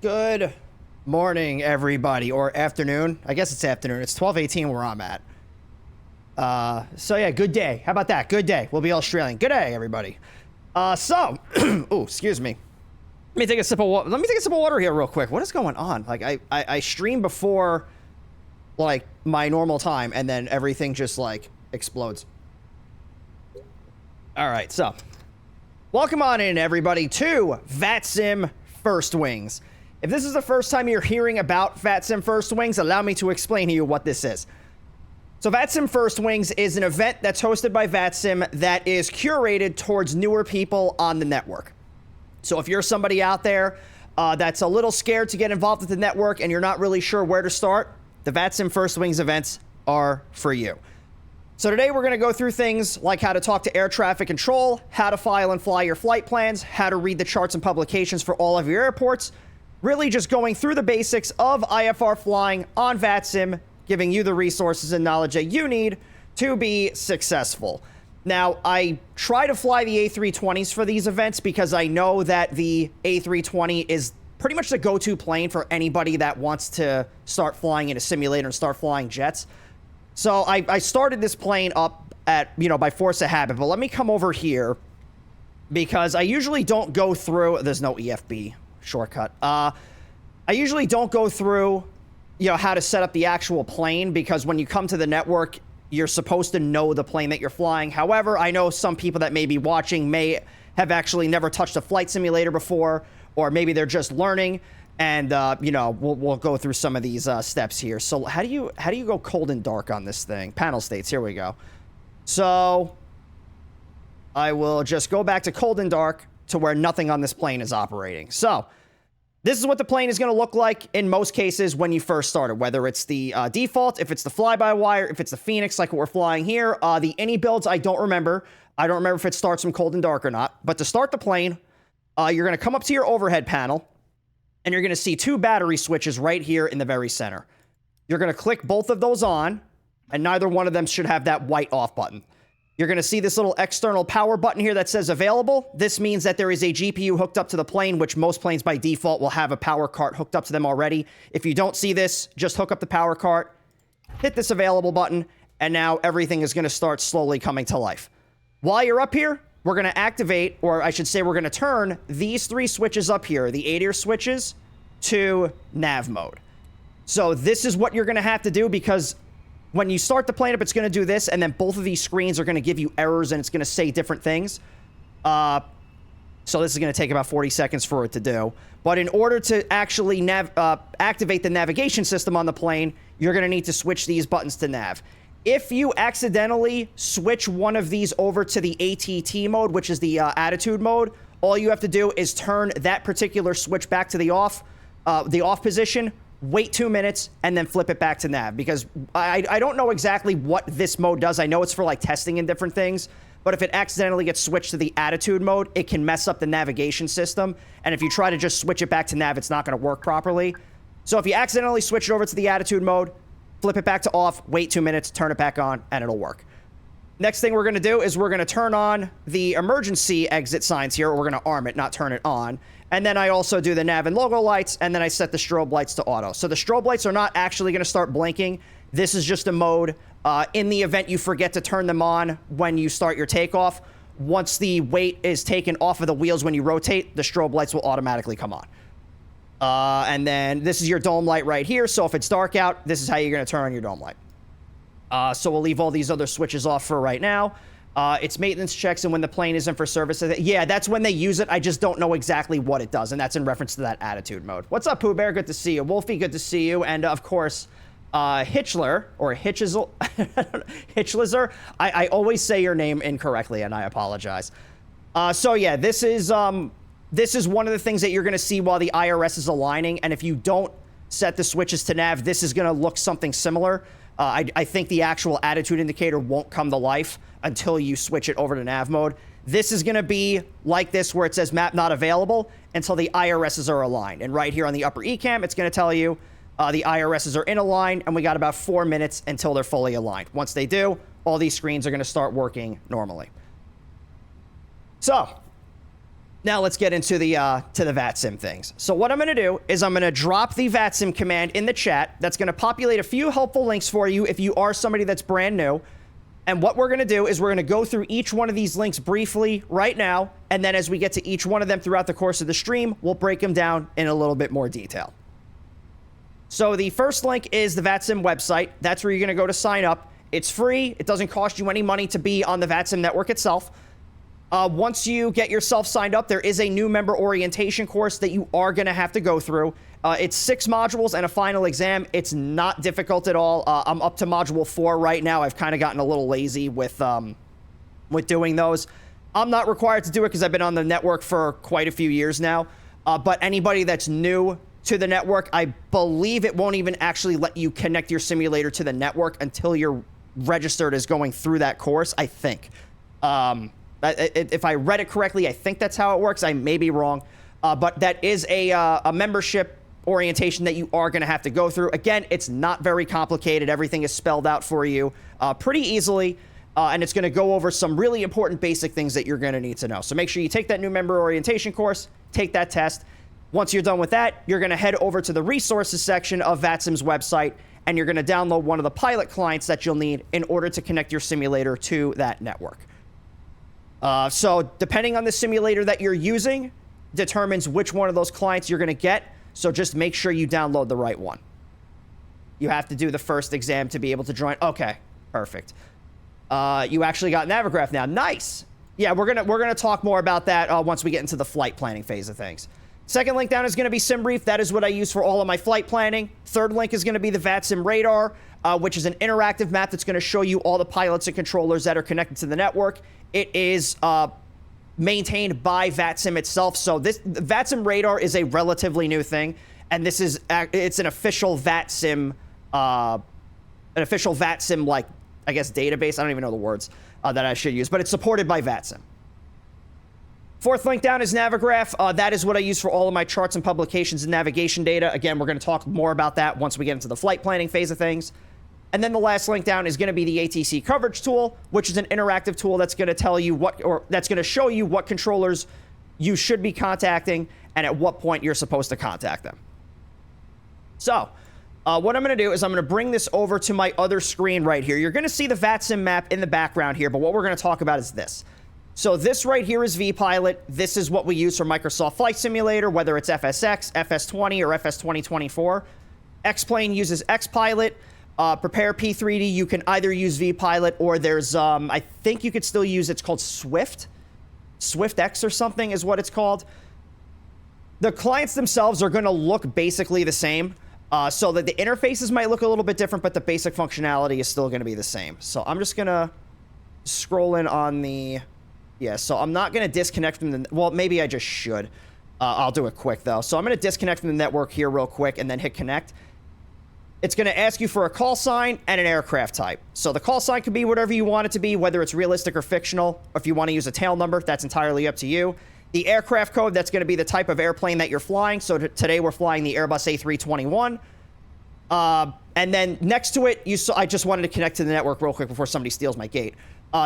Good morning, everybody, or afternoon. I guess it's afternoon. It's 12:18 where I'm at. So yeah, good day. How about that? Good day. We'll be Australian. Good day, everybody. So, oh, excuse me. Let me take a sip of water. Let me take a sip of water here real quick. What is going on? Like, I stream before, like, my normal time, and then everything just, like, explodes. All right, so welcome on in, everybody, to VATSIM First Wings. If this is the first time you're hearing about VATSIM First Wings, allow me to explain to you what this is. So VATSIM First Wings is an event that's hosted by VATSIM that is curated towards newer people on the network. So if you're somebody out there that's a little scared to get involved with the network and you're not really sure where to start, the VATSIM First Wings events are for you. So today we're going to go through things like how to talk to air traffic control, how to file and fly your flight plans, how to read the charts and publications for all of your airports, really just going through the basics of IFR flying on VATSIM, giving you the resources and knowledge that you need to be successful. Now, I try to fly the A320s for these events because I know that the A320 is pretty much the go-to plane for anybody that wants to start flying in a simulator and start flying jets. So I started this plane up at, by force of habit, but let me come over here because I usually don't go through, there's no EFB shortcut. I usually don't go through, how to set up the actual plane because when you come to the network, you're supposed to know the plane that you're flying. However, I know some people that may be watching may have actually never touched a flight simulator before, or maybe they're just learning. And, we'll go through some of these steps here. So how do you go cold and dark on this thing? Panel states, here we go. So I will just go back to cold and dark to where nothing on this plane is operating. So this is what the plane is going to look like in most cases when you first started, whether it's the default, if it's the fly-by-wire, if it's the Phoenix like what we're flying here. The any builds, I don't remember. I don't remember if it starts from cold and dark or not. But to start the plane, you're going to come up to your overhead panel, and you're going to see two battery switches right here in the very center. You're going to click both of those on, and neither one of them should have that white off button. You're going to see this little external power button here that says available. This means that there is a GPU hooked up to the plane, which most planes by default will have a power cart hooked up to them already. If you don't see this, just hook up the power cart, hit this available button, and now everything is going to start slowly coming to life. While you're up here, we're going to activate, or I should say we're going to turn these three switches up here, the ADIR switches, to nav mode. So this is what you're going to have to do because when you start the plane up, it's going to do this, and then both of these screens are going to give you errors, and it's going to say different things. So this is going to take about 40 seconds for it to do. But in order to actually activate the navigation system on the plane, you're going to need to switch these buttons to nav. If you accidentally switch one of these over to the ATT mode, which is the attitude mode, all you have to do is turn that particular switch back to the off position, wait 2 minutes, and then flip it back to nav. Because I don't know exactly what this mode does. I know it's for like testing and different things, but if it accidentally gets switched to the attitude mode, it can mess up the navigation system. And if you try to just switch it back to nav, it's not going to work properly. So if you accidentally switch it over to the attitude mode, flip it back to off, wait 2 minutes, turn it back on, and it'll work. Next thing we're going to do is we're going to turn on the emergency exit signs here, or we're going to arm it, not turn it on. And then I also do the nav and logo lights, and then I set the strobe lights to auto. So the strobe lights are not actually going to start blinking. This is just a mode. In the event you forget to turn them on when you start your takeoff, once the weight is taken off of the wheels when you rotate, the strobe lights will automatically come on. And then this is your dome light right here. So if it's dark out, this is how you're going to turn on your dome light. So we'll leave all these other switches off for right now. It's maintenance checks and when the plane isn't for service. Yeah, that's when they use it. I just don't know exactly what it does. And that's in reference to that attitude mode. What's up, Pooh Bear? Good to see you. Wolfie, good to see you. And of course, Hitchler or Hitchizzle, Hitchlizer. I always say your name incorrectly and I apologize. So yeah, this is one of the things that you're going to see while the IRS is aligning. And if you don't set the switches to nav, this is going to look something similar. I think the actual attitude indicator won't come to life until you switch it over to nav mode. This is going to be like this where it says map not available until the IRSs are aligned. And right here on the upper ECAM, it's going to tell you the IRSs are in a line, and we got about 4 minutes until they're fully aligned. Once they do, all these screens are going to start working normally. So Now let's get into the VATSIM things. So what I'm going to do is I'm going to drop the VATSIM command in the chat. That's going to populate a few helpful links for you if you are somebody that's brand new. And what we're going to do is we're going to go through each one of these links briefly right now. And then as we get to each one of them throughout the course of the stream, we'll break them down in a little bit more detail. So the first link is the VATSIM website. That's where you're going to go to sign up. It's free. It doesn't cost you any money to be on the VATSIM network itself. Once you get yourself signed up, there is a new member orientation course that you are going to have to go through. It's 6 modules and a final exam. It's not difficult at all. I'm up to module 4 right now. I've kind of gotten a little lazy with doing those. I'm not required to do it because I've been on the network for quite a few years now. But anybody that's new to the network, I believe it won't even actually let you connect your simulator to the network until you're registered as going through that course, I think. If I read it correctly, I think that's how it works. I may be wrong. But that is a membership orientation that you are going to have to go through. Again, it's not very complicated. Everything is spelled out for you pretty easily. And it's going to go over some really important basic things that you're going to need to know. So make sure you take that new member orientation course, take that test. Once you're done with that, you're going to head over to the resources section of VATSIM's website, and you're going to download one of the pilot clients that you'll need in order to connect your simulator to that network. So depending on the simulator that you're using determines which one of those clients you're going to get. So just make sure you download the right one. You have to do the first exam to be able to join. Okay, perfect. You actually got Navigraph now. Nice. Yeah, we're gonna talk more about that once we get into the flight planning phase of things. Second link down is going to be SimBrief. That is what I use for all of my flight planning. Third link is going to be the VATSIM Radar, which is an interactive map that's going to show you all the pilots and controllers that are connected to the network. It is maintained by VATSIM itself. So this VATSIM Radar is a relatively new thing, and it's an official VATSIM, like, I guess, database. I don't even know the words that I should use, but it's supported by VATSIM. Fourth link down is Navigraph. That is what I use for all of my charts and publications and navigation data. Again, we're going to talk more about that once we get into the flight planning phase of things. And then the last link down is going to be the ATC coverage tool, which is an interactive tool that's going to tell you that's going to show you what controllers you should be contacting and at what point you're supposed to contact them. So what I'm going to do is I'm going to bring this over to my other screen right here. You're going to see the VATSIM map in the background here, but what we're going to talk about is this. So this right here is vPilot. This is what we use for Microsoft Flight Simulator, whether it's FSX, FS20, or FS2024. X-Plane uses XPilot. Prepare P3D, you can either use vPilot or there's, I think you could still use, it's called Swift. SwiftX or something is what it's called. The clients themselves are going to look basically the same. So that the interfaces might look a little bit different, but the basic functionality is still going to be the same. So I'm just going to scroll in on the... Yeah, so I'm not going to disconnect from the... Well, maybe I just should. I'll do it quick, though. So I'm going to disconnect from the network here real quick and then hit connect. It's going to ask you for a call sign and an aircraft type. So the call sign can be whatever you want it to be, whether it's realistic or fictional. Or if you want to use a tail number, that's entirely up to you. The aircraft code, that's going to be the type of airplane that you're flying. So today we're flying the Airbus A321. And then next to it, I just wanted to connect to the network real quick before somebody steals my gate.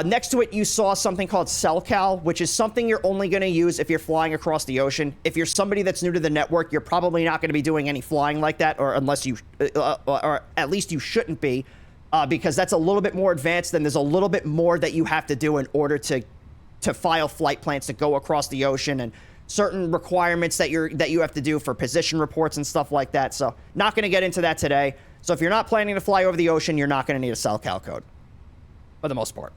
Next to it, you saw something called CellCal, which is something you're only going to use if you're flying across the ocean. If you're somebody that's new to the network, you're probably not going to be doing any flying like that, or unless you, or at least you shouldn't be, because that's a little bit more advanced, and there's a little bit more that you have to do in order to file flight plans to go across the ocean, and certain requirements that you have to do for position reports and stuff like that. So not going to get into that today. So if you're not planning to fly over the ocean, you're not going to need a CellCal code for the most part.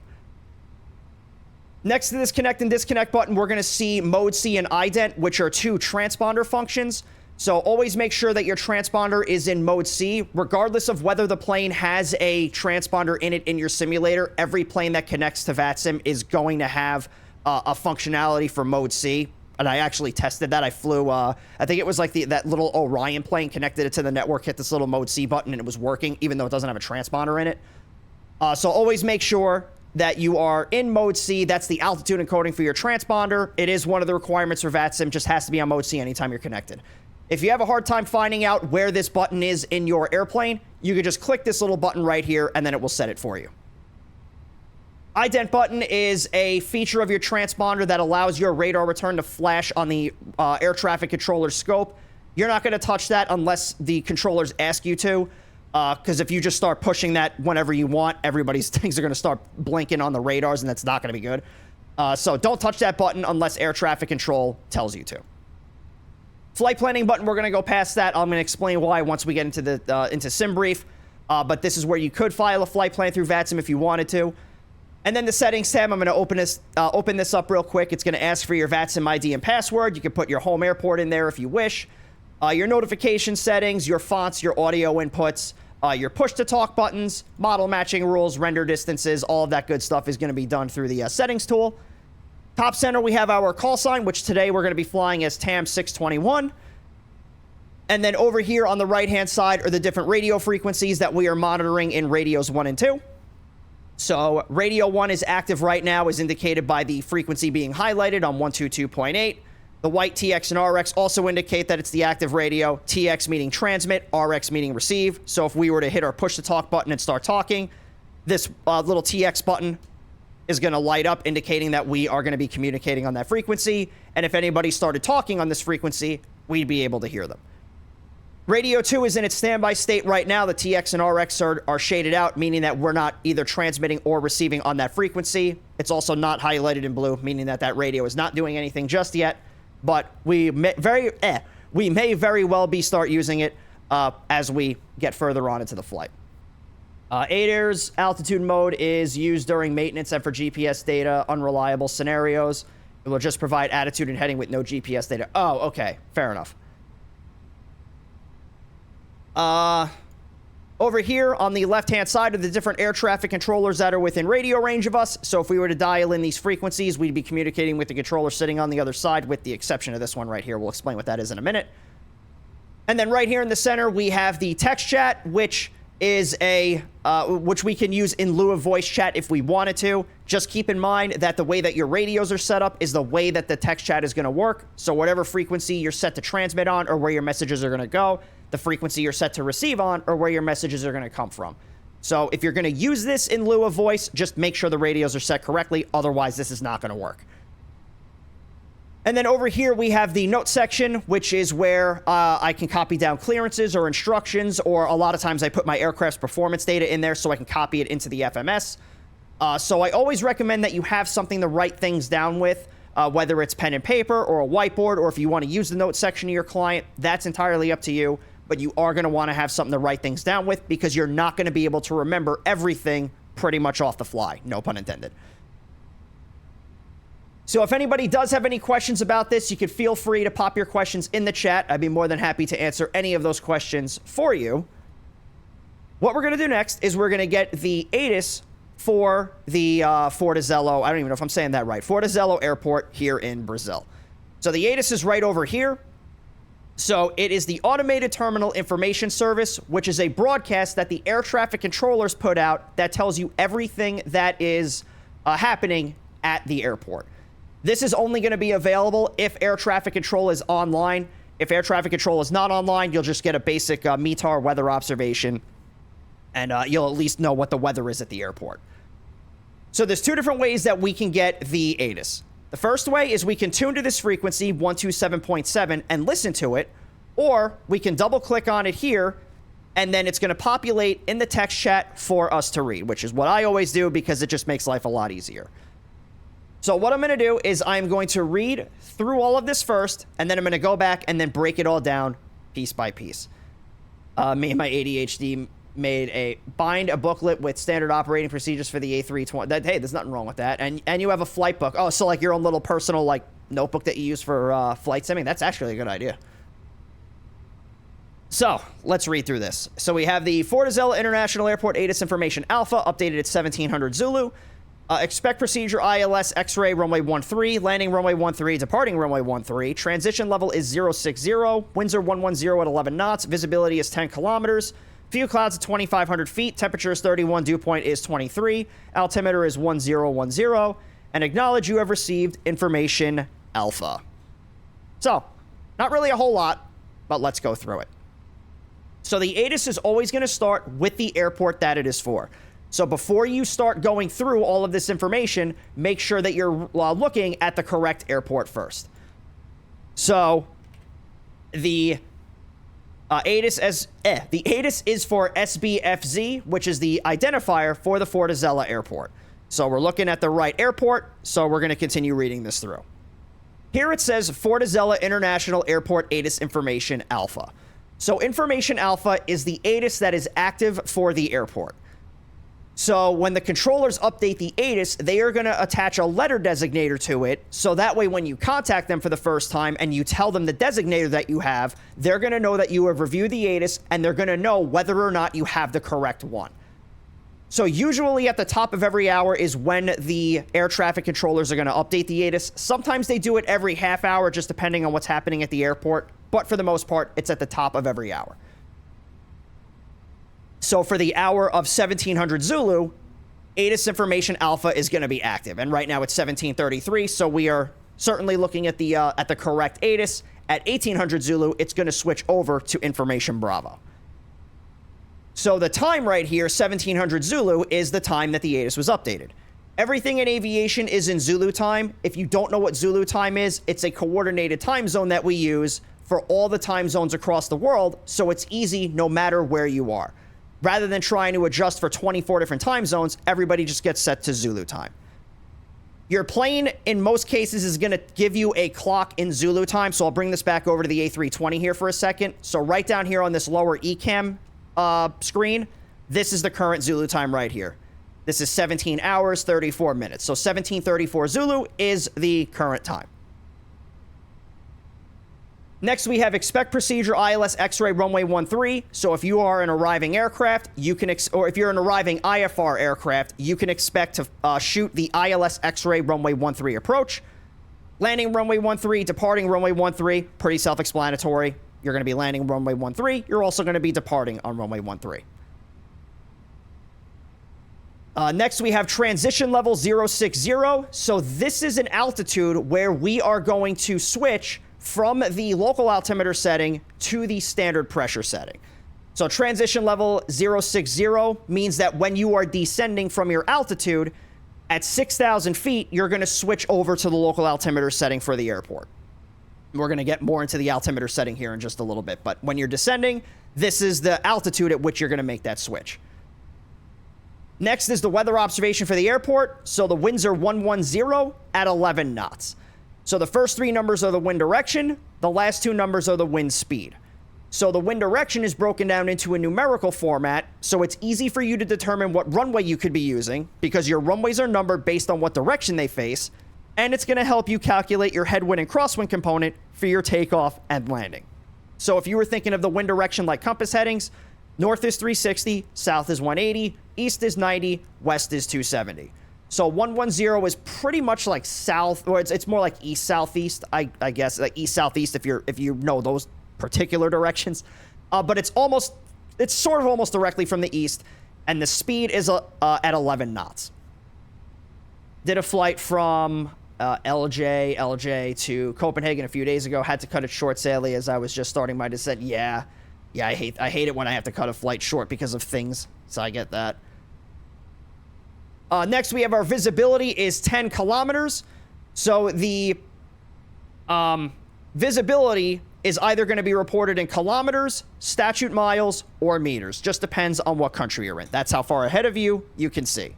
Next to this connect and disconnect button, we're going to see Mode C and ident, which are 2 transponder functions. So always make sure that your transponder is in Mode C. Regardless of whether the plane has a transponder in it in your simulator, every plane that connects to VATSIM is going to have a functionality for Mode C. And I actually tested that. I flew, I think it was like that little Orion plane, connected it to the network, hit this little Mode C button, and it was working, even though it doesn't have a transponder in it. So always make sure that you are in Mode C. That's the altitude encoding for your transponder. It is one of the requirements for VATSIM. Just has to be on Mode C anytime you're connected. If you have a hard time finding out where this button is in your airplane, you can just click this little button right here, and then it will set it for you. Ident button is a feature of your transponder that allows your radar return to flash on the air traffic controller scope. You're not going to touch that unless the controllers ask you to, because if you just start pushing that whenever you want, everybody's things are going to start blinking on the radars, and that's not going to be good. So don't touch that button unless air traffic control tells you to. Flight planning button, we're going to go past that. I'm going to explain why once we get into the into sim brief. But this is where you could file a flight plan through VATSIM if you wanted to. And then the settings tab, I'm going to open this up real quick. It's going to ask for your VATSIM ID and password. You can put your home airport in there if you wish. Your notification settings, your fonts, your audio inputs, your push-to-talk buttons, model matching rules, render distances, all of that good stuff is going to be done through the settings tool. Top center, we have our call sign, which today we're going to be flying as TAM 621. And then over here on the right-hand side are the different radio frequencies that we are monitoring in radios 1 and 2. So radio 1 is active right now, is indicated by the frequency being highlighted on 122.8. The white TX and RX also indicate that it's the active radio. TX meaning transmit, RX meaning receive. So if we were to hit our push-to-talk button and start talking, this little TX button is going to light up, indicating that we are going to be communicating on that frequency. And if anybody started talking on this frequency, we'd be able to hear them. Radio 2 is in its standby state right now. The TX and RX are shaded out, meaning that we're not either transmitting or receiving on that frequency. It's also not highlighted in blue, meaning that that radio is not doing anything just yet. But we may very well start using it as we get further on into the flight. ADAIR's altitude mode is used during maintenance and for GPS data, unreliable scenarios. It will just provide attitude and heading with no GPS data. Oh, okay. Fair enough. Over here on the left-hand side are the different air traffic controllers that are within radio range of us. So if we were to dial in these frequencies, we'd be communicating with the controller sitting on the other side, with the exception of this one right here. We'll explain what that is in a minute. And then right here in the center, we have the text chat, which is which we can use in lieu of voice chat if we wanted to. Just keep in mind that the way that your radios are set up is the way that the text chat is going to work. So whatever frequency you're set to transmit on or where your messages are going to go, the frequency you're set to receive on or where your messages are going to come from. So if you're going to use this in lieu of voice, just make sure the radios are set correctly. Otherwise, this is not going to work. And then over here, we have the note section, which is where I can copy down clearances or instructions, or a lot of times I put my aircraft's performance data in there so I can copy it into the FMS. So I always recommend that you have something to write things down with, whether it's pen and paper or a whiteboard, or if you want to use the note section of your client, that's entirely up to you. But you are going to want to have something to write things down with, because you're not going to be able to remember everything pretty much off the fly. No pun intended. So if anybody does have any questions about this, you can feel free to pop your questions in the chat. I'd be more than happy to answer any of those questions for you. What we're going to do next is we're going to get the ATIS for the Fortaleza, I don't even know if I'm saying that right, Fortaleza Airport here in Brazil. So the ATIS is right over here. So it is the Automated Terminal Information Service, which is a broadcast that the air traffic controllers put out that tells you everything that is happening at the airport. This is only going to be available if air traffic control is online. If air traffic control is not online, you'll just get a basic METAR weather observation, and you'll at least know what the weather is at the airport. So there's two different ways that we can get the ATIS. The first way is we can tune to this frequency, 127.7, and listen to it, or we can double-click on it here, and then it's going to populate in the text chat for us to read, which is what I always do because it just makes life a lot easier. So what I'm going to do is I'm going to read through all of this first, and then I'm going to go back and then break it all down piece by piece. Me and my ADHD bind a booklet with standard operating procedures for the A320. Hey, there's nothing wrong with that. And you have a flight book. Oh, so like your own little personal like notebook that you use for flight simming. That's actually a good idea. So let's read through this. So we have the Fortaleza International Airport ATIS Information Alpha, updated at 1700 Zulu. Expect procedure ILS X-ray runway 13, landing runway 13, departing runway 13. Transition level is 060. Winds are 110 at 11 knots. Visibility is 10 kilometers. Few clouds at 2,500 feet. Temperature is 31. Dew point is 23. Altimeter is 1010. And acknowledge you have received information Alpha. So, not really a whole lot, but let's go through it. So the ATIS is always going to start with the airport that it is for. So before you start going through all of this information, make sure that you're looking at the correct airport first. So the ATIS is for SBFZ, which is the identifier for the Fortaleza airport. So we're looking at the right airport, so we're going to continue reading this through. Here it says Fortaleza International Airport ATIS Information Alpha. So Information Alpha is the ATIS that is active for the airport. So when the controllers update the ATIS, they are going to attach a letter designator to it. So that way, when you contact them for the first time and you tell them the designator that you have, they're going to know that you have reviewed the ATIS and they're going to know whether or not you have the correct one. So usually at the top of every hour is when the air traffic controllers are going to update the ATIS. Sometimes they do it every half hour, just depending on what's happening at the airport. But for the most part, it's at the top of every hour. So for the hour of 1700 Zulu, ATIS Information Alpha is going to be active. And right now it's 1733, so we are certainly looking at the correct ATIS. At 1800 Zulu, it's going to switch over to Information Bravo. So the time right here, 1700 Zulu, is the time that the ATIS was updated. Everything in aviation is in Zulu time. If you don't know what Zulu time is, it's a coordinated time zone that we use for all the time zones across the world, so it's easy no matter where you are. Rather than trying to adjust for 24 different time zones, everybody just gets set to Zulu time. Your plane, in most cases, is going to give you a clock in Zulu time, so I'll bring this back over to the A320 here for a second. So right down here on this lower ECAM screen, this is the current Zulu time right here. This is 17 hours, 34 minutes. So 1734 Zulu is the current time. Next, we have expect procedure ILS X-ray runway 13. So if you are an arriving aircraft, you can, or if you're an arriving IFR aircraft, you can expect to shoot the ILS X-ray runway 13 approach. Landing runway 13, departing runway 13, pretty self-explanatory. You're going to be landing runway 13. You're also going to be departing on runway 13. Next, we have transition level 060. So this is an altitude where we are going to switch from the local altimeter setting to the standard pressure setting. So transition level 060 means that when you are descending from your altitude at 6,000 feet, you're going to switch over to the local altimeter setting for the airport. We're going to get more into the altimeter setting here in just a little bit, but when you're descending, this is the altitude at which you're going to make that switch. Next is the weather observation for the airport. So the winds are 110 at 11 knots. So the first three numbers are the wind direction. The last two numbers are the wind speed. So the wind direction is broken down into a numerical format, so it's easy for you to determine what runway you could be using because your runways are numbered based on what direction they face, and it's going to help you calculate your headwind and crosswind component for your takeoff and landing. So if you were thinking of the wind direction like compass headings, north is 360, south is 180, east is 90, west is 270. So 110 is pretty much like south, or it's more like east-southeast, I guess, like east-southeast if you know those particular directions. But it's sort of almost directly from the east, and the speed is at 11 knots. Did a flight from LJ to Copenhagen a few days ago. Had to cut it short, sadly, as I was just starting my descent. Yeah, I hate it when I have to cut a flight short because of things, so I get that. Next, we have our visibility is 10 kilometers. So the visibility is either going to be reported in kilometers, statute miles, or meters. Just depends on what country you're in. That's how far ahead of you can see.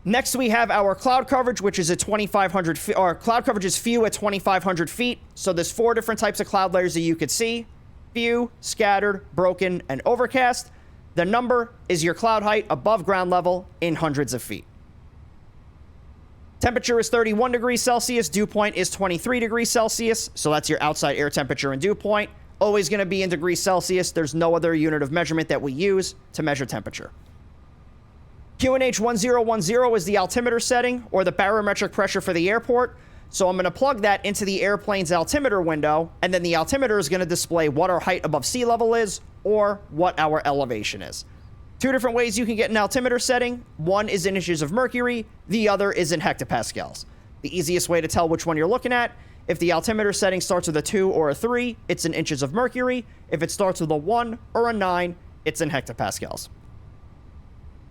Next, we have our cloud coverage, which is at 2,500 feet. Our cloud coverage is few at 2,500 feet. So there's 4 different types of cloud layers that you could see: few, scattered, broken, and overcast. The number is your cloud height above ground level in hundreds of feet. Temperature is 31 degrees Celsius. Dew point is 23 degrees Celsius. So that's your outside air temperature and dew point. Always going to be in degrees Celsius. There's no other unit of measurement that we use to measure temperature. QNH 1010 is the altimeter setting, or the barometric pressure for the airport. So I'm going to plug that into the airplane's altimeter window, and then the altimeter is going to display what our height above sea level is, or what our elevation is. 2 different ways you can get an altimeter setting. One is in inches of mercury. The other is in hectopascals. The easiest way to tell which one you're looking at, if the altimeter setting starts with a 2 or a 3, it's in inches of mercury. If it starts with a 1 or a 9, it's in hectopascals.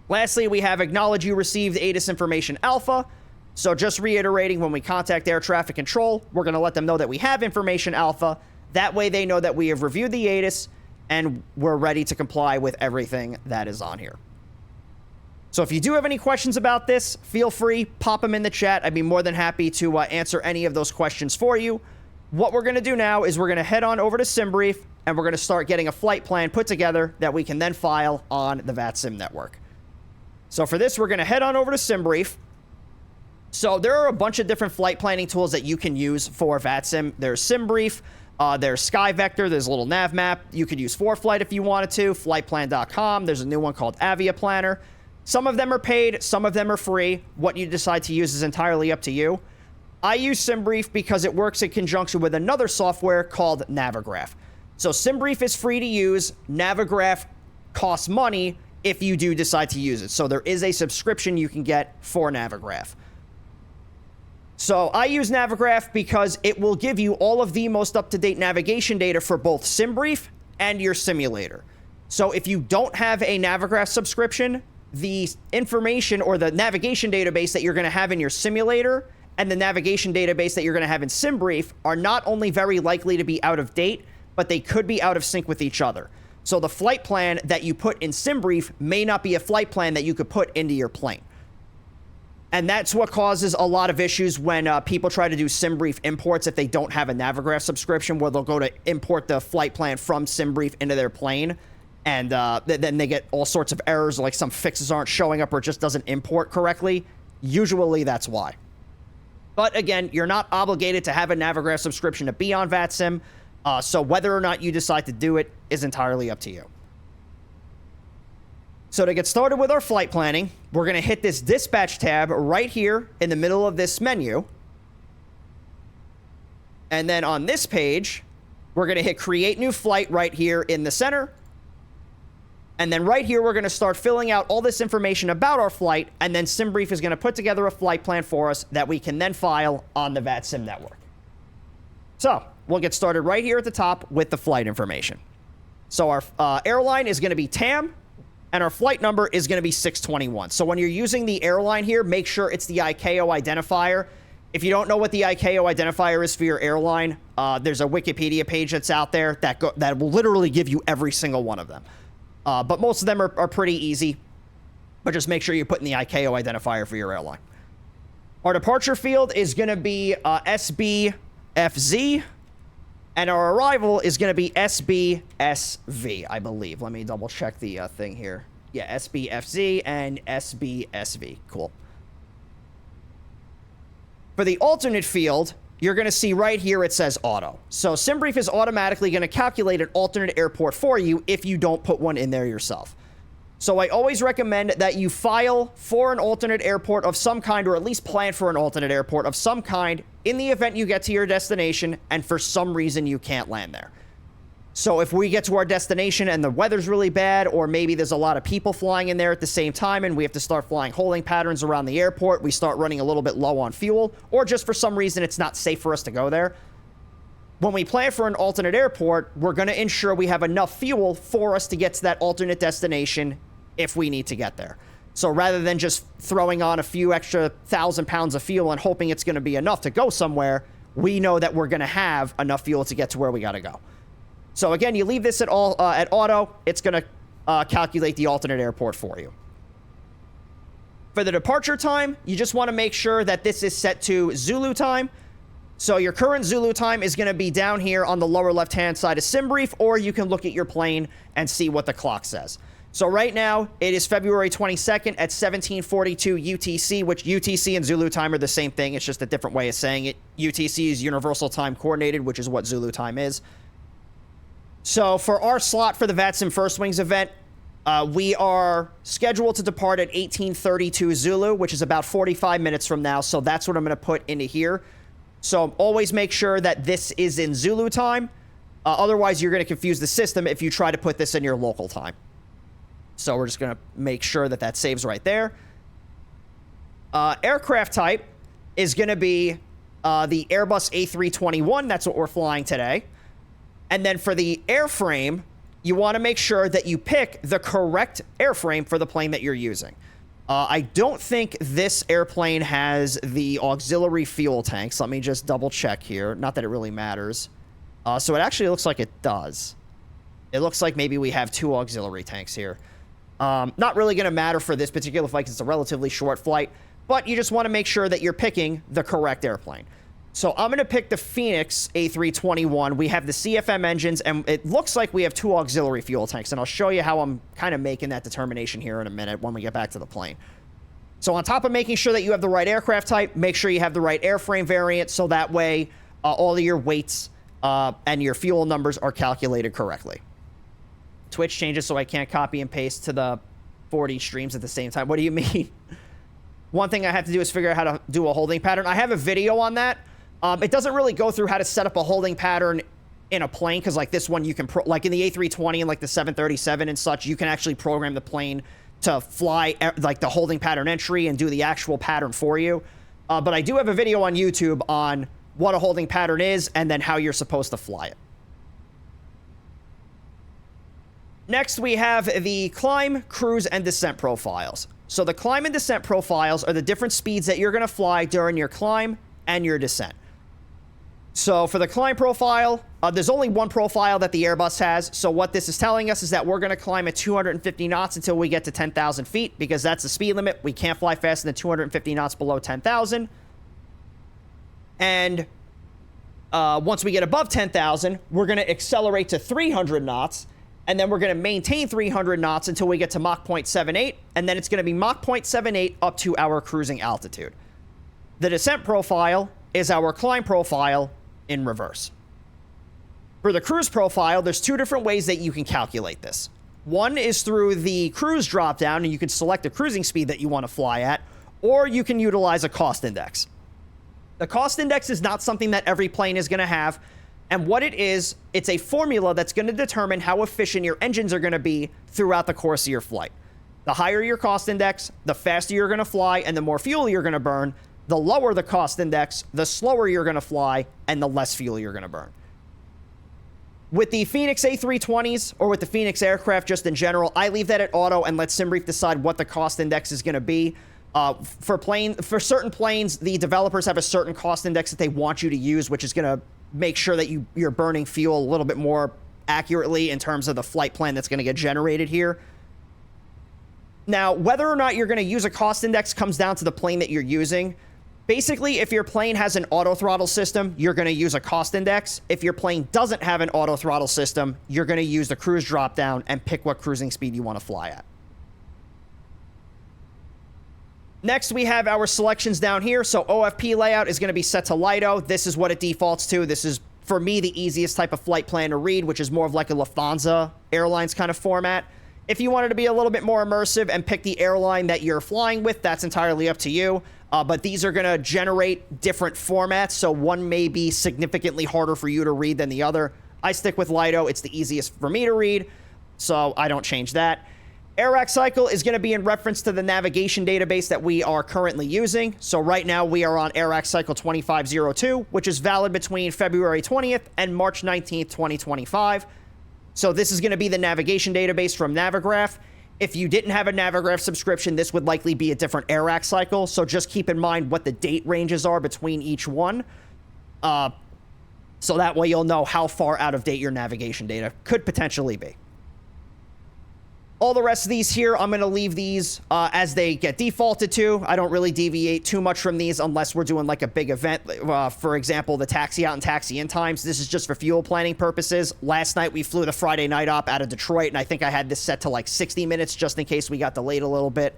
Lastly, we have acknowledge you received ATIS information alpha. So just reiterating, when we contact air traffic control, we're going to let them know that we have information alpha. That way they know that we have reviewed the ATIS and we're ready to comply with everything that is on here. So if you do have any questions about this, feel free, pop them in the chat. I'd be more than happy to answer any of those questions for you. What we're going to do now is we're going to head on over to SimBrief, and we're going to start getting a flight plan put together that we can then file on the VATSIM network. So for this, we're going to head on over to SimBrief. So there are a bunch of different flight planning tools that you can use for VATSIM. There's SimBrief, there's SkyVector, there's a little nav map. You could use ForeFlight if you wanted to, flightplan.com. There's a new one called Avia Planner. Some of them are paid, some of them are free. What you decide to use is entirely up to you. I use SimBrief because it works in conjunction with another software called Navigraph. So SimBrief is free to use. Navigraph costs money if you do decide to use it. So there is a subscription you can get for Navigraph. So I use Navigraph because it will give you all of the most up-to-date navigation data for both SimBrief and your simulator. So if you don't have a Navigraph subscription, the information or the navigation database that you're going to have in your simulator and the navigation database that you're going to have in SimBrief are not only very likely to be out of date, but they could be out of sync with each other. So the flight plan that you put in SimBrief may not be a flight plan that you could put into your plane. And that's what causes a lot of issues when people try to do SimBrief imports if they don't have a Navigraph subscription, where they'll go to import the flight plan from SimBrief into their plane. And then they get all sorts of errors, like some fixes aren't showing up or it just doesn't import correctly. Usually that's why. But again, you're not obligated to have a Navigraph subscription to be on VATSIM. So whether or not you decide to do it is entirely up to you. So to get started with our flight planning, we're going to hit this dispatch tab right here in the middle of this menu. And then on this page, we're going to hit create new flight right here in the center. And then right here, we're going to start filling out all this information about our flight, and then SimBrief is going to put together a flight plan for us that we can then file on the VATSIM network. So we'll get started right here at the top with the flight information. So our airline is going to be TAM, and our flight number is going to be 621. So when you're using the airline here, make sure it's the ICAO identifier. If you don't know what the ICAO identifier is for your airline, there's a Wikipedia page that's out there that will literally give you every single one of them. But most of them are pretty easy. But just make sure you're putting the ICAO identifier for your airline. Our departure field is going to be SBFZ. And our arrival is going to be SBSV, I believe. Let me double check the thing here. Yeah, SBFZ and SBSV. Cool. For the alternate field, you're going to see right here it says auto. So SimBrief is automatically going to calculate an alternate airport for you if you don't put one in there yourself. So I always recommend that you file for an alternate airport of some kind, or at least plan for an alternate airport of some kind in the event you get to your destination and for some reason you can't land there. So if we get to our destination and the weather's really bad, or maybe there's a lot of people flying in there at the same time and we have to start flying holding patterns around the airport, we start running a little bit low on fuel, or just for some reason it's not safe for us to go there. When we plan for an alternate airport, we're going to ensure we have enough fuel for us to get to that alternate destination if we need to get there. So rather than just throwing on a few extra 1,000 pounds of fuel and hoping it's going to be enough to go somewhere, we know that we're going to have enough fuel to get to where we got to go. So again, you leave this at auto, it's going to calculate the alternate airport for you. For the departure time, you just want to make sure that this is set to Zulu time. So your current Zulu time is going to be down here on the lower left-hand side of SimBrief, or you can look at your plane and see what the clock says. So right now, it is February 22nd at 1742 UTC, which UTC and Zulu time are the same thing. It's just a different way of saying it. UTC is Universal Time Coordinated, which is what Zulu time is. So for our slot for the VATSIM First Wings event, we are scheduled to depart at 1832 Zulu, which is about 45 minutes from now. So that's what I'm going to put into here. So always make sure that this is in Zulu time. Otherwise, you're going to confuse the system if you try to put this in your local time. So we're just going to make sure that that saves right there. Aircraft type is going to be the Airbus A321. That's what we're flying today. And then for the airframe, you want to make sure that you pick the correct airframe for the plane that you're using. I don't think this airplane has the auxiliary fuel tanks. Let me just double check here. Not that it really matters. So it actually looks like it does. It looks like maybe we have 2 auxiliary tanks here. Not really going to matter for this particular flight because it's a relatively short flight, but you just want to make sure that you're picking the correct airplane. So I'm going to pick the Phoenix A321. We have the CFM engines, and it looks like we have 2 auxiliary fuel tanks, and I'll show you how I'm kind of making that determination here in a minute when we get back to the plane. So on top of making sure that you have the right aircraft type, make sure you have the right airframe variant, so that way all of your weights and your fuel numbers are calculated correctly. Twitch changes so I can't copy and paste to the 40 streams at the same time. What do you mean? One thing I have to do is figure out how to do a holding pattern. I have a video on that. It doesn't really go through how to set up a holding pattern in a plane, because like this one, you can, like in the A320 and like the 737 and such, you can actually program the plane to fly like the holding pattern entry and do the actual pattern for you. But I do have a video on YouTube on what a holding pattern is and then how you're supposed to fly it. Next, we have the climb, cruise, and descent profiles. So the climb and descent profiles are the different speeds that you're going to fly during your climb and your descent. So for the climb profile, there's only one profile that the Airbus has. So what this is telling us is that we're going to climb at 250 knots until we get to 10,000 feet, because that's the speed limit. We can't fly faster than 250 knots below 10,000. And once we get above 10,000, we're going to accelerate to 300 knots. And then we're going to maintain 300 knots until we get to Mach 0.78. And then it's going to be Mach 0.78 up to our cruising altitude. The descent profile is our climb profile in reverse. For the cruise profile, there's 2 different ways that you can calculate this. One is through the cruise dropdown, and you can select the cruising speed that you want to fly at, or you can utilize a cost index. The cost index is not something that every plane is going to have, and what it is, it's a formula that's going to determine how efficient your engines are going to be throughout the course of your flight. The higher your cost index, the faster you're going to fly, and the more fuel you're going to burn. The lower the cost index, the slower you're going to fly, and the less fuel you're going to burn. With the Phoenix A320s, or with the Phoenix aircraft just in general, I leave that at auto and let SimBrief decide what the cost index is going to be. For certain planes, the developers have a certain cost index that they want you to use, which is going to make sure that you're burning fuel a little bit more accurately in terms of the flight plan that's going to get generated here. Now, whether or not you're going to use a cost index comes down to the plane that you're using. Basically, if your plane has an auto throttle system, you're going to use a cost index. If your plane doesn't have an auto throttle system, you're going to use the cruise drop down and pick what cruising speed you want to fly at. Next, we have our selections down here. So OFP layout is going to be set to LITO. This is what it defaults to. This is, for me, the easiest type of flight plan to read, which is more of like a Lufthansa Airlines kind of format. If you wanted to be a little bit more immersive and pick the airline that you're flying with, that's entirely up to you. But these are going to generate different formats, so one may be significantly harder for you to read than the other. I stick with LITO. It's the easiest for me to read, so I don't change that. AirRack cycle is going to be in reference to the navigation database that we are currently using. So right now we are on AirRack cycle 2502, which is valid between February 20th and March 19th, 2025. So this is going to be the navigation database from Navigraph. If you didn't have a Navigraph subscription, this would likely be a different AirRack cycle. So just keep in mind what the date ranges are between each one. So that way you'll know how far out of date your navigation data could potentially be. All the rest of these here, I'm going to leave these as they get defaulted to. I don't really deviate too much from these unless we're doing like a big event. For example, the taxi out and taxi in times. This is just for fuel planning purposes. Last night, we flew the Friday night op out of Detroit, and I think I had this set to like 60 minutes just in case we got delayed a little bit.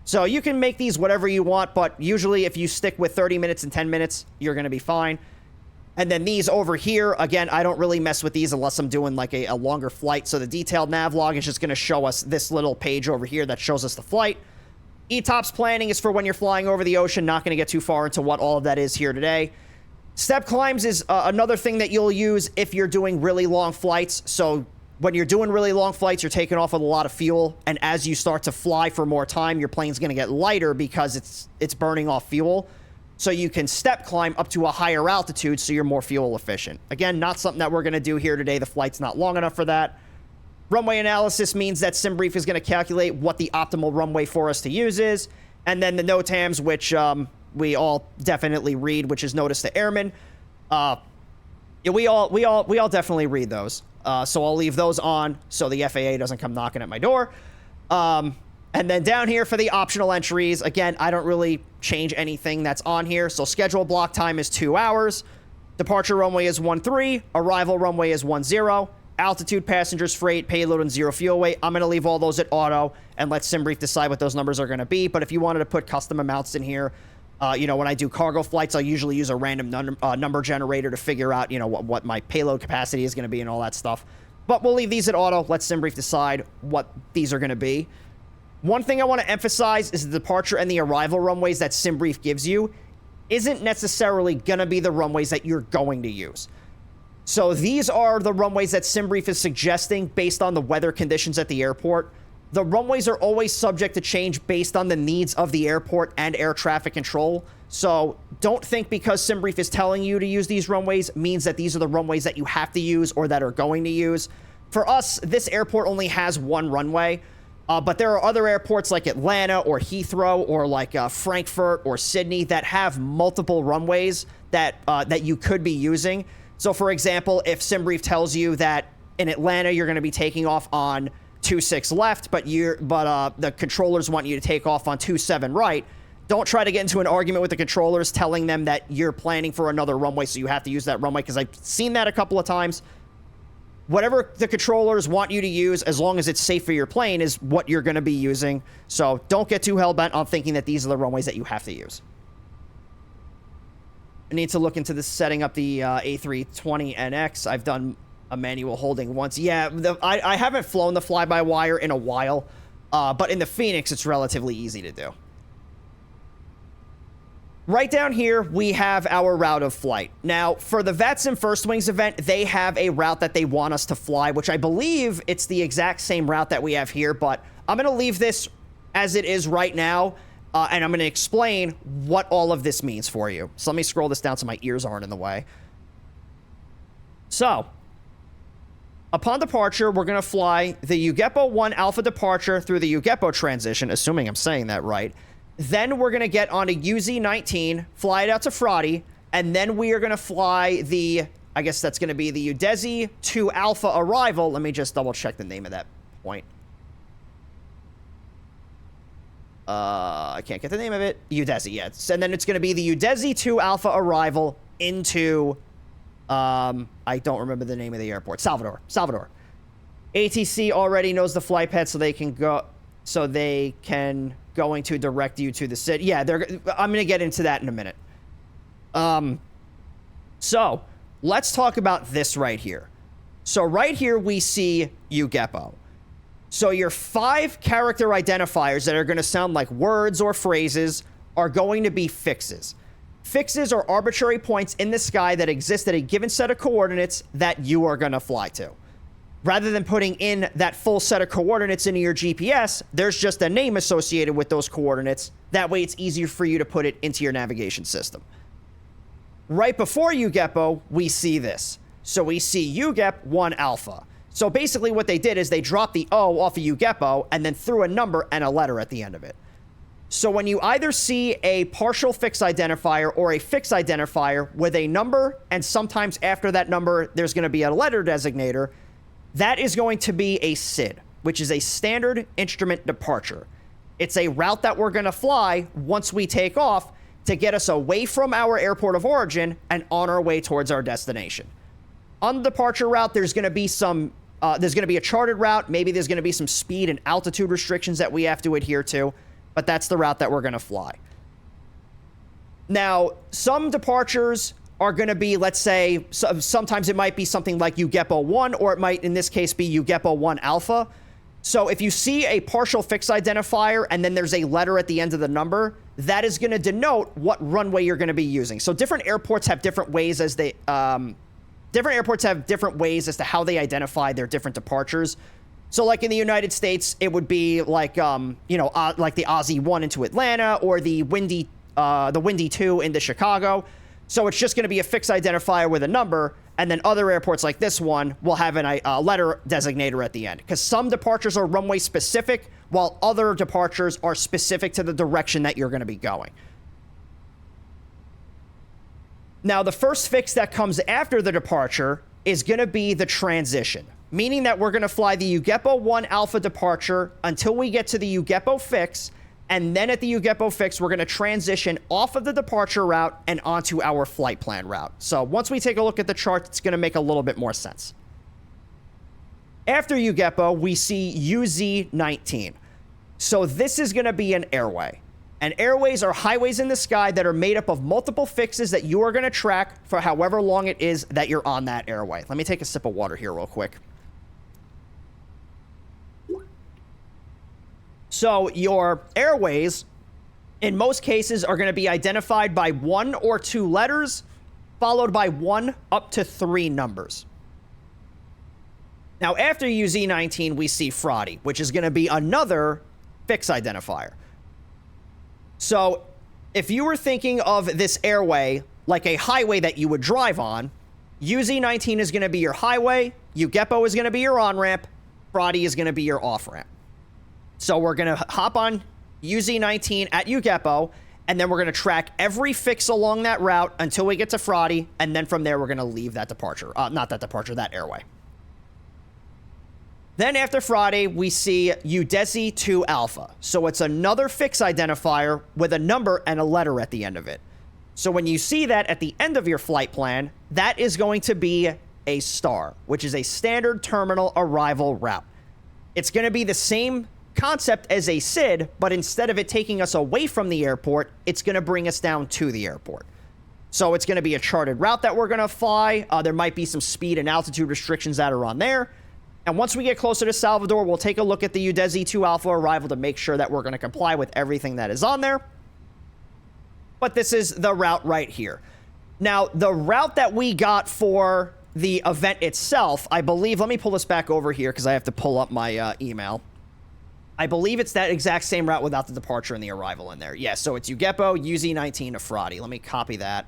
So you can make these whatever you want, but usually if you stick with 30 minutes and 10 minutes, you're going to be fine. And then these over here, again, I don't really mess with these unless I'm doing like a longer flight. So the detailed nav log is just going to show us this little page over here that shows us the flight. ETOPS planning is for when you're flying over the ocean. Not going to get too far into what all of that is here today. Step climbs is another thing that you'll use if you're doing really long flights. So when you're doing really long flights, you're taking off with a lot of fuel. And as you start to fly for more time, your plane's going to get lighter because it's burning off fuel. So you can step climb up to a higher altitude so you're more fuel efficient. Again, not something that we're going to do here today. The flight's not long enough for that. Runway analysis means that SimBrief is going to calculate what the optimal runway for us to use is. And then the NOTAMs, which we all definitely read, which is notice to airmen. Yeah, we all definitely read those. So I'll leave those on so the FAA doesn't come knocking at my door. And then down here for the optional entries, again, I don't really change anything that's on here. So schedule block time is 2 hours. Departure runway is 13. Arrival runway is 10. Altitude, passengers, freight, payload, and 0 fuel weight. I'm going to leave all those at auto and let SimBrief decide what those numbers are going to be. But if you wanted to put custom amounts in here, you know, when I do cargo flights, I'll usually use a random number generator to figure out, you know, what my payload capacity is going to be and all that stuff. But we'll leave these at auto. Let SimBrief decide what these are going to be. One thing I want to emphasize is the departure and the arrival runways that SimBrief gives you isn't necessarily going to be the runways that you're going to use. So these are the runways that SimBrief is suggesting based on the weather conditions at the airport. The runways are always subject to change based on the needs of the airport and air traffic control. So don't think because SimBrief is telling you to use these runways means that these are the runways that you have to use or that are going to use. For us, this airport only has one runway, but there are other airports like Atlanta or Heathrow or like Frankfurt or Sydney that have multiple runways that you could be using. So, for example, if SimBrief tells you that in Atlanta you're going to be taking off on 26 left, but the controllers want you to take off on 27 right, don't try to get into an argument with the controllers telling them that you're planning for another runway, so you have to use that runway, because I've seen that a couple of times. Whatever the controllers want you to use, as long as it's safe for your plane, is what you're going to be using. So don't get too hell-bent on thinking that these are the runways that you have to use. I need to look into this setting up the A320NX. I've done a manual holding once. Yeah, I haven't flown the fly-by-wire in a while, but in the Phoenix, it's relatively easy to do. Right down here, we have our route of flight. Now, for the VATSIM First Wings event, they have a route that they want us to fly, which I believe it's the exact same route that we have here, but I'm going to leave this as it is right now. And I'm going to explain what all of this means for you. So let me scroll this down so my ears aren't in the way. So, upon departure, we're going to fly the UGEPO 1 Alpha departure through the UGEPO transition, assuming I'm saying that right. Then we're going to get on a UZ-19, fly it out to Frati, and then we are going to fly the, I guess that's going to be the UDESI 2 Alpha arrival. Let me just double check the name of that point. I can't get the name of it. UDESI, yeah. And then it's going to be the UDESI 2 Alpha arrival into, I don't remember the name of the airport. Salvador. ATC already knows the flight path, so they can going to direct you to the city. Yeah, I'm going to get into that in a minute. So let's talk about this right here. So right here we see UGEPO. So your 5 character identifiers that are going to sound like words or phrases are going to be fixes. Fixes are arbitrary points in the sky that exist at a given set of coordinates that you are going to fly to. Rather than putting in that full set of coordinates into your GPS, there's just a name associated with those coordinates. That way it's easier for you to put it into your navigation system. Right before UGEPO, we see this. So we see UGEP 1 Alpha. So basically what they did is they dropped the O off of UGEPO and then threw a number and a letter at the end of it. So when you either see a partial fix identifier or a fix identifier with a number, and sometimes after that number there's going to be a letter designator, that is going to be a SID, which is a standard instrument departure. It's a route that we're going to fly once we take off to get us away from our airport of origin and on our way towards our destination. On the departure route, there's going to be a charted route. Maybe there's going to be some speed and altitude restrictions that we have to adhere to, but that's the route that we're going to fly. Now, some departures are going to be, let's say, sometimes it might be something like UGEPO 1, or it might, in this case, be UGEPO 1 Alpha. So if you see a partial fix identifier and then there's a letter at the end of the number, that is going to denote what runway you're going to be using. So different airports have different ways as to how they identify their different departures. So like in the United States, it would be like, like the Aussie 1 into Atlanta, or the Windy 2 into Chicago. So it's just going to be a fix identifier with a number, And then other airports like this one will have a letter designator at the end, because some departures are runway specific, while other departures are specific to the direction that you're going to be going. Now, the first fix that comes after the departure is going to be the transition, meaning that we're going to fly the UGEPO 1 Alpha departure until we get to the UGEPO fix, and then at the UGEPO fix, we're going to transition off of the departure route and onto our flight plan route. So once we take a look at the chart, it's going to make a little bit more sense. After UGEPO, we see UZ-19. So this is going to be an airway. And airways are highways in the sky that are made up of multiple fixes that you are going to track for however long it is that you're on that airway. Let me take a sip of water here real quick. So your airways, in most cases, are going to be identified by 1 or 2 letters, followed by 1 up to 3 numbers. Now, after UZ-19, we see Fraudy, which is going to be another fix identifier. So if you were thinking of this airway like a highway that you would drive on, UZ-19 is going to be your highway, UGEPO is going to be your on-ramp, Fraudy is going to be your off-ramp. So we're going to hop on UZ-19 at UGEPO, and then we're going to track every fix along that route until we get to Fraudy, and then from there we're going to leave that departure. That airway. Then after Fraudy, we see UDESI 2 Alpha. So it's another fix identifier with a number and a letter at the end of it. So when you see that at the end of your flight plan, that is going to be a STAR, which is a standard terminal arrival route. It's going to be the same concept as a SID, but instead of it taking us away from the airport, it's going to bring us down to the airport. So it's going to be a charted route that we're going to fly. There might be some speed and altitude restrictions that are on there. And once we get closer to Salvador, we'll take a look at the UDESI 2 Alpha arrival to make sure that we're going to comply with everything that is on there. But this is the route right here. Now, the route that we got for the event itself, I believe, let me pull this back over here because I have to pull up my email. I believe it's that exact same route without the departure and the arrival in there. Yeah, so it's UGEPO, UZ-19 to Fraudy. Let me copy that.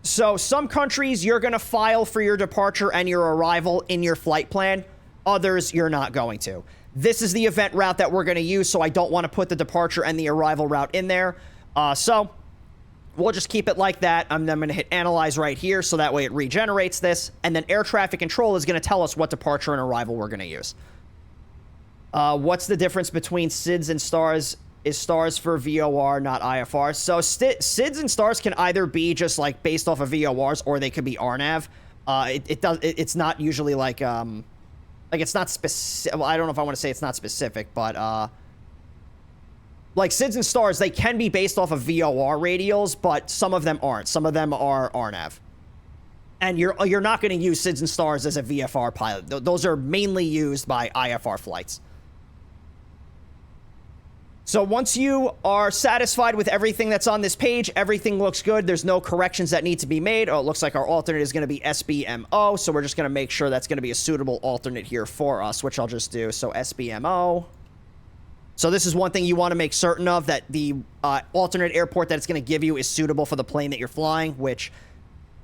So some countries, you're going to file for your departure and your arrival in your flight plan. Others, you're not going to. This is the event route that we're going to use, so I don't want to put the departure and the arrival route in there. So we'll just keep it like that. I'm then going to hit Analyze right here, so that way it regenerates this. And then Air Traffic Control is going to tell us what departure and arrival we're going to use. What's the difference between SIDS and STARS? Is STARS for VOR, not IFR? So SIDS and STARS can either be just like based off of VORs, or they could be RNAV. It's not usually like it's not specific. Well, I don't know if I want to say it's not specific, but like SIDS and STARS, they can be based off of VOR radials, but some of them aren't. Some of them are RNAV. And you're not going to use SIDS and STARS as a VFR pilot. Those are mainly used by IFR flights. So once you are satisfied with everything that's on this page, everything looks good. There's no corrections that need to be made. Oh, it looks like our alternate is going to be SBMO. So we're just going to make sure that's going to be a suitable alternate here for us, which I'll just do. So SBMO. So this is one thing you want to make certain of, that the alternate airport that it's going to give you is suitable for the plane that you're flying, which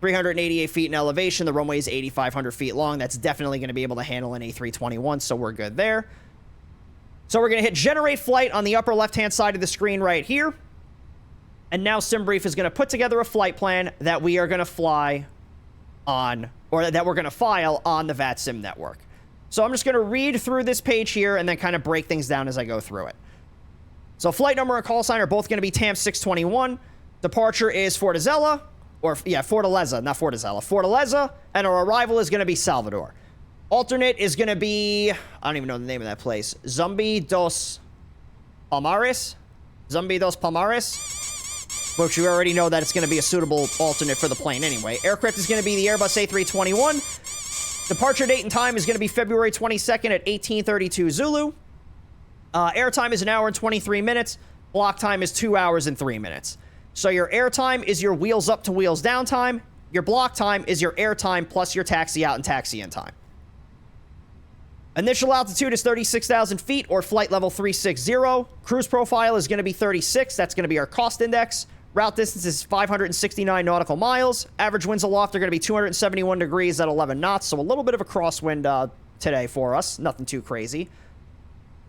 388 feet in elevation. The runway is 8,500 feet long. That's definitely going to be able to handle an A321. So we're good there. So we're going to hit Generate Flight on the upper left-hand side of the screen right here. And now SimBrief is going to put together a flight plan that we are going to fly on, or that we're going to file on the VATSIM network. So I'm just going to read through this page here and then kind of break things down as I go through it. So flight number and call sign are both going to be TAM 621. Departure is Fortaleza, Fortaleza, not Fortaleza. Fortaleza, and our arrival is going to be Salvador. Alternate is going to be, I don't even know the name of that place, Zumbi dos Palmares, which you already know that it's going to be a suitable alternate for the plane anyway. Aircraft is going to be the Airbus A321. Departure date and time is going to be February 22nd at 18:32 Zulu. Airtime is 1 hour and 23 minutes. Block time is 2 hours and 3 minutes. So your airtime is your wheels up to wheels down time. Your block time is your airtime plus your taxi out and taxi in time. Initial altitude is 36,000 feet or flight level 360. Cruise profile is going to be 36. That's going to be our cost index. Route distance is 569 nautical miles. Average winds aloft are going to be 271 degrees at 11 knots, so a little bit of a crosswind today for us. Nothing too crazy.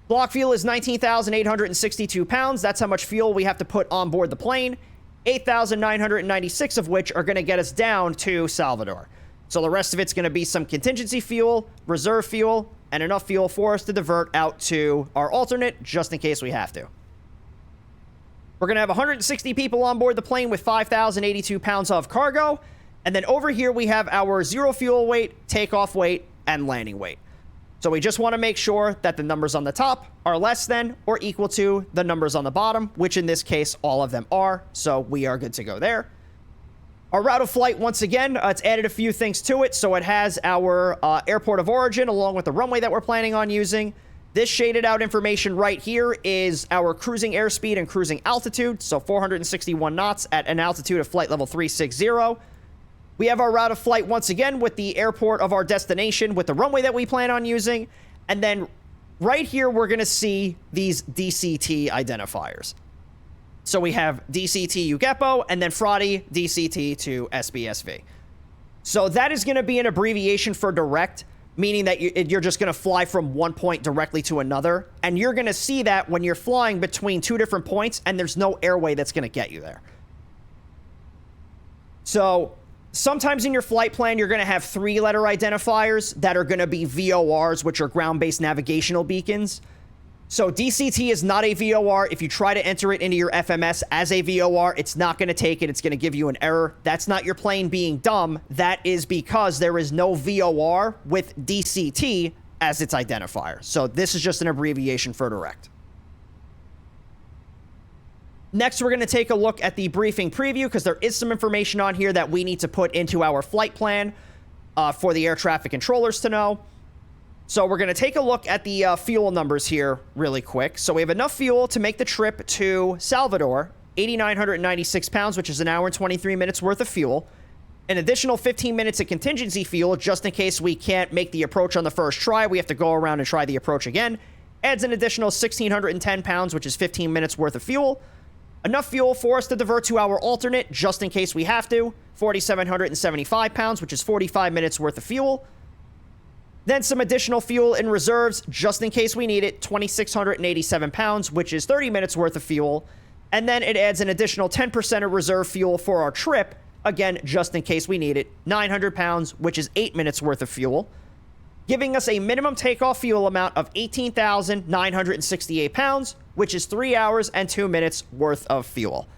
Block fuel is 19,862 pounds. That's how much fuel we have to put on board the plane. 8,996 of which are going to get us down to Salvador. So the rest of it's going to be some contingency fuel, reserve fuel, and enough fuel for us to divert out to our alternate just in case we have to. We're going to have 160 people on board the plane with 5,082 pounds of cargo. And then over here we have our zero fuel weight, takeoff weight, and landing weight. So we just want to make sure that the numbers on the top are less than or equal to the numbers on the bottom, which in this case, all of them are. So we are good to go there. Our route of flight, once again, it's added a few things to it. So it has our airport of origin along with the runway that we're planning on using. This shaded out information right here is our cruising airspeed and cruising altitude. So 461 knots at an altitude of flight level 360. We have our route of flight once again with the airport of our destination with the runway that we plan on using. And then right here, we're going to see these DCT identifiers. So we have DCT UGEPO and then Fright DCT to SBSV. So that is going to be an abbreviation for direct, meaning that you're just going to fly from one point directly to another. And you're going to see that when you're flying between two different points and there's no airway that's going to get you there. So sometimes in your flight plan, you're going to have 3-letter identifiers that are going to be VORs, which are ground-based navigational beacons. So DCT is not a VOR. If you try to enter it into your FMS as a VOR, it's not going to take it. It's going to give you an error. That's not your plane being dumb. That is because there is no VOR with DCT as its identifier. So this is just an abbreviation for direct. Next, we're going to take a look at the briefing preview because there is some information on here that we need to put into our flight plan for the air traffic controllers to know. So we're going to take a look at the fuel numbers here really quick. So we have enough fuel to make the trip to Salvador, 8,996 pounds, which is an hour and 23 minutes worth of fuel. An additional 15 minutes of contingency fuel just in case we can't make the approach on the first try. We have to go around and try the approach again. Adds an additional 1,610 pounds, which is 15 minutes worth of fuel. Enough fuel for us to divert to our alternate just in case we have to. 4,775 pounds, which is 45 minutes worth of fuel. Then some additional fuel in reserves just in case we need it. 2,687 pounds, which is 30 minutes worth of fuel. And then it adds an additional 10% of reserve fuel for our trip. Again, just in case we need it. 900 pounds, which is 8 minutes worth of fuel. Giving us a minimum takeoff fuel amount of 18,968 pounds, which is 3 hours and 2 minutes worth of fuel.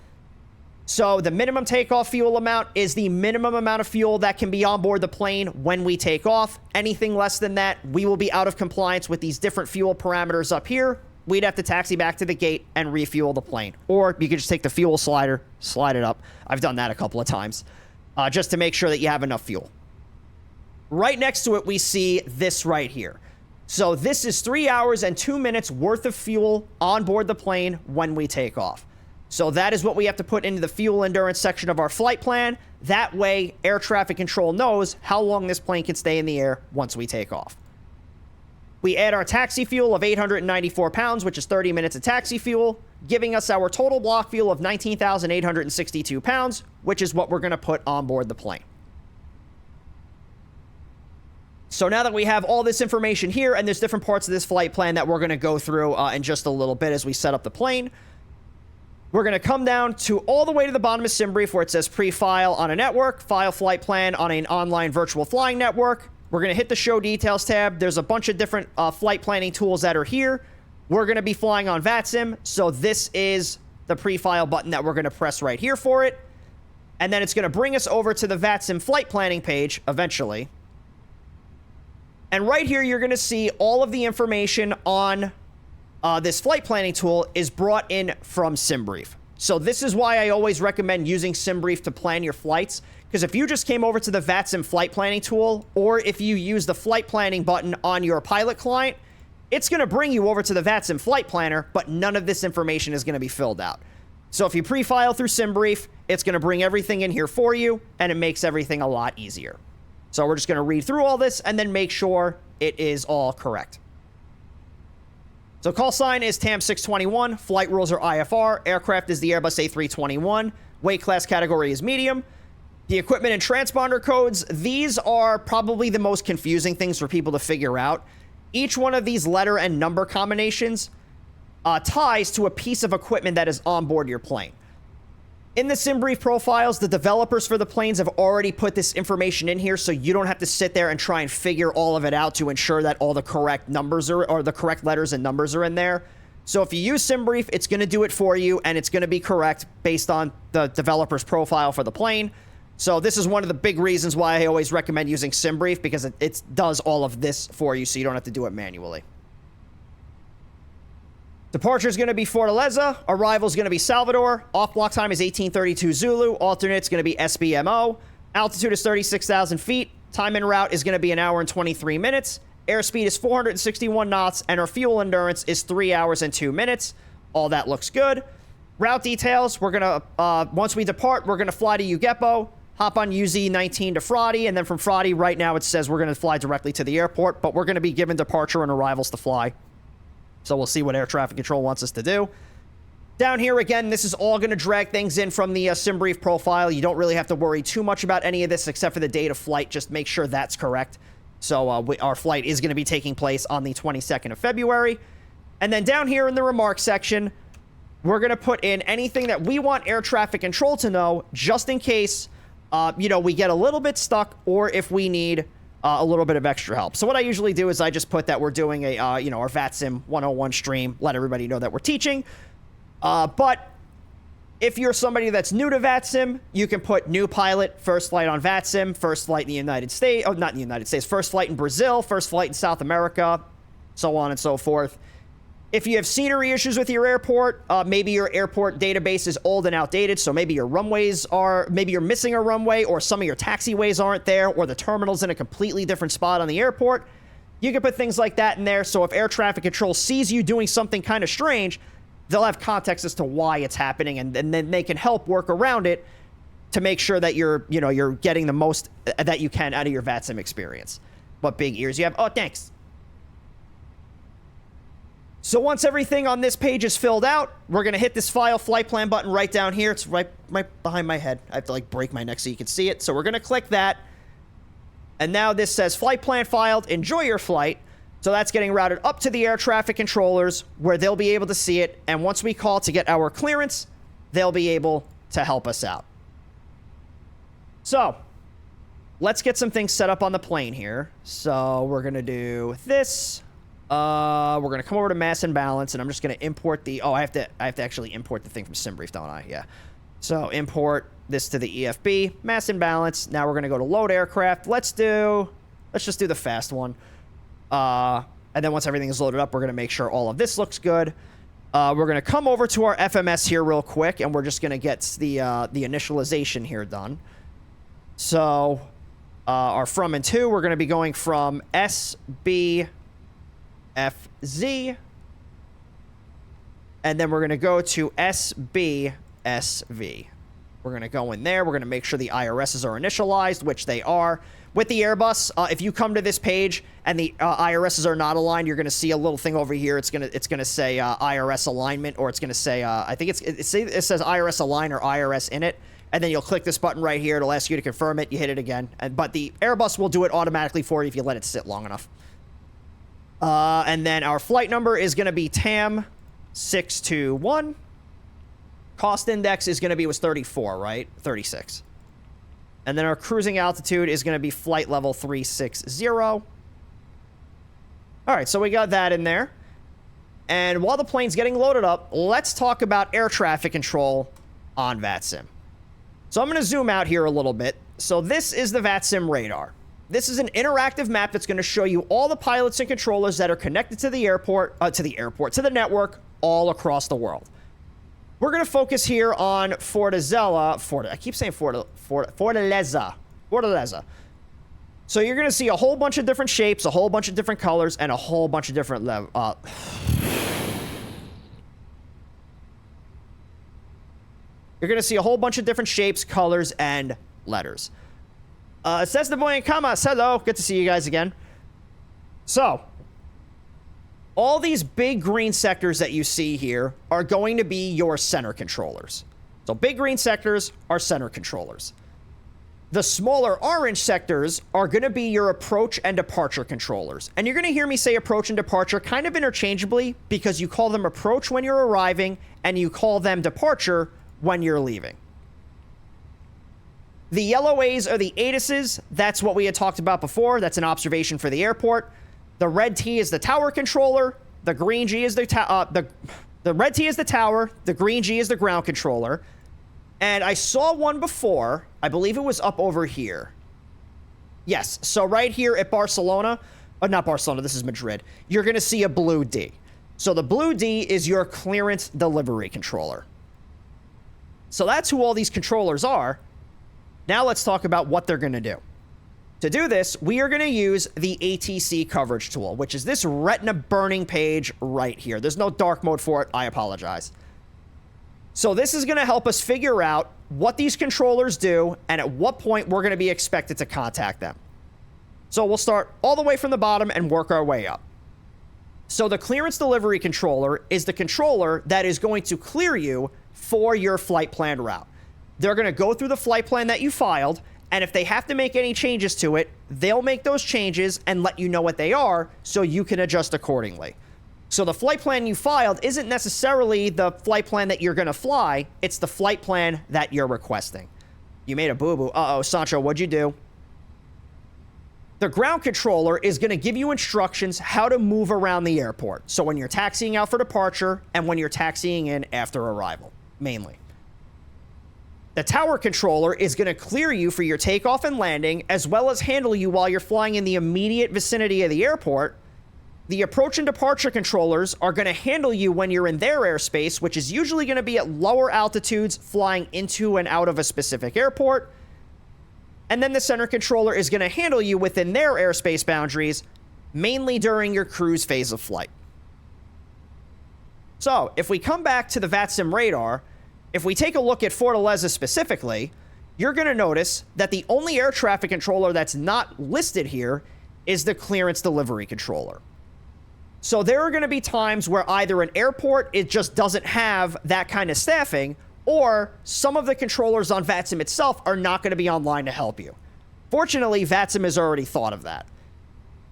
So the minimum takeoff fuel amount is the minimum amount of fuel that can be on board the plane when we take off. Anything less than that, we will be out of compliance with these different fuel parameters up here. We'd have to taxi back to the gate and refuel the plane. Or you could just take the fuel slider, slide it up. I've done that a couple of times, just to make sure that you have enough fuel. Right next to it, we see this right here. So this is 3 hours and 2 minutes worth of fuel on board the plane when we take off. So that is what we have to put into the fuel endurance section of our flight plan. That way, air traffic control knows how long this plane can stay in the air once we take off. We add our taxi fuel of 894 pounds, which is 30 minutes of taxi fuel, giving us our total block fuel of 19,862 pounds, which is what we're going to put on board the plane. So now that we have all this information here, and there's different parts of this flight plan that we're going to go through in just a little bit as we set up the plane, we're going to come down to all the way to the bottom of SimBrief where it says pre-file on a network, file flight plan on an online virtual flying network. We're going to hit the show details tab. There's a bunch of different flight planning tools that are here. We're going to be flying on VATSIM, so this is the pre-file button that we're going to press right here for it. And then it's going to bring us over to the VATSIM flight planning page eventually. And right here, you're going to see all of the information on this flight planning tool is brought in from SimBrief. So this is why I always recommend using SimBrief to plan your flights. Because if you just came over to the VATSIM flight planning tool, or if you use the flight planning button on your pilot client, it's going to bring you over to the VATSIM flight planner, but none of this information is going to be filled out. So if you pre-file through SimBrief, it's going to bring everything in here for you, and it makes everything a lot easier. So we're just going to read through all this and then make sure it is all correct. So call sign is TAM 621. Flight rules are IFR. Aircraft is the Airbus A321. Weight class category is medium. The equipment and transponder codes, these are probably the most confusing things for people to figure out. Each one of these letter and number combinations ties to a piece of equipment that is on board your plane. In the sim brief profiles, the developers for the planes have already put this information in here, so you don't have to sit there and try and figure all of it out to ensure that all the correct numbers are, or the correct letters and numbers are in there. So if you use sim brief, it's going to do it for you, and it's going to be correct based on the developer's profile for the plane. So this is one of the big reasons why I always recommend using sim brief, because it does all of this for you, so you don't have to do it manually. Departure is going to be Fortaleza. Arrival is going to be Salvador. Off-block time is 1832 Zulu. Alternate is going to be SBMO. Altitude is 36,000 feet. Time en route is going to be 1 hour and 23 minutes. Airspeed is 461 knots, and our fuel endurance is 3 hours and 2 minutes. All that looks good. Route details, we're going to, once we depart, we're going to fly to Ugepo, hop on UZ-19 to Frati, and then from Frati, right now it says we're going to fly directly to the airport, but we're going to be given departure and arrivals to fly. So we'll see what air traffic control wants us to do. Down here, again, this is all going to drag things in from the sim brief profile. You don't really have to worry too much about any of this except for the date of flight. Just make sure that's correct. So our flight is going to be taking place on the 22nd of February. And then down here in the remarks section, we're going to put in anything that we want air traffic control to know, just in case, you know, we get a little bit stuck, or if we need a little bit of extra help. So what I usually do is I just put that we're doing a, you know, our VATSIM 101 stream, let everybody know that we're teaching. But if you're somebody that's new to VATSIM, you can put new pilot, first flight on VATSIM, first flight in the United States, oh, not in the United States, first flight in Brazil, first flight in South America, so on and so forth. If you have scenery issues with your airport, maybe your airport database is old and outdated, so maybe your runways are, maybe you're missing a runway, or some of your taxiways aren't there, or the terminal's in a completely different spot on the airport, you can put things like that in there, so if air traffic control sees you doing something kind of strange, they'll have context as to why it's happening, and then they can help work around it to make sure that you're, you know, you're getting the most that you can out of your VATSIM experience. What big ears you have? Oh, thanks. So once everything on this page is filled out, we're going to hit this file flight plan button right down here. It's right behind my head. I have to like break my neck so you can see it. So we're going to click that. And now this says flight plan filed. Enjoy your flight. So that's getting routed up to the air traffic controllers where they'll be able to see it. And once we call to get our clearance, they'll be able to help us out. So let's get some things set up on the plane here. So we're going to do this. We're going to come over to mass and balance, and I'm just going to import the, oh, I have to actually import the thing from SimBrief, don't I? Yeah. So import this to the EFB, mass and balance. Now we're going to go to load aircraft. Let's just do the fast one. And then once everything is loaded up, we're going to make sure all of this looks good. We're going to come over to our FMS here real quick, and we're just going to get the initialization here done. So our from and to, we're going to be going from SBFZ, and then we're going to go to SBSV. We're going to go in there. We're going to make sure the IRSs are initialized, which they are. With the Airbus, if you come to this page and the IRSs are not aligned, you're going to see a little thing over here. It's going to say IRS alignment, or it's going to say I think it says IRS align or IRS in it. And then you'll click this button right here. It'll ask you to confirm it. You hit it again. But the Airbus will do it automatically for you if you let it sit long enough. And then our flight number is going to be TAM 621. Cost index is going to be, was 34, right? 36. And then our cruising altitude is going to be flight level 360. All right, so we got that in there. And while the plane's getting loaded up, let's talk about air traffic control on VATSIM. So I'm going to zoom out here a little bit. So this is the VATSIM radar. This is an interactive map that's going to show you all the pilots and controllers that are connected to the to the network all across the world. We're going to focus here on Fortaleza. I keep saying Fortaleza. So you're going to see a whole bunch of different shapes, a whole bunch of different colors, and a whole bunch of different You're going to see a whole bunch of different shapes, colors, and letters. Says the boy in commas. Hello. Good to see you guys again. So, All these big green sectors that you see here are going to be your center controllers. So big green sectors are center controllers. The smaller orange sectors are going to be your approach and departure controllers. And you're going to hear me say approach and departure kind of interchangeably because you call them approach when you're arriving and you call them departure when you're leaving. The yellow A's are the ATISes. That's what we had talked about before. That's an observation for the airport. The red T is the tower controller. The green G is the red T is the tower. The green G is the ground controller. And I saw one before. I believe it was up over here. Yes. So right here at Barcelona, not Barcelona, this is Madrid. You're going to see a blue D. So the blue D is your clearance delivery controller. So that's who all these controllers are. Now let's talk about what they're going to do. To do this, we are going to use the ATC coverage tool, which is this retina burning page right here. There's no dark mode for it. I apologize. So this is going to help us figure out what these controllers do and at what point we're going to be expected to contact them. So we'll start all the way from the bottom and work our way up. So the clearance delivery controller is the controller that is going to clear you for your flight plan route. They're going to go through the flight plan that you filed, and if they have to make any changes to it, they'll make those changes and let you know what they are so you can adjust accordingly. So the flight plan you filed isn't necessarily the flight plan that you're going to fly. It's the flight plan that you're requesting. You made a boo-boo. Uh-oh, Sancho, what'd you do? The ground controller is going to give you instructions how to move around the airport. So when you're taxiing out for departure and when you're taxiing in after arrival, mainly. The tower controller is going to clear you for your takeoff and landing, as well as handle you while you're flying in the immediate vicinity of the airport. The approach and departure controllers are going to handle you when you're in their airspace, which is usually going to be at lower altitudes flying into and out of a specific airport. And then the center controller is going to handle you within their airspace boundaries, mainly during your cruise phase of flight. So if we come back to the VATSIM radar, if we take a look at Fortaleza specifically, you're going to notice that the only air traffic controller that's not listed here is the clearance delivery controller. So there are going to be times where either an airport, it just doesn't have that kind of staffing, or some of the controllers on VATSIM itself are not going to be online to help you. Fortunately, VATSIM has already thought of that.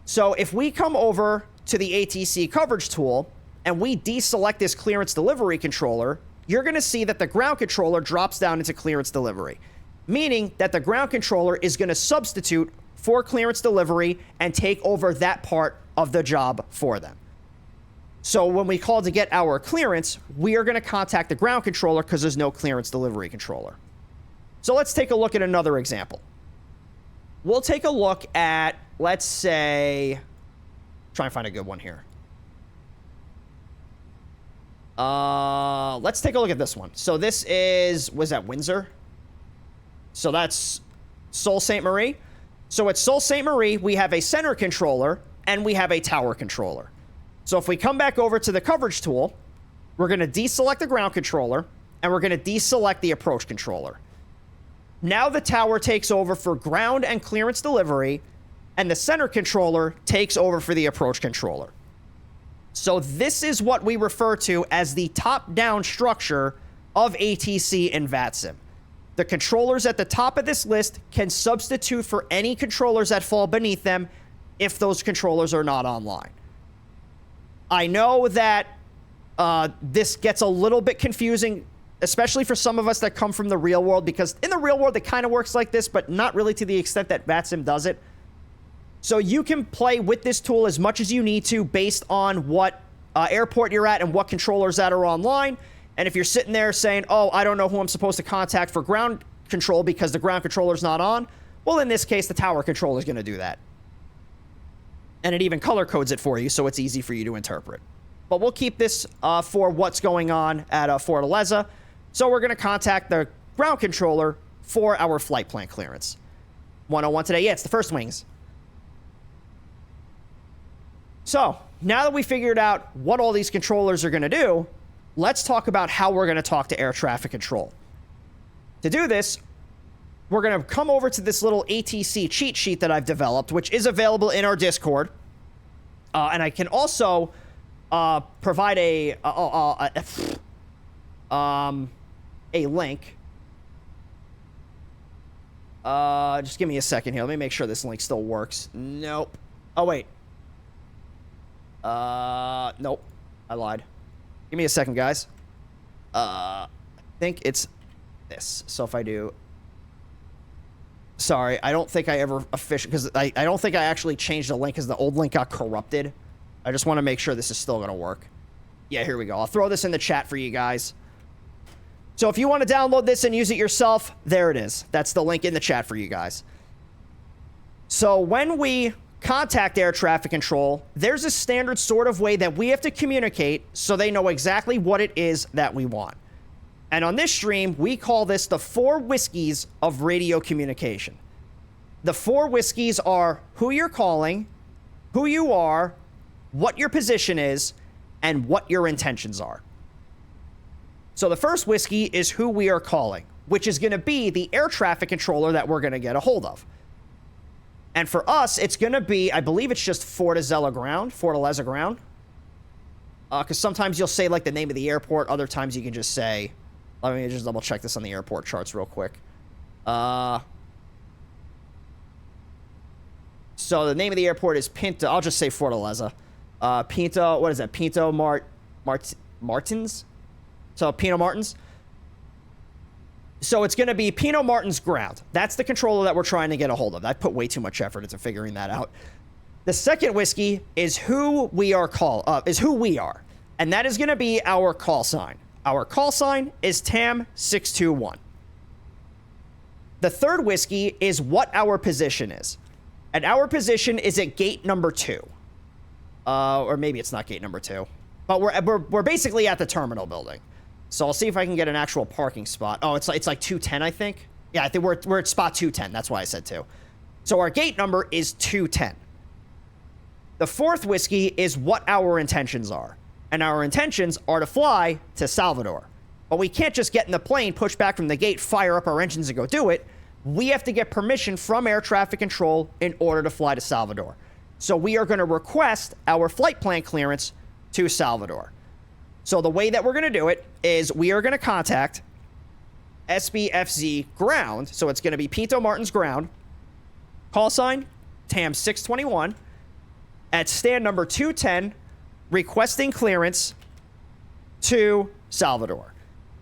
So if we come over to the ATC coverage tool and we deselect this clearance delivery controller, you're going to see that the ground controller drops down into clearance delivery, meaning that the ground controller is going to substitute for clearance delivery and take over that part of the job for them. So when we call to get our clearance, we are going to contact the ground controller because there's no clearance delivery controller. So let's take a look at another example. We'll take a look at, let's say, try and find a good one here. Let's take a look at this one. So this is, was that Windsor? So that's Sault Ste. Marie. So at Sault Ste. Marie, we have a center controller and we have a tower controller. So if we come back over to the coverage tool, we're going to deselect the ground controller and we're going to deselect the approach controller. Now the tower takes over for ground and clearance delivery, and the center controller takes over for the approach controller. So this is what we refer to as the top-down structure of ATC and VATSIM. The controllers at the top of this list can substitute for any controllers that fall beneath them if those controllers are not online. I know that this gets a little bit confusing, especially for some of us that come from the real world, because in the real world, it kind of works like this, but not really to the extent that VATSIM does it. So you can play with this tool as much as you need to based on what airport you're at and what controllers that are online. And if you're sitting there saying, oh, I don't know who I'm supposed to contact for ground control because the ground controller's not on, well, in this case, the tower controller is going to do that. And it even color codes it for you, so it's easy for you to interpret. But we'll keep this for what's going on at Fortaleza. So we're going to contact the ground controller for our flight plan clearance. 101 today. Yeah, it's the First Wings. So now that we figured out what all these controllers are going to do, let's talk about how we're going to talk to air traffic control. To do this, we're going to come over to this little ATC cheat sheet that I've developed, which is available in our Discord. And I can also provide a link. Just give me a second here. Let me make sure this link still works. Nope. Oh, wait. Nope. I lied. Give me a second, guys. I think it's this. So if I do... Sorry, I don't think I ever officially... Because I don't think I actually changed the link because the old link got corrupted. I just want to make sure this is still going to work. Yeah, here we go. I'll throw this in the chat for you guys. So if you want to download this and use it yourself, there it is. That's the link in the chat for you guys. So when we contact air traffic control, there's a standard sort of way that we have to communicate so they know exactly what it is that we want. And on this stream, we call this the 4 whiskeys of radio communication. The 4 whiskeys are who you're calling, who you are, what your position is, and what your intentions are. So the first whiskey is who we are calling, which is going to be the air traffic controller that we're going to get a hold of. And for us, it's going to be, I believe it's just Fortaleza ground. Because sometimes you'll say like the name of the airport. Other times you can just say, let me just double check this on the airport charts real quick. So the name of the airport is Pinto. I'll just say Fortaleza. Pinto, what is that? Pinto Martins? So Pinto Martins. So it's going to be Pinto Martins ground. That's the controller that we're trying to get a hold of. I put way too much effort into figuring that out. The second whiskey is who we are and that is going to be our call sign. Our call sign is TAM 621. The third whiskey is what our position is. And our position is at gate number 2. Or maybe it's not gate number 2. But we're basically at the terminal building. So I'll see if I can get an actual parking spot. Oh, it's like 210, I think. Yeah, I think we're at spot 210. That's why I said 2. So our gate number is 210. The fourth whiskey is what our intentions are. And our intentions are to fly to Salvador. But we can't just get in the plane, push back from the gate, fire up our engines, and go do it. We have to get permission from air traffic control in order to fly to Salvador. So we are going to request our flight plan clearance to Salvador. So the way that we're going to do it is we are going to contact SBFZ ground. So it's going to be Pinto Martins ground. Call sign, TAM 621. At stand number 210, requesting clearance to Salvador.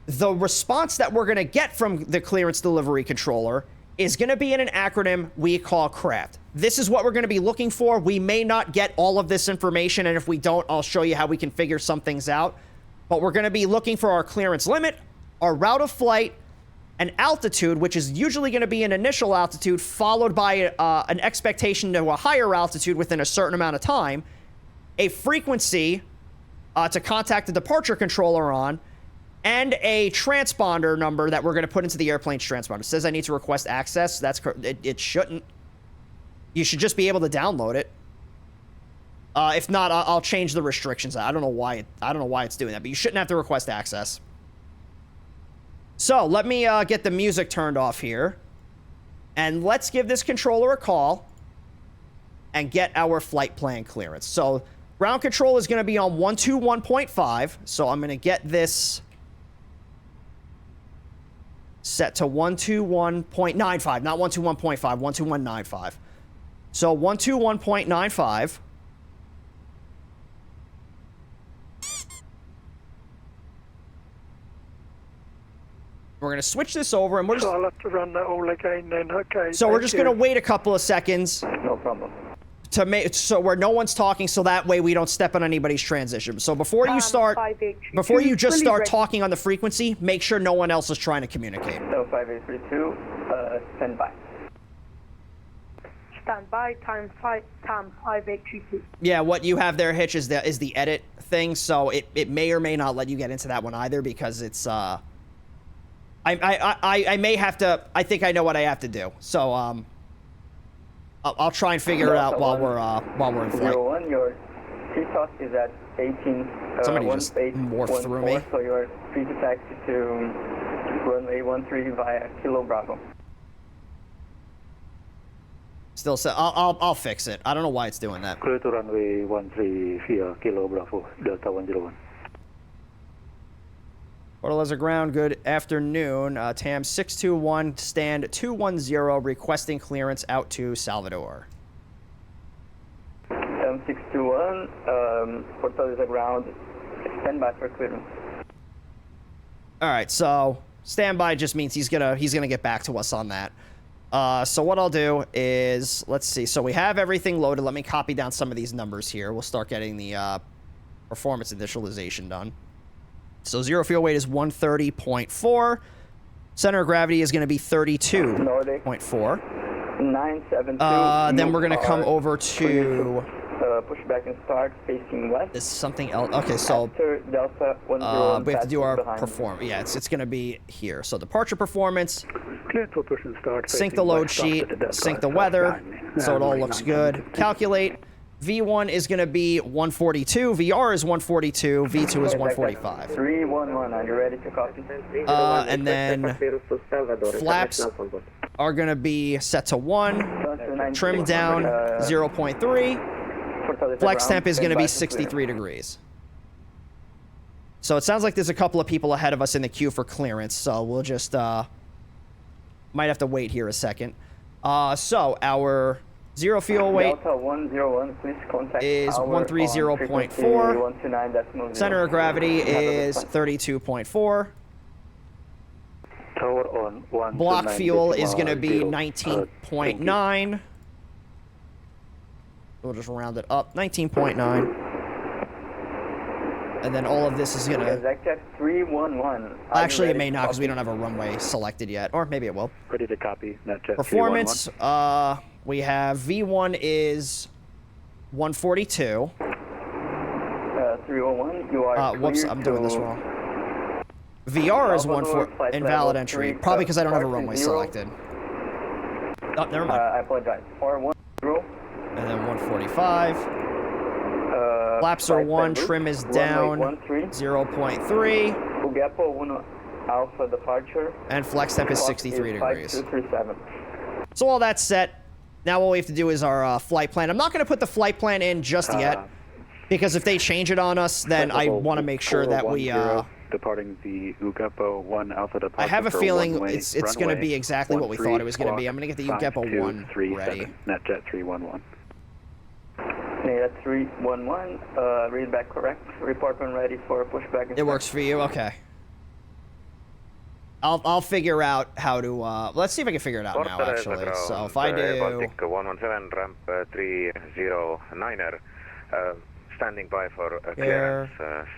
The response that we're going to get from the clearance delivery controller is going to be in an acronym we call CRAFT. This is what we're going to be looking for. We may not get all of this information, and if we don't, I'll show you how we can figure some things out. But we're going to be looking for our clearance limit, our route of flight, an altitude, which is usually going to be an initial altitude, followed by an expectation to a higher altitude within a certain amount of time, a frequency to contact the departure controller on, and a transponder number that we're going to put into the airplane's transponder. It says I need to request access. It shouldn't. You should just be able to download it. If not, I'll change the restrictions. I don't know why it's doing that, but you shouldn't have to request access. So let me get the music turned off here, and let's give this controller a call and get our flight plan clearance. So ground control is going to be on 121.5. So I'm going to get this set to 121.95, not 121.5, 121.95. So 121.95. We're going to switch this over, and we're just... So I'll have to run that all again then, okay. So we're just going to wait a couple of seconds. No problem. To make so where no one's talking, so that way we don't step on anybody's transition. So before you start, before you just start talking on the frequency, make sure no one else is trying to communicate. So 5832, stand by. Stand by, time 5832. Yeah, what you have there, Hitch, is the edit thing. So it may or may not let you get into that one either, because it's I may have to. I think I know what I have to do. So I'll try and figure it out while we're in flight. 01, your TTOS is at 18. Somebody just morphed through me. So you're free to taxi to runway 13 via Kilo Bravo. Still set. I'll fix it. I don't know why it's doing that. Clear to runway 134 Kilo Bravo, Delta 101. Fortaleza ground, good afternoon. TAM 621, stand 210, requesting clearance out to Salvador. TAM 621, Fortaleza ground, stand by for clearance. All right, so standby just means he's gonna get back to us on that. So what I'll do is, let's see. So we have everything loaded. Let me copy down some of these numbers here. We'll start getting the performance initialization done. So zero fuel weight is 130.4. Center of gravity is going to be 32.4. 972. Then we're going to come over to... push back and start facing west. This is something else. Okay, so After Delta 101 we have to do our behind. performance. Yeah, it's going to be here. So departure performance, Clear for push and start. sync the load sheet, sync the weather, so it all looks good. Calculate. V1 is going to be 142, VR is 142, V2 is 145. 311, are you ready to copy? And then flaps are going to be set to 1, trim down 0.3, flex temp is going to be 63 degrees. So it sounds like there's a couple of people ahead of us in the queue for clearance, so we'll just, might have to wait here a second. So our zero fuel weight Delta 101, please contact is tower on 130.4. frequency 129.0. Center of gravity is 32.4. Tower on 129. Block fuel is going to be 19.9. We'll just round it up. 19.9. And then all of this is going to... Exact 311. Actually, it may not because we don't have a runway selected yet. Or maybe it will. Ready to copy. NetJet Performance, we have V1 is 142. 301, you are Whoops, clear I'm doing this to wrong. VR is Salvador, 140. flight Invalid level entry. 3, Probably because I don't have a park runway 0. selected. Oh, never mind. I apologize. 410. And then 145. Flaps are 1, trim is down 0.3, Ugapo 1 Alpha departure. and flex temp is 63 degrees. 5237. So all that's set. Now all we have to do is our flight plan. I'm not going to put the flight plan in just yet, because if they change it on us, then I want to make sure that we... departing the Ugapo 1 Alpha departure. I have a for feeling one-way it's going to be exactly what we thought it was going to be. I'm going to get the Ugapo 1 ready. NetJet 311. Yeah, 311, read back correct. Report when ready for pushback. It works for you? Okay. I'll figure out how to, let's see if I can figure it out now, actually. So if I do... Baltic 117, ramp 309er, standing by for clearance,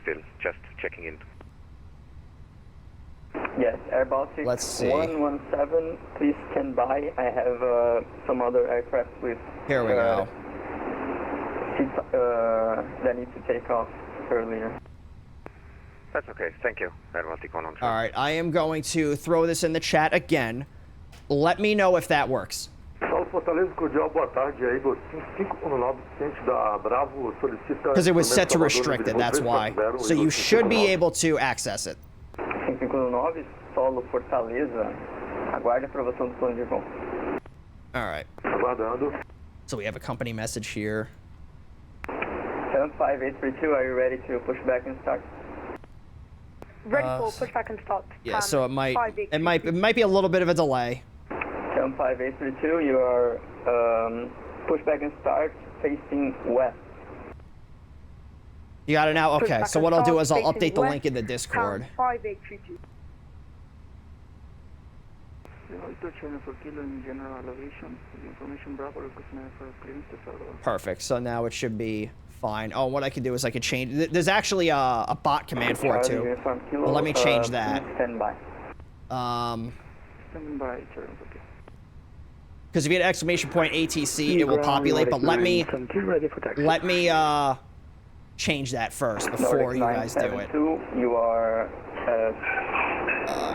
still just checking in. Yes, Air Baltic Let's see. 117, please stand by. I have some other aircraft with... Here we go. That need to take off earlier. That's okay, thank you, Air Baltic 117. All right, I am going to throw this in the chat again. Let me know if that works. Because it was set to restricted, that's why. So you should be able to access it. 559, solo Fortaleza. Aguarde a aprovação do plano de voo. All right. So we have a company message here. 75832, are you ready to push back and start? Ready for pushback and start. Yeah, so it might be a little bit of a delay. 75832, you are pushback and start facing west. You got it now? Okay, so what I'll do is I'll update the link in the Discord. 5832. Perfect, so now it should be fine. Oh, what I can do is I can change... There's actually a bot command for it, too. Well, let me change that. Stand by. Stand by, Because if you hit exclamation point ATC, it will populate, but let me change that first before you guys do it. You are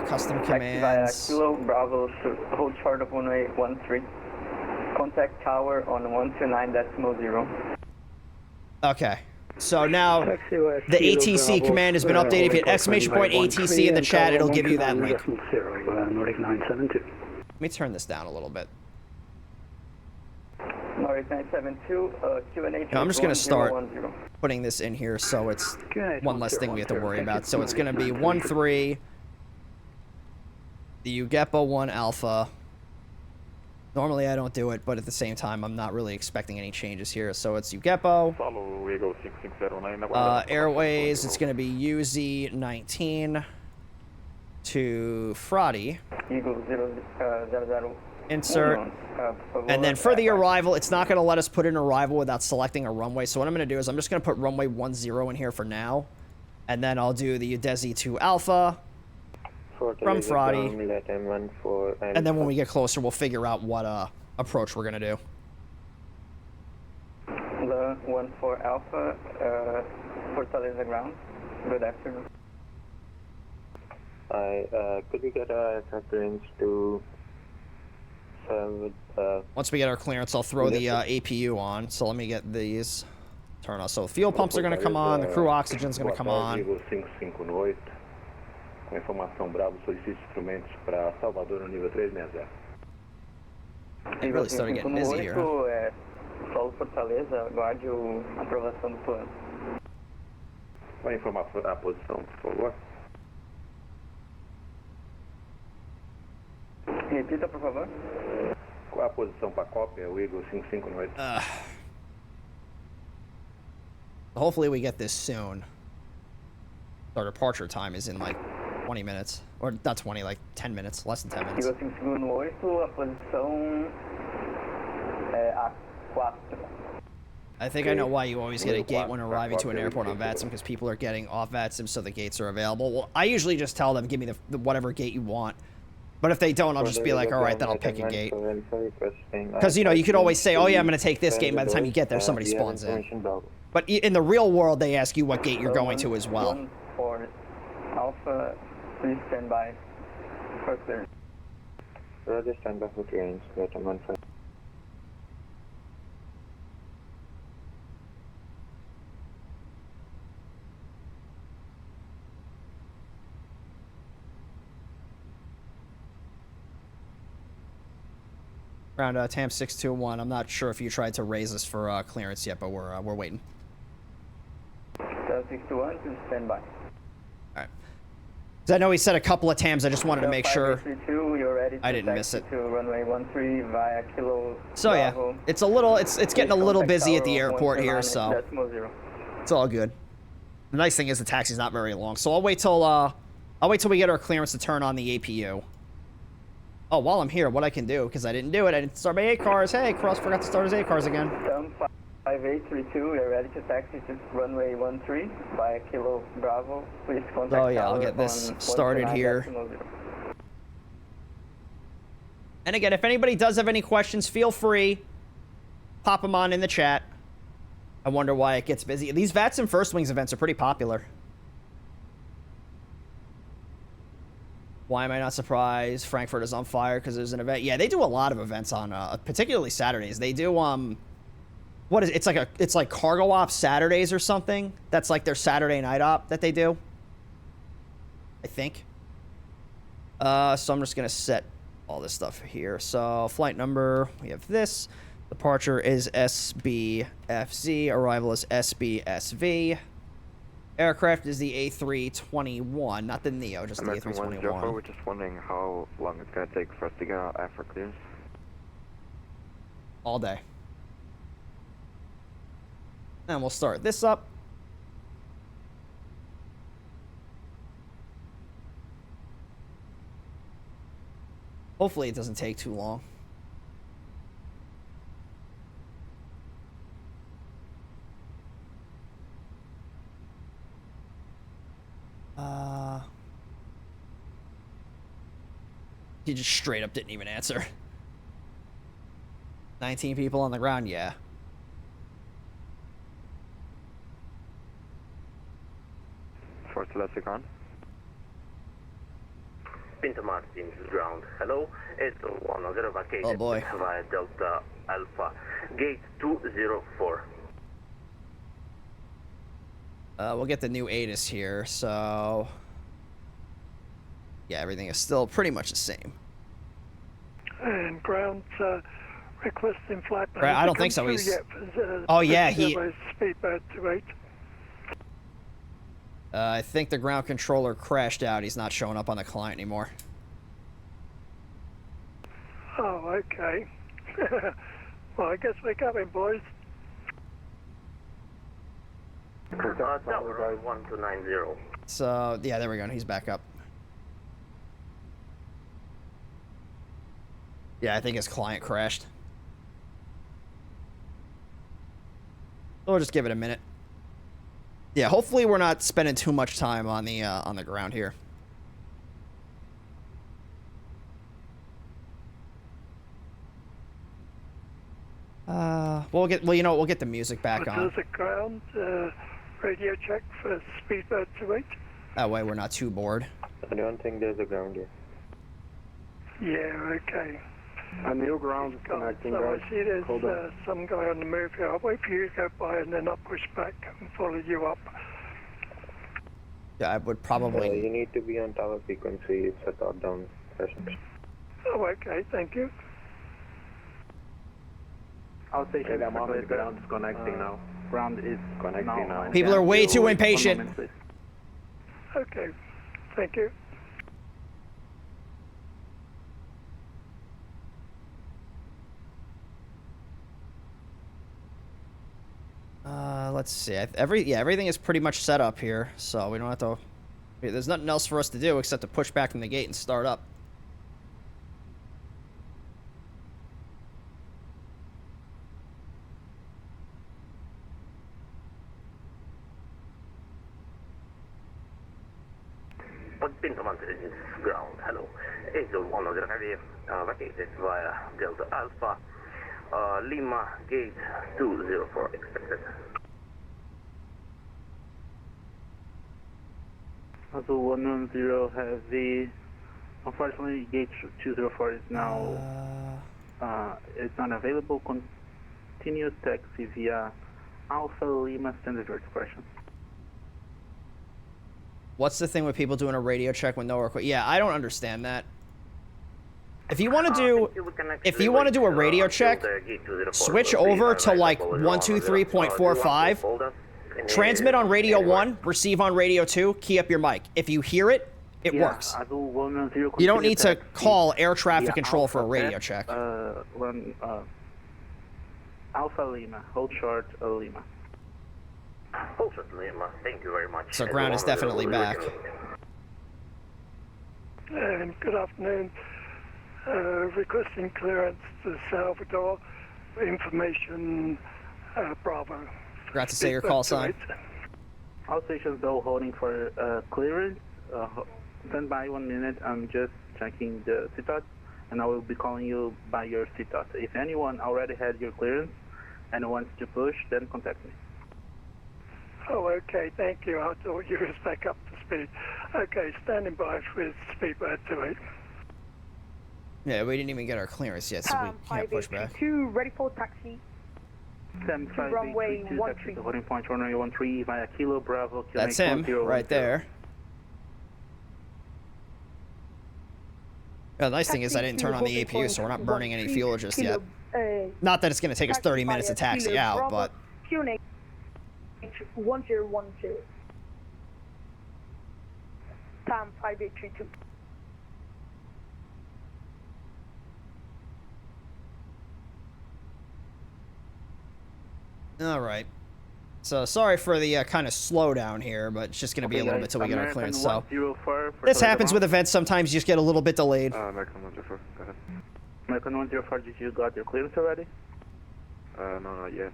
Custom via commands. Kilo Bravo to hold short of runway 13. Contact tower on 129.0. Okay. So now the ATC command has been updated. If you hit exclamation point ATC in the chat, it'll give you that link. Let me turn this down a little bit. Norris 972, QNH. No, I'm just gonna start 1010. putting this in here so it's QNH one less thing we have to 1010. worry about. So it's gonna be 1-3, the UGEPA 1 Alpha. Normally I don't do it, but at the same time I'm not really expecting any changes here. So it's UGEPA. Follow Eagle 6609. Airways, it's gonna be UZ19 to Frati. Eagle 00. Insert. And then for the arrival, it's not going to let us put in arrival without selecting a runway. So what I'm going to do is I'm just going to put runway 10 in here for now. And then I'll do the Udezi 2 Alpha from Frati. And then when we get closer, we'll figure out what approach we're going to do. The 14 Alpha, Fortaleza ground. Good afternoon. Could we get a clearance to Once we get our clearance, I'll throw the APU on. So let me get these. Turn on. So fuel pumps are going to come on. The crew oxygen's going to come on. Eagle 558. Com informação Bravo, solicite instrumentos para Salvador no nível 360. It really started getting busy here. Huh? Solo Fortaleza, aguarde a aprovação do plano. Vai informar a posição, por favor. Repita, por favor. Qual é a posição para a cópia? O Eagle 558. Hopefully we get this soon. Our departure time is in like 20 minutes. Or not 20, like 10 minutes. Less than 10 minutes. Eagle 558, a posição é A4. I think I know why you always get a gate when arriving to an airport on VATSIM, because people are getting off VATSIM, so the gates are available. Well, I usually just tell them, give me the whatever gate you want. But if they don't, I'll just be like, all right, then I'll pick a gate. Because, you know, you could always say, oh, yeah, I'm going to take this gate, and by the time you get there, somebody spawns in. But in the real world, they ask you what gate you're going to as well. 14 Alpha, please stand by for clearance. Roger, stand by for clearance. Get on 15. Around TAM 621. I'm not sure if you tried to raise us for clearance yet, but we're waiting. TAM 621, please stand by. All right. I know he said a couple of TAMs. I just wanted to make sure I didn't miss it. To runway 13 via Kilo. So yeah, it's a little, it's getting a little busy at the airport here, so it's all good. The nice thing is the taxi's not very long, so I'll wait till we get our clearance to turn on the APU. Oh, while I'm here, what I can do, because I didn't do it, I didn't start my A-cars. Hey, Cross forgot to start his A-cars again. 5832, we are ready to taxi to runway 13 via Kilo Bravo. Please contact. Oh yeah, I'll get this started here. And again, if anybody does have any questions, feel free, pop them on in the chat. I wonder why it gets busy. These VATSIM First Wings events are pretty popular. Why am I not surprised? Frankfurt is on fire because there's an event. Yeah, they do a lot of events on, particularly Saturdays. They do, what is it? It's like Cargo Op Saturdays or something. That's like their Saturday night op that they do. I think. So I'm just going to set all this stuff here. So flight number, we have this. Departure is SBFZ. Arrival is SBSV. Aircraft is the A321, not the Neo, just the A321. We're just wondering how long it's going to take for us to get out after clearance. All day. And we'll start this up. Hopefully it doesn't take too long. He just straight up didn't even answer. 19 people on the ground, yeah. Fortaleza gone. Pinto Martins ground. Hello, it's 10 vacated. Oh boy. Via Delta Alpha. Gate 204. We'll get the new ATIS here, so... Yeah, everything is still pretty much the same. And ground, Requesting flight. Right, I don't think so. He's. Oh yeah, he. Speedbird 28. I think the ground controller crashed out. He's not showing up on the client anymore. Oh, okay. Well, I guess we're coming, boys. Tower 1290. So yeah, there we go. He's back up. Yeah, I think his client crashed. We'll just give it a minute. Yeah, hopefully we're not spending too much time on the ground here. We'll get the music back on. Does the ground radio check for Speedbird 28? That way we're not too bored. I don't think there's a ground here. Yeah, okay. A new ground is connecting, so guys. I see there's some guy on the move here. I'll wait for you to go by and then I'll push back and follow you up. Yeah, I would probably... you need to be on tower frequency. It's a top-down session. Oh, okay. Thank you. I'll say I'm on the ground. It's connecting now. Ground is connecting now. People are way too impatient. Okay. Thank you. Let's see. Everything is pretty much set up here, so we don't have to... There's nothing else for us to do except to push back from the gate and start up. Pinto Mountain ground. Hello. It's the 100 heavy vacated via Delta Alpha. Lima gate 204 expected. Also 110 heavy. Unfortunately, gate 204 is now it's not available. Continue taxi via Alpha Lima standard expression. What's the thing with people doing a radio check with no request? Yeah, I don't understand that. If you want to do a radio check, switch over to like 123.45. Transmit on radio 1, receive on radio 2, key up your mic. If you hear it, it works. You don't need to call air traffic control for a radio check. Alpha Lima, hold short Lima. Hold short Lima, thank you very much. So ground is definitely back. Good afternoon. Requesting clearance to Salvador. Information Bravo. Forgot to say your call sign. All stations though holding for clearance. Stand by 1 minute. I'm just checking the CTOT, and I will be calling you by your CTOT. If anyone already had your clearance and wants to push, then contact me. Oh, okay. Thank you. I'll do yours back up to speed. Okay, standing by with Speedbird 28. Yeah, we didn't even get our clearance yet, so we can't push back. 2 ready for taxi. 75 runway 13. Holding point runway 13 via Kilo Bravo. That's him, right there. Yeah, the nice thing is I didn't turn on the APU, so we're not burning any fuel just yet. Not that it's going to take us 30 minutes to taxi out, but... QNH 1012. Time 5832. All right. So sorry for the kind of slowdown here, but it's just going to be a little bit till we get our clearance. So this happens with events. Sometimes you just get a little bit delayed. American 104, go ahead. American 104, did you got your clearance already? No, not yet.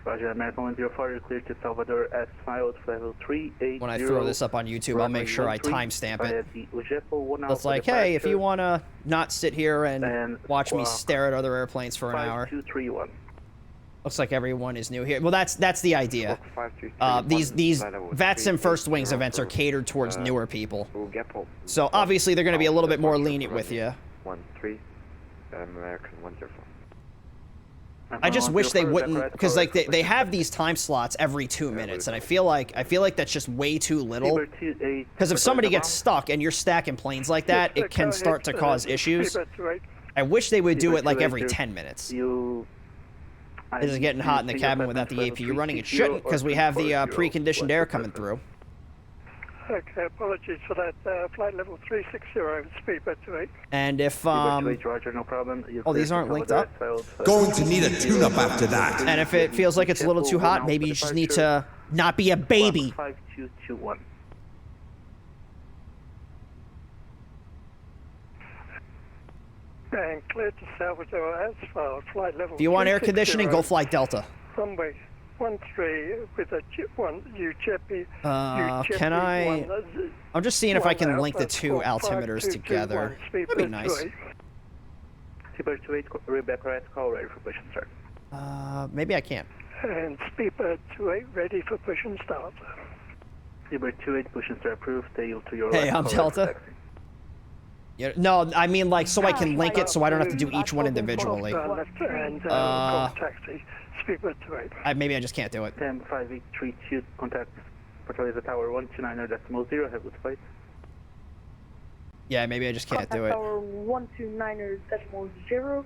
Roger, American 104, you're cleared to Salvador S file level 380. When I throw this up on YouTube, I'll make sure I timestamp it. It's like, hey, if you want to not sit here and watch me stare at other airplanes for an hour. 5231. Looks like everyone is new here. Well, that's the idea. These VATSIM First Wings events are catered towards newer people. So obviously they're going to be a little bit more lenient with you. 13, American 104. I just wish they wouldn't, because like they have these time slots every 2 minutes, and I feel like that's just way too little. Because if somebody gets stuck and you're stacking planes like that, it can start to cause issues. I wish they would do it like every 10 minutes. You. This is getting hot in the cabin without the APU running. It shouldn't, because we have the preconditioned air coming through. Okay, apologies for that. Flight level 360, speedbird 28. And if, Roger, no problem. oh, these aren't linked up? Going to need a tune-up after that. And if it feels like it's a little too hot, maybe you just need to not be a baby. 5221. And cleared to Salvador asphalt, flight level. If you want air conditioning, go fly Delta. Runway 13 with a UJEPI. Can I? I'm just seeing if I can link the two altimeters together. That'd be nice. Speedbird 28, Rebecca Red, call ready for push and start. Maybe I can't. And Speedbird 28 ready for push and start. Speedbird 28, push and start approved. Tail to your Hey, right. I'm Delta. Yeah, no, I mean like so I can link it so I don't have to do each one individually. Taxi, Speedbird 28. Maybe I just can't do it. 105832, contact Fortaleza Tower 129.0, have good flight. Yeah, maybe I just can't do it. Tower 129.0.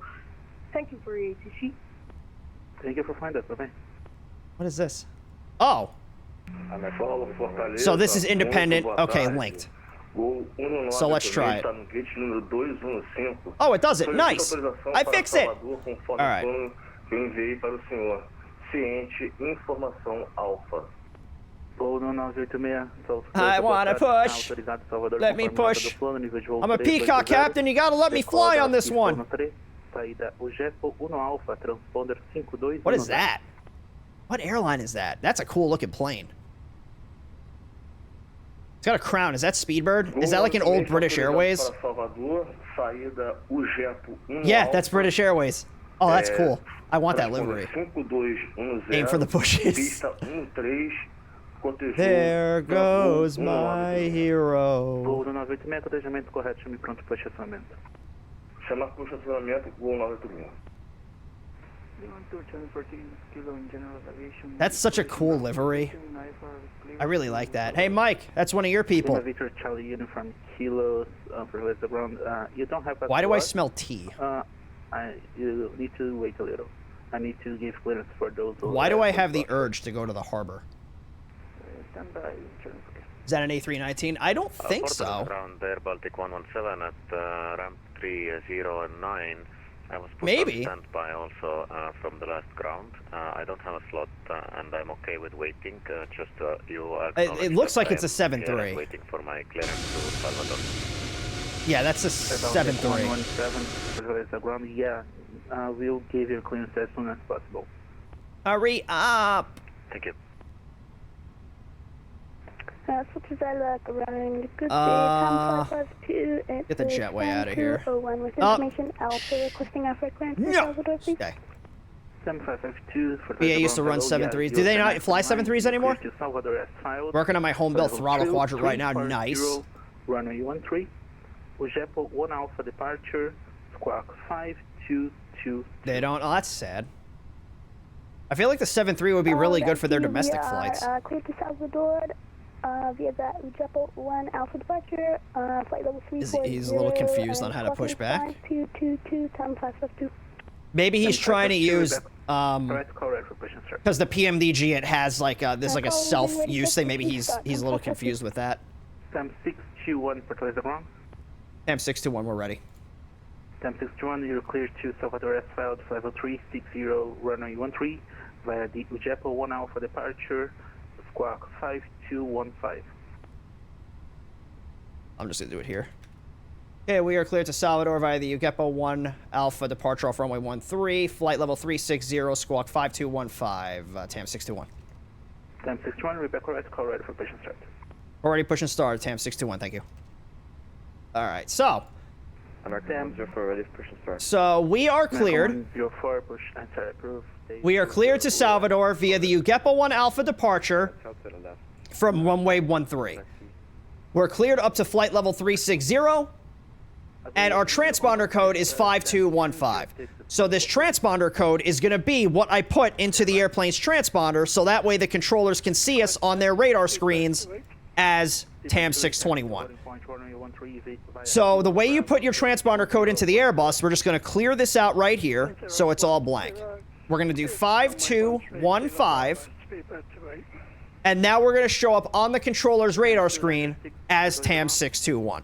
Thank you for your ATC. Thank you for flying that, bye-bye. What is this? Oh. So this is independent. Okay, linked. So let's try it. Oh, it does it. Nice. I fixed it. All right. I want to push. Let me push. I'm a peacock captain. You got to let me fly on this one. What is that? What airline is that? That's a cool looking plane. It's got a crown. Is that Speedbird? Is that like an old British Airways? Yeah, that's British Airways. Oh, that's cool. I want that livery. Aim for the bushes. There goes my hero. That's such a cool livery. I really like that. Hey, Mike, that's one of your people. Why do I smell tea? You need to wait a little. I need to give clearance for those. Why do I have the urge to go to the harbor? Is that an A319? I don't think so. Ground there, Baltic 117 at ramp 3009. I was put Maybe. on standby also from the last ground. I don't have a slot and I'm okay with waiting. Just you it looks like it's a 7-3. Waiting for my clearance to Salvador. Yeah, that's a 7-3. 117. Yeah, we'll give you clearance as soon as possible. Hurry up! Thank you. Fortaleza running good Get the jetway out of here. With information Alpha requesting our clearance for Salvador, please. Okay. 7552. BA used to run 7-3s. Do they not fly 7-3s anymore? Working on my home built throttle quadrant right now. Nice. Runway 13. Ujepo 1 Alpha departure. Squawk 522. They don't. Oh, that's sad. I feel like the 7-3 would be really good for their domestic flights. Clear to Salvador. Via that Ujepo 1 Alpha departure. Flight level 340. He's a little confused on how to push back. 5222 time 552. Maybe he's trying to use because the PMDG it has like there's like a self-use thing. Maybe he's a little confused with that. Time 621 Fortaleza ground. Tam 621, we're ready. Tam 621, you're clear to Salvador asphalt level 360 runway 13 via the Ujepo 1 Alpha departure. Squawk 5215. I'm just gonna do it here. Okay, we are cleared to Salvador via the Ujepo 1 Alpha departure off runway 13, flight level 360, squawk 5215, TAM 621. TAM 621, Rebecca Red, call ready for push and start. Already push and start, TAM 621, thank you. Alright, so. So we are cleared. We are cleared to Salvador via the Ujepo 1 Alpha departure from runway 13. We're cleared up to flight level 360, and our transponder code is 5215. So this transponder code is going to be what I put into the airplane's transponder, so that way the controllers can see us on their radar screens as TAM 621. So the way you put your transponder code into the Airbus, we're just going to clear this out right here so it's all blank. We're going to do 5215, and now we're going to show up on the controller's radar screen as TAM 621.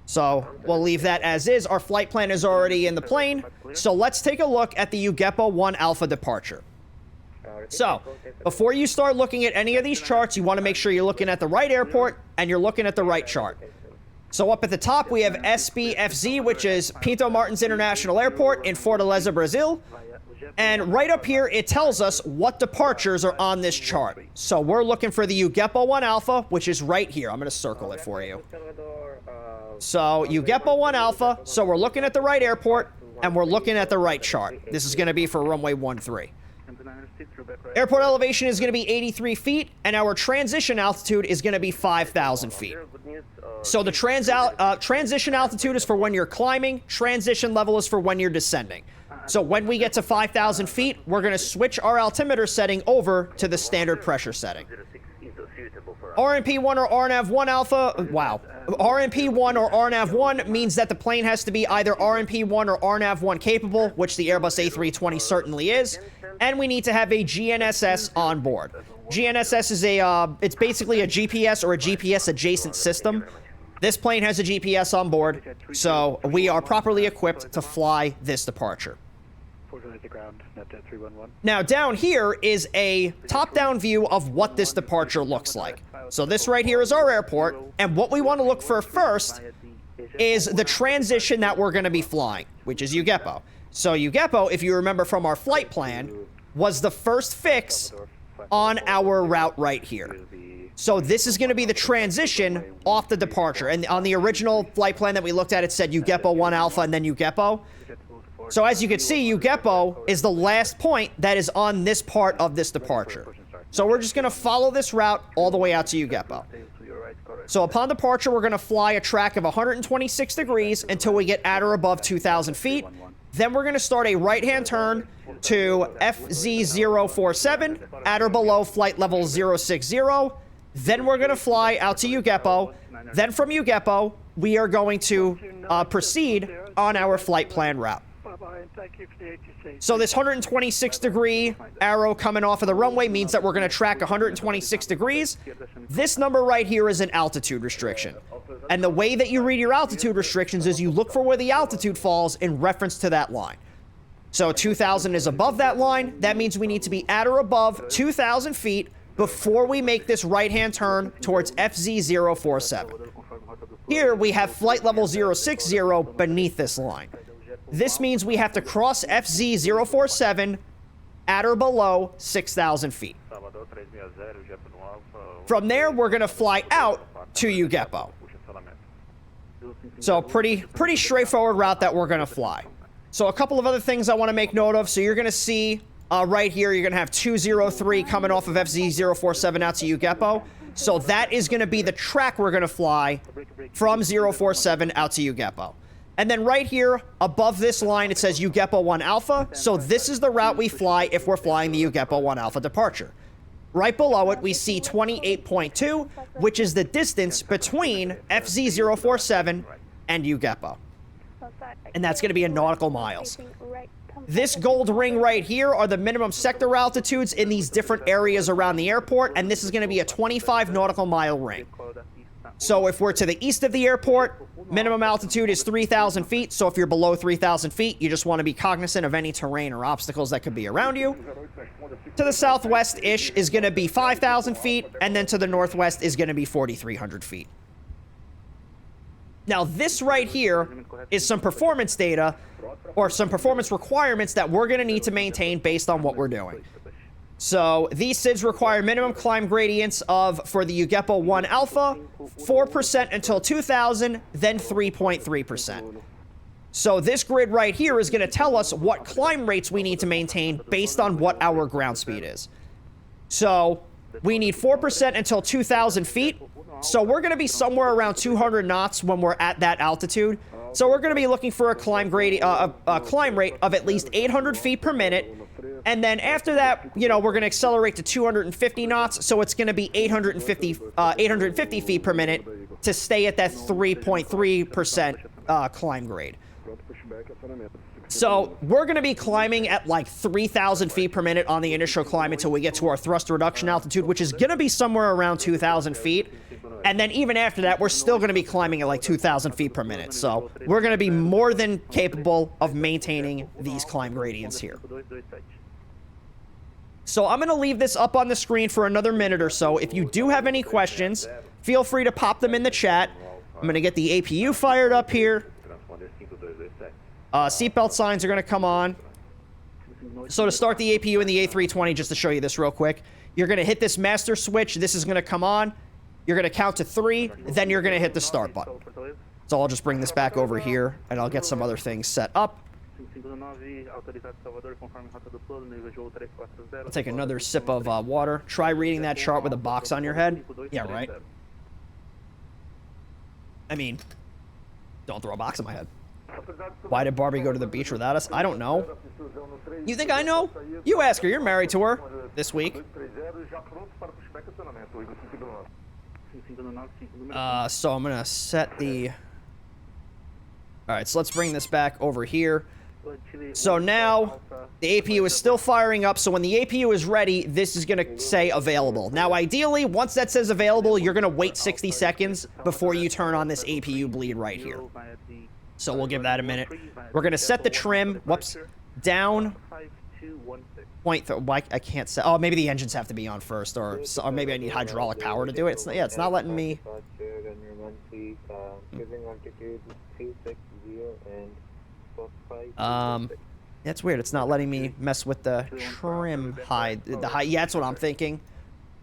So we'll leave that as is. Our flight plan is already in the plane. So let's take a look at the UGEPA 1 Alpha departure. So before you start looking at any of these charts, you want to make sure you're looking at the right airport and you're looking at the right chart. So up at the top, we have SBFZ, which is Pinto Martins International Airport in Fortaleza, Brazil. And right up here, it tells us what departures are on this chart. So we're looking for the UGEPA 1 Alpha, which is right here. I'm going to circle it for you. So UGEPA 1 Alpha. So we're looking at the right airport, and we're looking at the right chart. This is going to be for runway 13. Airport elevation is going to be 83 feet, and our transition altitude is going to be 5,000 feet. So the transition altitude is for when you're climbing. Transition level is for when you're descending. So when we get to 5,000 feet, we're going to switch our altimeter setting over to the standard pressure setting. RNP1 or RNAV1 Alpha, wow. RNP1 or RNAV1 means that the plane has to be either RNP1 or RNAV1 capable, which the Airbus A320 certainly is, and we need to have a GNSS on board. GNSS is it's basically a GPS or a GPS adjacent system. This plane has a GPS on board, so we are properly equipped to fly this departure. Now down here is a top-down view of what this departure looks like. So this right here is our airport, and what we want to look for first is the transition that we're going to be flying, which is UGEPA. So UGEPA, if you remember from our flight plan, was the first fix on our route right here. So this is going to be the transition off the departure. And on the original flight plan that we looked at, it said UGEPA 1 Alpha and then UGEPA. So as you can see, UGEPA is the last point that is on this part of this departure. So we're just going to follow this route all the way out to UGEPA. So upon departure, we're going to fly a track of 126 degrees until we get at or above 2,000 feet. Then we're going to start a right-hand turn to FZ047 at or below flight level 060. Then we're going to fly out to UGEPA. Then from UGEPA, we are going to proceed on our flight plan route. So this 126 degree arrow coming off of the runway means that we're going to track 126 degrees. This number right here is an altitude restriction. And the way that you read your altitude restrictions is you look for where the altitude falls in reference to that line. So 2,000 is above that line. That means we need to be at or above 2,000 feet before we make this right-hand turn towards FZ047. Here we have flight level 060 beneath this line. This means we have to cross FZ047 at or below 6,000 feet. From there, we're going to fly out to UGEPA. So pretty straightforward route that we're going to fly. So a couple of other things I want to make note of. So you're going to see right here, you're going to have 203 coming off of FZ047 out to UGEPA. So that is going to be the track we're going to fly from 047 out to UGEPA. And then right here, above this line, it says UGEPA 1 Alpha. So this is the route we fly if we're flying the UGEPA 1 Alpha departure. Right below it, we see 28.2, which is the distance between FZ047 and UGEPA. And that's going to be in nautical miles. This gold ring right here are the minimum sector altitudes in these different areas around the airport, and this is going to be a 25 nautical mile ring. So if we're to the east of the airport, minimum altitude is 3,000 feet. So if you're below 3,000 feet, you just want to be cognizant of any terrain or obstacles that could be around you. To the southwest-ish is going to be 5,000 feet, and then to the northwest is going to be 4,300 feet. Now, this right here is some performance data, or some performance requirements that we're going to need to maintain based on what we're doing. So these SIDs require minimum climb gradients of, for the UGEPA 1 Alpha, 4% until 2,000, then 3.3%. So this grid right here is going to tell us what climb rates we need to maintain based on what our ground speed is. So we need 4% until 2,000 feet. So we're going to be somewhere around 200 knots when we're at that altitude. So we're going to be looking for a climb rate of at least 800 feet per minute. And then after that, you know, we're going to accelerate to 250 knots. So it's going to be 850 feet per minute. to stay at that 3.3% climb grade. So we're going to be climbing at like 3,000 feet per minute on the initial climb until we get to our thrust reduction altitude, which is going to be somewhere around 2,000 feet. And then even after that, we're still going to be climbing at like 2,000 feet per minute. So we're going to be more than capable of maintaining these climb gradients here. So I'm going to leave this up on the screen for another minute or so. If you do have any questions, feel free to pop them in the chat. I'm going to get the APU fired up here. Seatbelt signs are going to come on. So to start the APU in the A320, just to show you this real quick, you're going to hit this master switch. This is going to come on. You're going to count to 3, then you're going to hit the start button. So I'll just bring this back over here, and I'll get some other things set up. I'll take another sip of water. Try reading that chart with a box on your head. Yeah, right. I mean, don't throw a box on my head. Why did Barbie go to the beach without us? I don't know. You think I know? You ask her. You're married to her this week. So I'm going to set the... Alright, so let's bring this back over here. So now, the APU is still firing up, so when the APU is ready, this is going to say available. Now, ideally, once that says available, you're going to wait 60 seconds before you turn on this APU bleed right here. So we'll give that a minute. We're going to set the trim, down. Why I can't set. Oh, maybe the engines have to be on first, or maybe I need hydraulic power to do it. It's not letting me. That's weird. It's not letting me mess with the trim height. Yeah, that's what I'm thinking.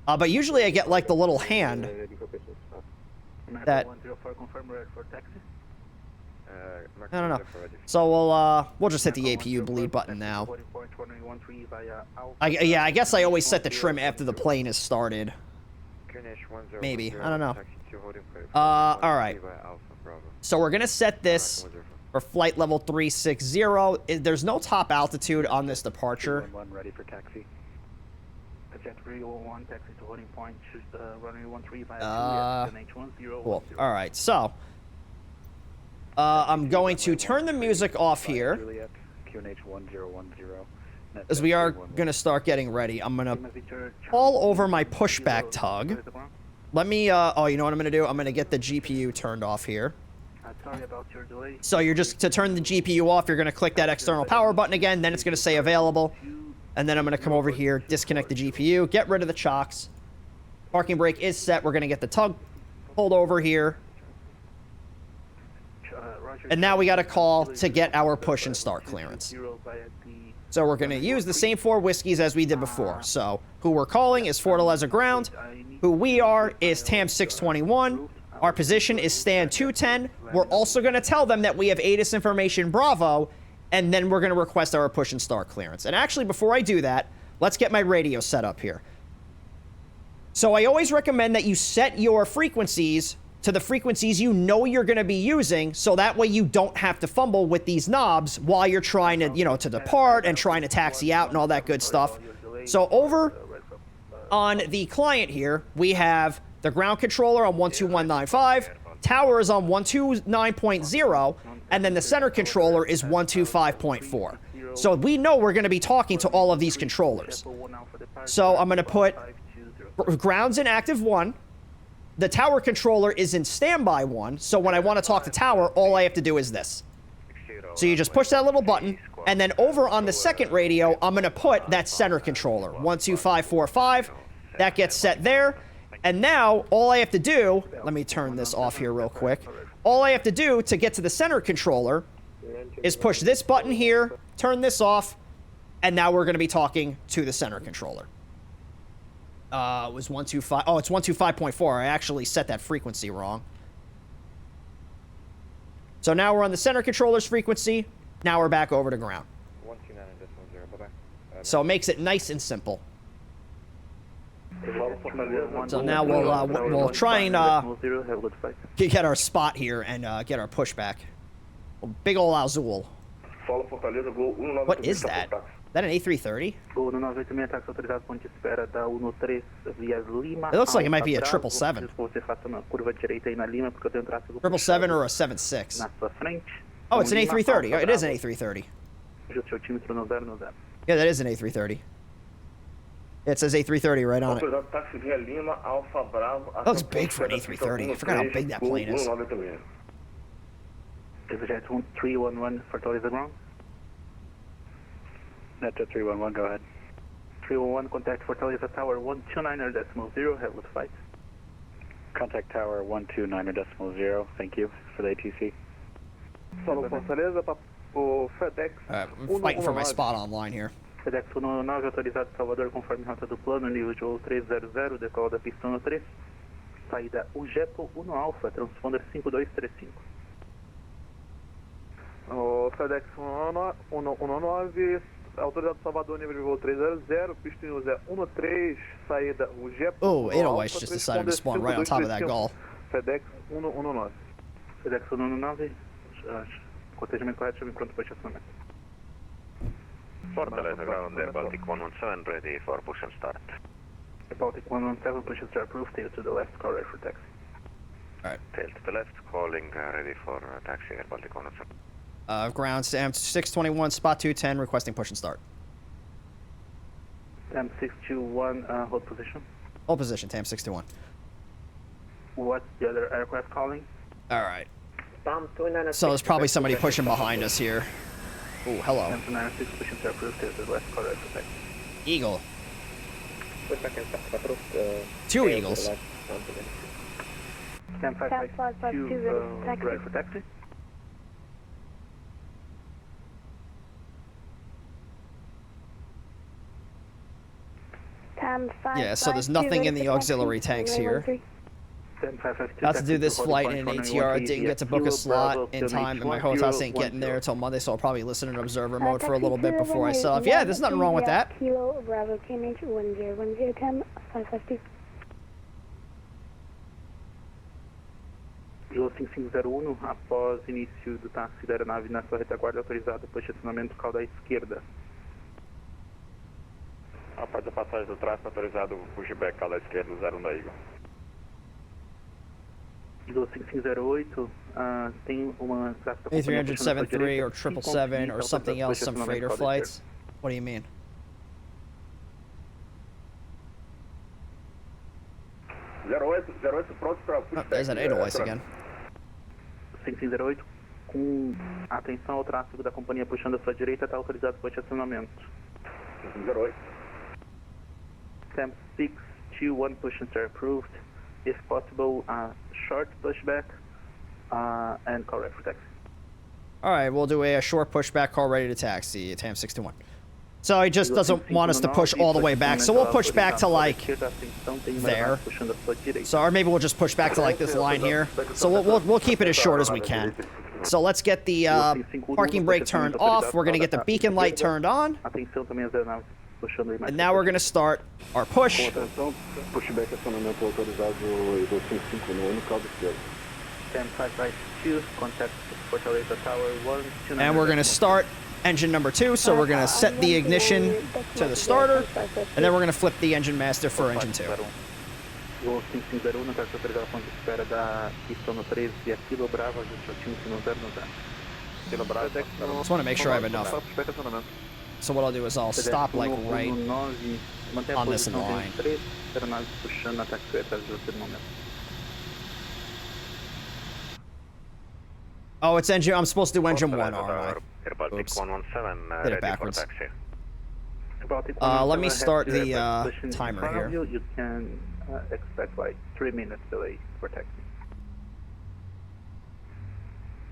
But usually I get like the little hand. That. I don't know. So we'll just hit the APU bleed button now. Yeah, I guess I always set the trim after the plane is started. Maybe. I don't know. Alright. So we're going to set this for flight level 360. There's no top altitude on this departure. Ready for taxi. Jet 301, taxi to holding point, runway 13 via cool. Alright, so I'm going to turn the music off here. As we are going to start getting ready, I'm going to pull over my pushback tug. Let me, oh, you know what I'm going to do? I'm going to get the GPU turned off here. So you're just, to turn the GPU off, you're going to click that external power button again, then it's going to say available. And then I'm going to come over here, disconnect the GPU, get rid of the chocks. Parking brake is set. We're going to get the tug pulled over here. And now we got a call to get our push and start clearance. So we're going to use the same 4 whiskeys as we did before. So who we're calling is Fortaleza ground. Who we are is TAM 621. Our position is stand 210. We're also going to tell them that we have ATIS information Bravo, and then we're going to request our push and start clearance. And actually, before I do that, let's get my radio set up here. So I always recommend that you set your frequencies to the frequencies you know you're going to be using, so that way you don't have to fumble with these knobs while you're trying to, to depart and trying to taxi out and all that good stuff. So over on the client here, we have the ground controller on 12195, tower is on 129.0, and then the center controller is 125.4. So we know we're going to be talking to all of these controllers. So I'm going to put ground's in active 1. The tower controller is in standby 1, so when I want to talk to tower, all I have to do is this. So you just push that little button, and then over on the second radio, I'm going to put that center controller, 12545. That gets set there. And now, all I have to do, let me turn this off here real quick. All I have to do to get to the center controller is push this button here, turn this off, and now we're going to be talking to the center controller. It was 125. Oh, it's 125.4. I actually set that frequency wrong. So now we're on the center controller's frequency. Now we're back over to ground. 129.0. Bye-bye. So it makes it nice and simple. So now we'll try and get our spot here and get our pushback. Big ol' Azul. What is that? that an A330? Gol no 986, táxi autorizado, ponto de espera da 13 via Lima. It looks like it might Alfa be a Bravo. 777. Preciso que você faça uma curva direita aí na Lima, porque eu tenho tráfego 777 or a puxado 76? na sua frente. Oh, it's an Lima, A330. Alfa Oh, it is an Bravo. A330. Ajuste o altímetro no 0 no 0. Yeah, that is an A330. It says A330 right on it. Autorizado táxi via Lima, Alfa Bravo. That looks big for an A330. I forgot how big that plane is. EasyJet 311 Fortaleza ground. Delta 311, go ahead. 311, contact Fortaleza Tower 129.0, head with flight. Contact Tower 129.0, thank you for the ATC. Salvador, Fortaleza para o FedEx. I'm fighting for my spot online here. FedEx 119, autorizado Salvador, conforme rota do plano, nível de voo 300, decola da pista 13. Saída 1 Jepo 1 Alfa, transponder 5235. O FedEx 119, autorizado Salvador, nível de voo 300, pista News é 13, saída o Jepo. Oh, Edelweiss just decided to spawn right on top of that gull. FedEx 119. FedEx 119, cortejamento correto, chame pronto para estacionamento. Fortaleza ground, Air Baltic 117, ready for push and start. Air Baltic 117, push and start, proof, tail to the left, call right for taxi. Alright. Tail to the left, calling, ready for taxi, Air Baltic 117. Ground Sam 621, spot 210, requesting push and start. TAM 621, hold position. Hold position, TAM 621. What's the other aircraft calling? Alright. So there's probably somebody pushing behind us here. Oh, hello. TAM 296, push and start, proof, tail to the left, call right for taxi. Eagle. Two Eagles. TAM 552, right for taxi. Yeah, so there's nothing in the auxiliary tanks here. Got to do this flight in an ATR. Didn't get to book a slot in time, and my hotels ain't getting there until Monday, so I'll probably listen in observer mode for a little bit before I set off. Yeah, there's nothing wrong with that. Kilo Bravo KNH 1010 TAM 552. Kilo 5501, após início do táxi da aeronave na sua retaguarda autorizada para estacionamento cauda à esquerda. Após a passagem do tráfego autorizado, pushback à esquerda, 01 da Eagle. Kilo 5508, tem uma tráfego da companhia puxando A373 para a direita, or 777 or something else, some freighter flights. What do you mean? Pronto para Oh, pushback. there's that Edelweiss again. 5508, com atenção ao tráfego da companhia puxando à sua direita, está autorizado para estacionamento. 08. TAM 621, push and start approved. If possible, short pushback and call right for taxi. Alright, we'll do a short pushback, call ready to taxi, TAM 621. So he just doesn't want us to push all the way back, so we'll push back to like there. So, or maybe we'll just push back to like this line here. So we'll keep it as short as we can. So let's get the parking brake turned off. We're gonna get the beacon light turned on. And now we're gonna start our push. Pushback acionamento autorizado Eagle 551 no caldo esquerdo. TAM 552, contact Fortaleza Tower 129. And we're gonna start engine number 2, so we're gonna set the ignition to the starter, and then we're gonna flip the engine master for engine 2. Gol 5501, táxi autorizado, ponto de espera da pista 13 via Kilo Bravo, ajuste o altímetro no 0 no 0. Kilo Bravo. Just want to make sure I have enough. So what I'll do is I'll stop like right on this line. Oh, it's engine. I'm supposed to do engine 1, aren't I? Oops. Did it backwards. Let me start the timer here. You can expect like 3 minutes delay for taxi.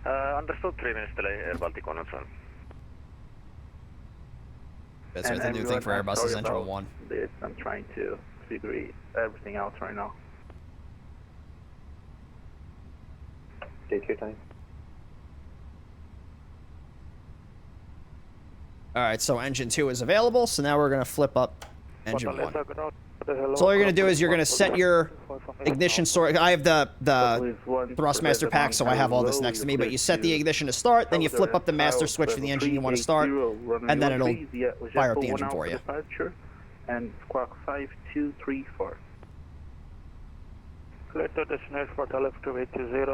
Understood, 3 minutes delay, Air Baltic 117. That's what the new thing for Airbus is engine 1. This, I'm trying to figure everything out right now. Take your time. Alright, so engine 2 is available, so now we're going to flip up Engine 1. So all you're going to do is you're going to set your ignition source. I have the Thrustmaster pack, so I have all this next to me, but you set the ignition to start, then you flip up the master switch for the engine you want to start, and then it'll fire up the engine for you. And squawk 5234. Later destination Fortaleza 280,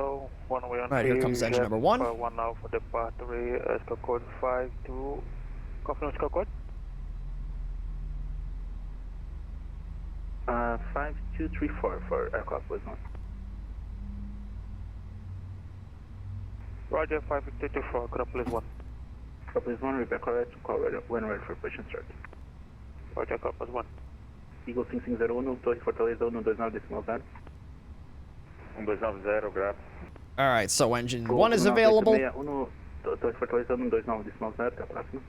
one way on. Alright, here comes engine number 1. 1 now for departure, SCO code 52. Confirm SCO code. 5234 for aircraft please 1. Roger, 5224, aircraft please 1. Aircraft please 1, repair correct, call ready, when ready for push and start. Roger, aircraft please 1. Eagle 5501, Torre Fortaleza 129.0. 190, grab. Alright, so engine 1 is available. Torre Fortaleza 129.0, até a próxima.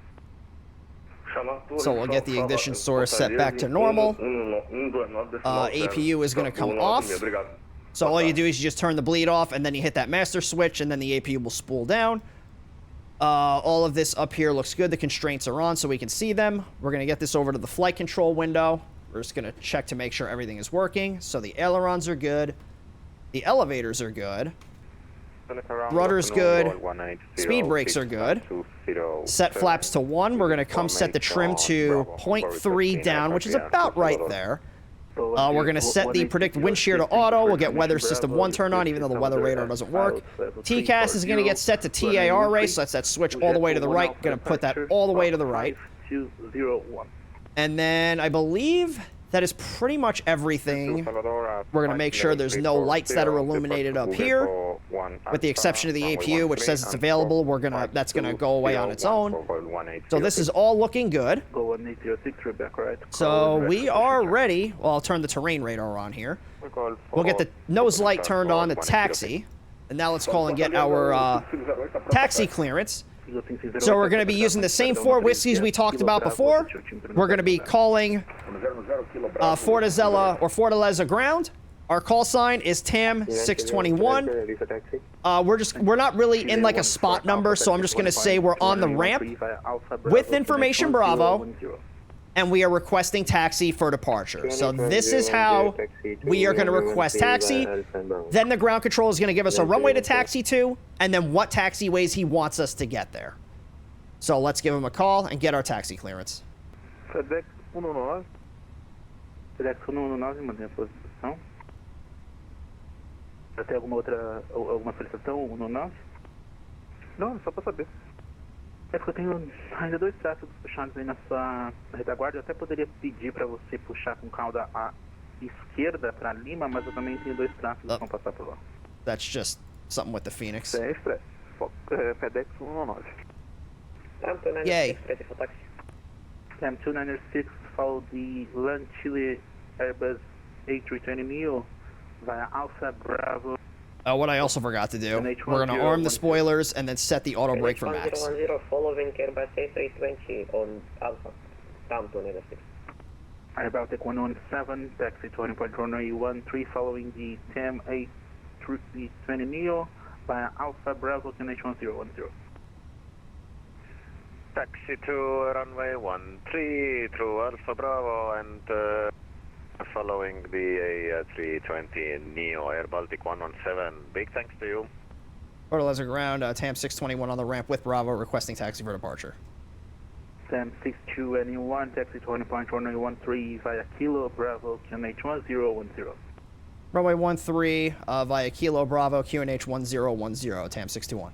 So we'll get the ignition source set back to normal. APU is going to come off. So all you do is you just turn the bleed off, and then you hit that master switch, and then the APU will spool down. All of this up here looks good. The constraints are on, so we can see them. We're going to get this over to the flight control window. We're just going to check to make sure everything is working. So the ailerons are good. The elevators are good. Rudder's good. Speed brakes are good. Set flaps to 1. We're going to come set the trim to 0.3 down, which is about right there. We're going to set the predict wind shear to auto. We'll get weather system 1 turned on, even though the weather radar doesn't work. TCAS is going to get set to TAR race. So that's that switch all the way to the right. Going to put that all the way to the right. And then I believe that is pretty much everything. We're going to make sure there's no lights that are illuminated up here, with the exception of the APU, which says it's available. That's gonna go away on its own. So this is all looking good. So we are ready. Well, I'll turn the terrain radar on here. We'll get the nose light turned on, the taxi, and now let's call and get our taxi clearance. So we're going to be using the same 4 whiskeys we talked about before. We're going to be calling Fortaleza ground. Our call sign is TAM 621. We're not really in like a spot number, so I'm just going to say we're on the ramp with information Bravo, and we are requesting taxi for departure. So this is how we are going to request taxi. Then the ground control is going to give us a runway to taxi to, and then what taxiways he wants us to get there. So let's give him a call and get our taxi clearance. FedEx 119. FedEx 119, mantenha a posição. Já tem alguma solicitação, 119? Não, só para saber. É porque eu tenho ainda 2 tráfegos puxados aí na sua retaguarda. Eu até poderia pedir para você puxar com cauda à esquerda para Lima, mas eu também tenho 2 tráfegos que vão passar por lá. That's just something with the Phoenix. É Express. FedEx 119. Yay. TAM 296, follow the LAN Chile Airbus A320 Neo via Alpha Bravo. What I also forgot to do, we're going to arm the spoilers and then set the auto brake for max. Following Airbus A320 on Alpha, TAM 296. Airbus 117, taxi 20.13, following the TAM A320 Neo via Alpha Bravo, QNH 1010. Taxi to runway 13 through Alpha Bravo and following the A320 Neo Air Baltic 117. Big thanks to you. Fortaleza ground, TAM 621 on the ramp with Bravo, requesting taxi for departure. TAM 6221, taxi 20.13 via Kilo Bravo, QNH 1010. Runway 13 via Kilo Bravo, QNH 1010, TAM 621.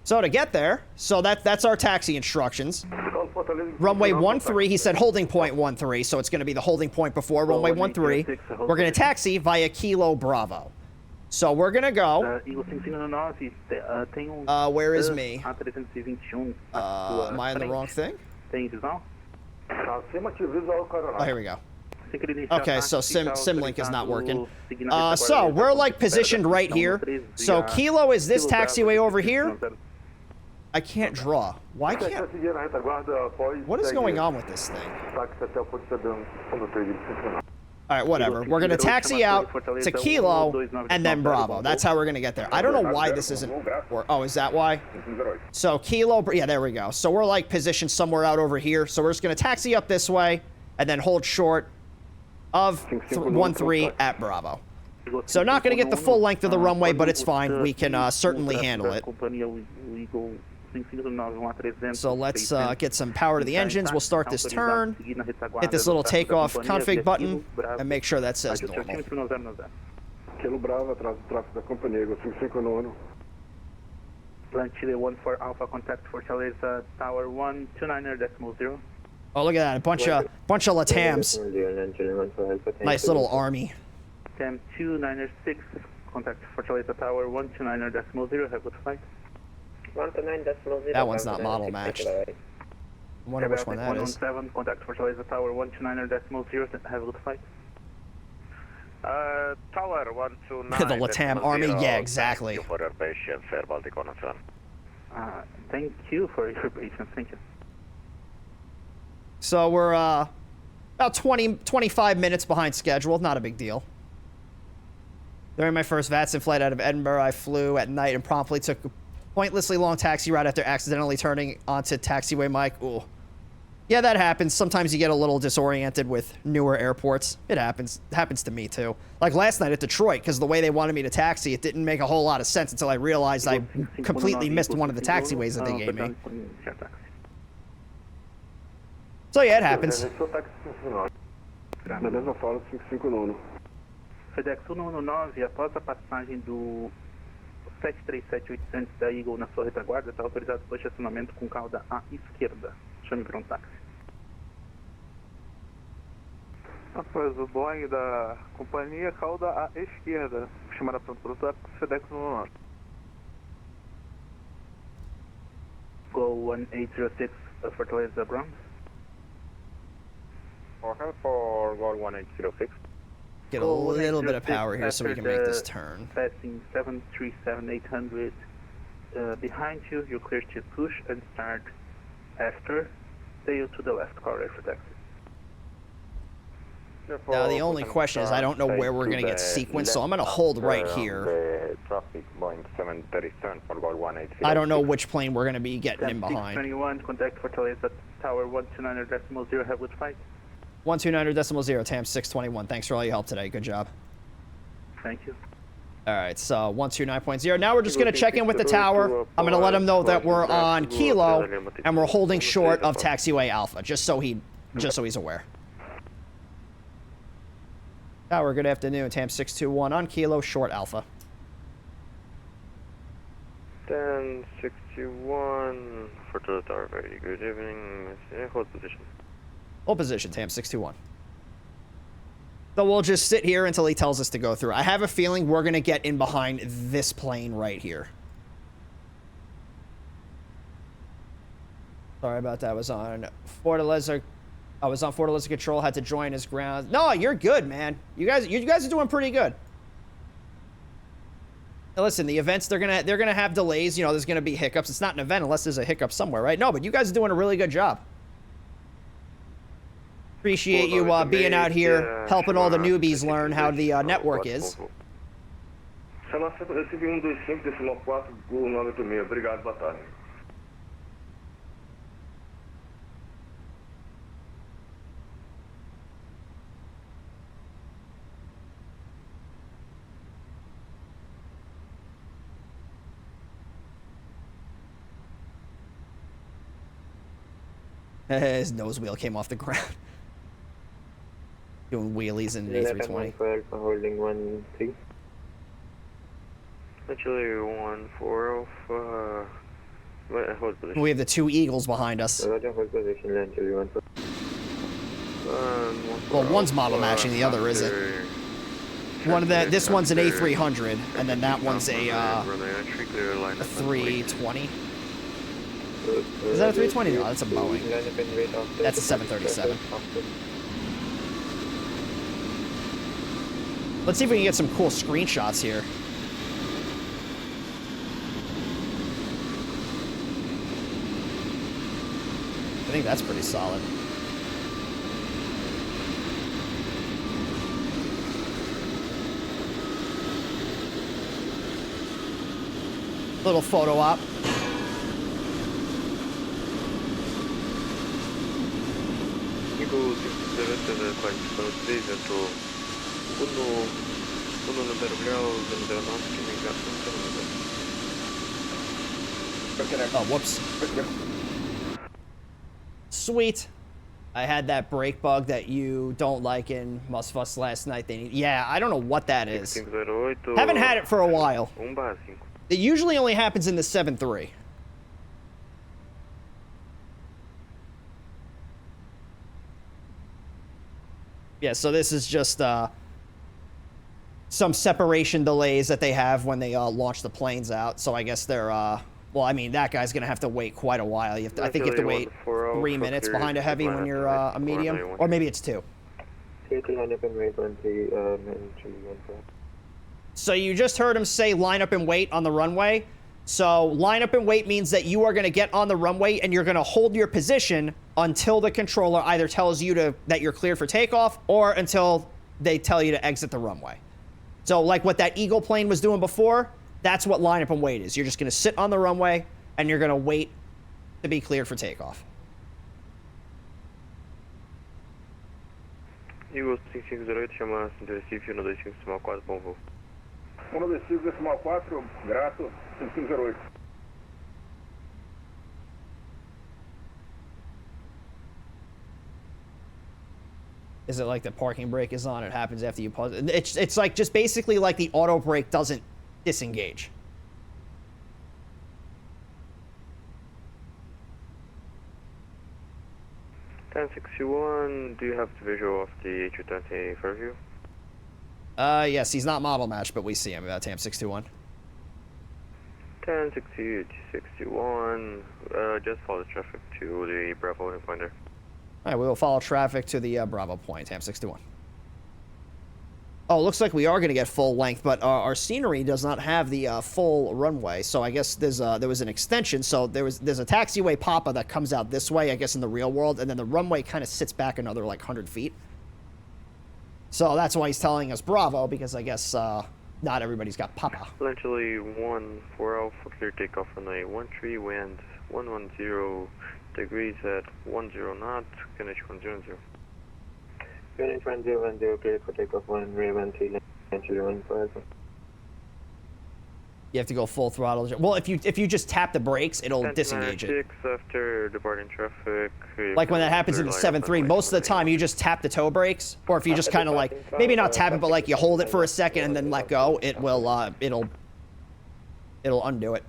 So to get there, so that's our taxi instructions. Runway 13, he said holding point 13, so it's going to be the holding point before runway 13. We're going to taxi via Kilo Bravo. So we're going to go. Where is me? Am I on the wrong thing? Oh, here we go. Okay, so Simlink is not working. So we're like positioned right here. So Kilo is this taxiway over here. I can't draw. Why can't... What is going on with this thing? Alright, whatever. We're going to taxi out to Kilo and then Bravo. That's how we're going to get there. I don't know why this isn't... Oh, is that why? So Kilo... Yeah, there we go. So we're like positioned somewhere out over here. So we're just going to taxi up this way and then hold short of 13 at Bravo. So not going to get the full length of the runway, but it's fine. We can certainly handle it. So let's get some power to the engines. We'll start this turn, hit this little takeoff config button, and make sure that says normal. Kilo Bravo, atrás do tráfego da companhia, Eagle 559. Land Chile 14 Alpha, contact Fortaleza Tower 129.0. Oh, look at that, a bunch of Latams. Nice little army. TAM 296, contact Fortaleza Tower 129.0. Have good flight. 129.0. That one's not model matched. I wonder which one that is. 117, contact Fortaleza Tower 129.0. Have a good flight. Tower 129. The Latam army, yeah, exactly. Thank you for your patience, Air Baltic 107. Thank you for your patience, thank you. So we're about 25 minutes behind schedule, not a big deal. During my first VATSIM flight out of Edinburgh, I flew at night and promptly took a pointlessly long taxi ride after accidentally turning onto taxiway mic. Ooh. Yeah, that happens. Sometimes you get a little disoriented with newer airports. It happens. It happens to me, too. Like last night at Detroit, because the way they wanted me to taxi, it didn't make a whole lot of sense until I realized I completely missed one of the taxiways that they gave me. So yeah, it happens. Beleza, fala 559. FedEx 119, após a passagem do 737-800 da Eagle na sua retaguarda, está autorizado para estacionamento com cauda à esquerda. Chame para um táxi. Após o Boeing da companhia, cauda à esquerda. Chamada pronto para o táxi, FedEx 119. Go 1806, Fortaleza ground. Okay, for Go 1806. Get a little bit of power here so we can make this turn. Passing 737-800 behind you, you're clear to push and start after. Tail to the left, correct for taxi. Now the only question is I don't know where we're going to get sequenced, so I'm going to hold right here. Traffic Boeing 737 for Go 1806. I don't know which plane we're going to be getting in behind. 621, contact Fortaleza Tower 129.0, have good flight. 129.0, TAM 621. Thanks for all your help today. Good job. Thank you. All right, so 129.0. Now we're just going to check in with the tower. I'm going to let him know that we're on Kilo and we're holding short of taxiway Alpha, just so he's aware. Tower, good afternoon. TAM 621 on Kilo, short Alpha. TAM 621 for the tower. Very good evening. Hold position. Hold position, TAM 621. So we'll just sit here until he tells us to go through. I have a feeling we're going to get in behind this plane right here. Sorry about that. I was on Fortaleza Control, had to join as ground. No, you're good, man. You guys are doing pretty good. Now listen, the events, they're gonna have delays. You know, there's gonna be hiccups. It's not an event unless there's a hiccup somewhere, right? No, but you guys are doing a really good job. Appreciate you being out here, helping all the newbies learn how the network is. Cena 125, decimal 4, Gol 986. Obrigado, boa tarde. His nose wheel came off the ground. Doing wheelies in an A320. Holding 13. Actually, 14 Alpha. Hold position. We have the two Eagles behind us. Hold position, land Chile 14. Well, one's model matching, the other isn't. This one's an A300, and then that one's a 320. Is that a 320? No, that's a Boeing. That's a 737. Let's see if we can get some cool screenshots here. I think that's pretty solid. Little photo op. Eagle 608, vento 110 graus, 0 knots, giving gas 7 Oh, whoops. Sweet. I had that brake bug that you don't like in Must Fuss last night. Yeah, I don't know what that is. Haven't had it for a while. It usually only happens in the 7.3. Yeah, so this is just some separation delays that they have when they launch the planes out. So I guess they're, well, I mean, that guy's going to have to wait quite a while. I think you have to wait 3 minutes behind a heavy when you're a medium. Or maybe it's 2. So you just heard him say line up and wait on the runway. So line up and wait means that you are going to get on the runway and you're going to hold your position until the controller either tells you that you're cleared for takeoff or until they tell you to exit the runway. So like what that Eagle plane was doing before, that's what line up and wait is. You're just going to sit on the runway and you're going to wait to be cleared for takeoff. Eagle 6508, chama Recife 125 bom voo. 125 grato, 5508. Is it like the parking brake is on? It happens after you pause. It's like just basically like the auto brake doesn't disengage. (1061), do you have the visual of the A320 Fairview? Yes, he's not model matched, but we see him about TAM 621. 1061, just follow the traffic to the Bravo and pointer. All right, we will follow traffic to the Bravo point, TAM 621. Oh, looks like we are going to get full length, but our scenery does not have the full runway. So I guess there was an extension. So there's a taxiway pop-up that comes out this way, I guess, in the real world, and then the runway kind of sits back another like 100 feet. So that's why he's telling us Bravo, because I guess not everybody's got Papa. Eventually 140 for clear takeoff runway 13, wind 110 degrees at 10 knots, finish 100. Finish 110, clear for takeoff, runway 13, 15. You have to go full throttle. Well, if you just tap the brakes, it'll disengage it. After departing traffic. Like when that happens in the 7.3, most of the time you just tap the toe brakes, or if you just kind of like maybe not tap it, but like you hold it for a second and then let go, it will it'll undo it.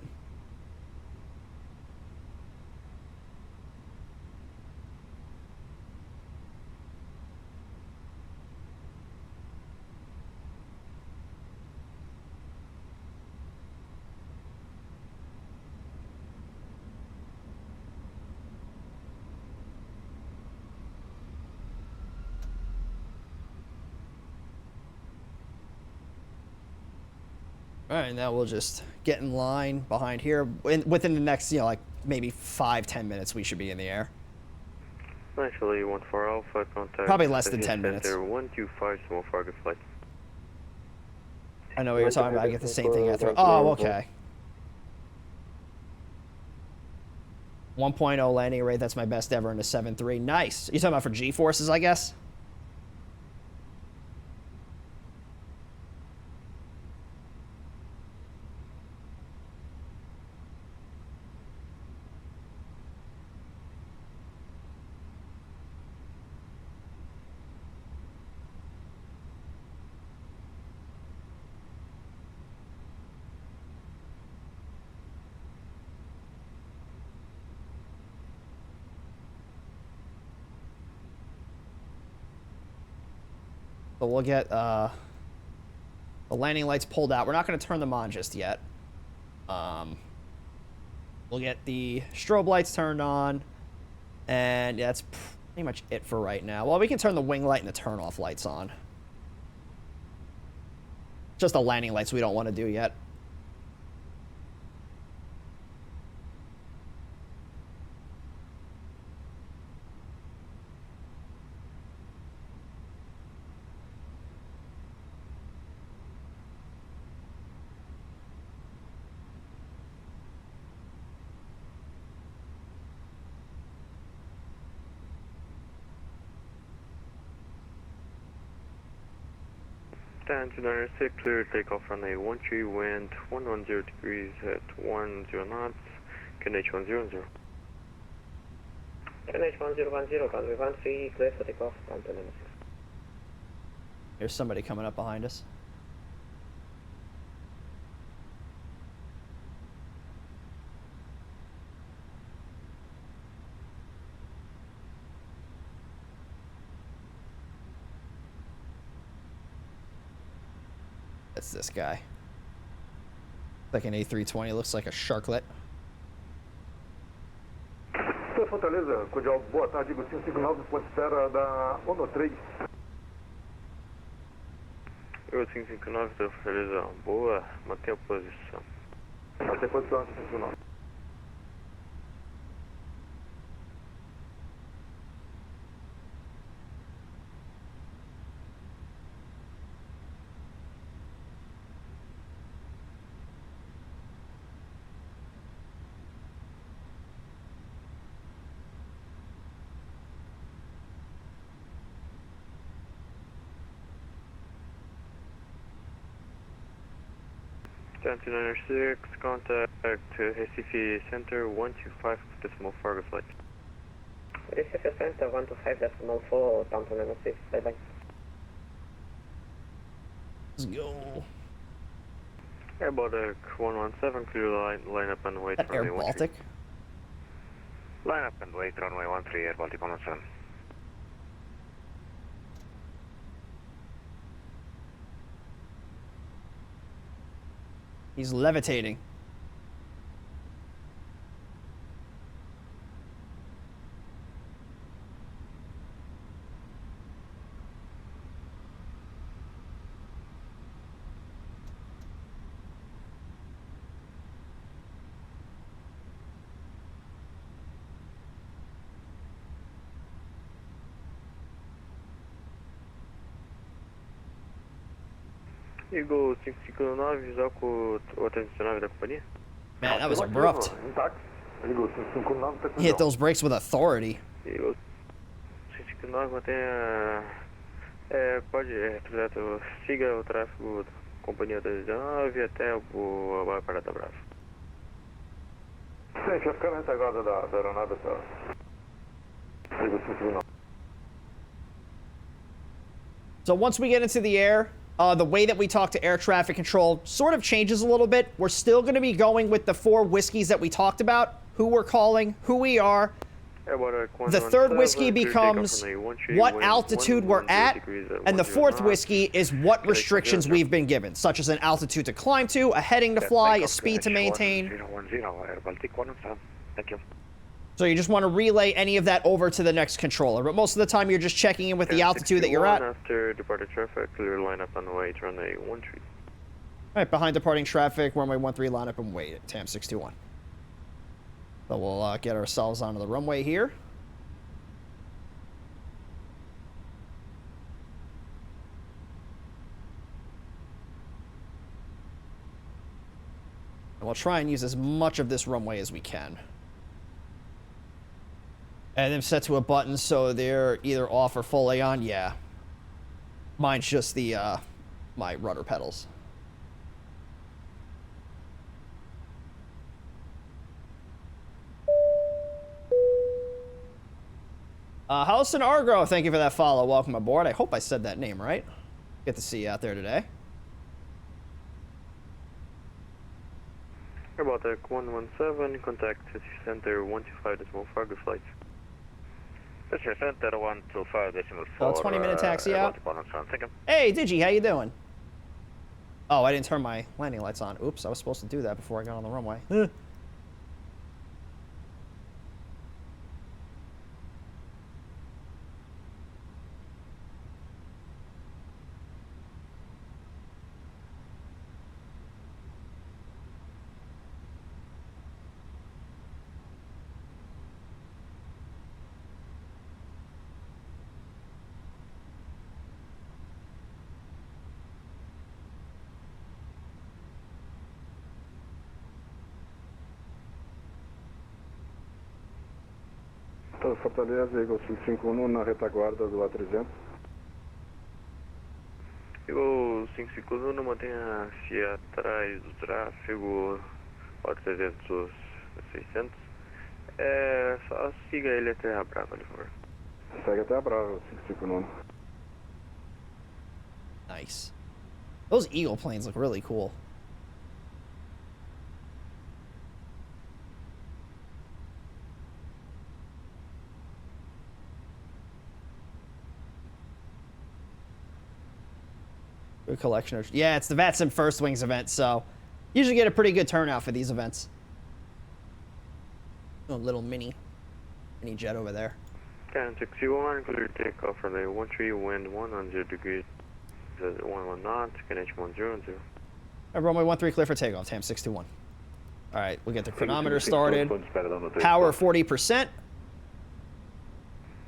All right, now we'll just get in line behind here. Within the next, like maybe 5-10 minutes, we should be in the air. Actually, 140 Alpha, contact. Probably less than 10 minutes. 125, small target flight. I know what you're talking about. I get the same thing after. Oh, okay. 1.0 landing rate. That's my best ever in a 7.3. Nice. You're talking about for G-forces, I guess? So we'll get the landing lights pulled out. We're not going to turn them on just yet. We'll get the strobe lights turned on. And yeah, that's pretty much it for right now. Well, we can turn the wing light and the turn off lights on. Just the landing lights we don't want to do yet. Stand 296, clear takeoff runway 13, wind 110 degrees at 10 knots, QNH 100. QNH 1010, runway 13, clear for takeoff, down to 96. There's somebody coming up behind us. That's this guy. Like an A320, looks like a sharklet. Fortaleza, cordial, boa tarde, Igor 559, ponto de espera da 103. Igor 559 da Fortaleza, boa, mantenha a posição. Mantenha a posição, 559. Stand 296, contact Recife Center 125.4 Fargo flight. Recife Center 125.4, down to 96, bye bye. Let's go. Air Baltic 117, clear line up and wait That runway Air Baltic? Line up and wait runway 13, Air Baltic 117. He's levitating. Eagle 559, já com o 819 da companhia? Man, that was abrupt. He hit those brakes with authority. Eagle 559, mantenha... pode, projeto, siga o tráfego da companhia 219 até a Parada Brava. Sim, já ficando na retaguarda da aeronave, tá? Eagle 559. So once we get into the air, the way that we talk to air traffic control sort of changes a little bit. We're still going to be going with the 4 whiskeys that we talked about, who we're calling, who we are. The third whiskey becomes what altitude we're at, and the fourth whiskey is what restrictions we've been given, such as an altitude to climb to, a heading to fly, a speed to maintain. So you just want to relay any of that over to the next controller, but most of the time you're just checking in with the altitude that you're at. After departure traffic, clear line up on the way to runway 13. All right, behind departing traffic, runway 13, line up and wait at TAM 621. So we'll get ourselves onto the runway here. And we'll try and use as much of this runway as we can. And then set to a button so they're either off or fully on. Yeah. Mine's just the, my rudder pedals. Halcyon Argro, thank you for that follow. Welcome aboard. I hope I said that name right. Good to see you out there today. Air Baltic 117, contact City Center 125.4 Fargo flight. City Center 125.4. 20-minute taxi out. Hey, Digi, how you doing? Oh, I didn't turn my landing lights on. Oops, I was supposed to do that before I got on the runway. Fortaleza, Eagle 551 na retaguarda do A300. Eagle Eagle 551, mantenha-se atrás do tráfego, rota 300, 600. Só siga ele até a Brava, por favor. Segue até a Brava, 551. Nice. Those Eagle planes look really cool. Good collection of... Yeah, it's the VATSIM First Wings event, so usually get a pretty good turnout for these events. A little mini jet over there. Can 61, clear takeoff from the 13, wind 100 degrees, 11 knots, KNH 100. Runway 13 clear for takeoff, TAM 621. All right, we'll get the chronometer started. Power 40%.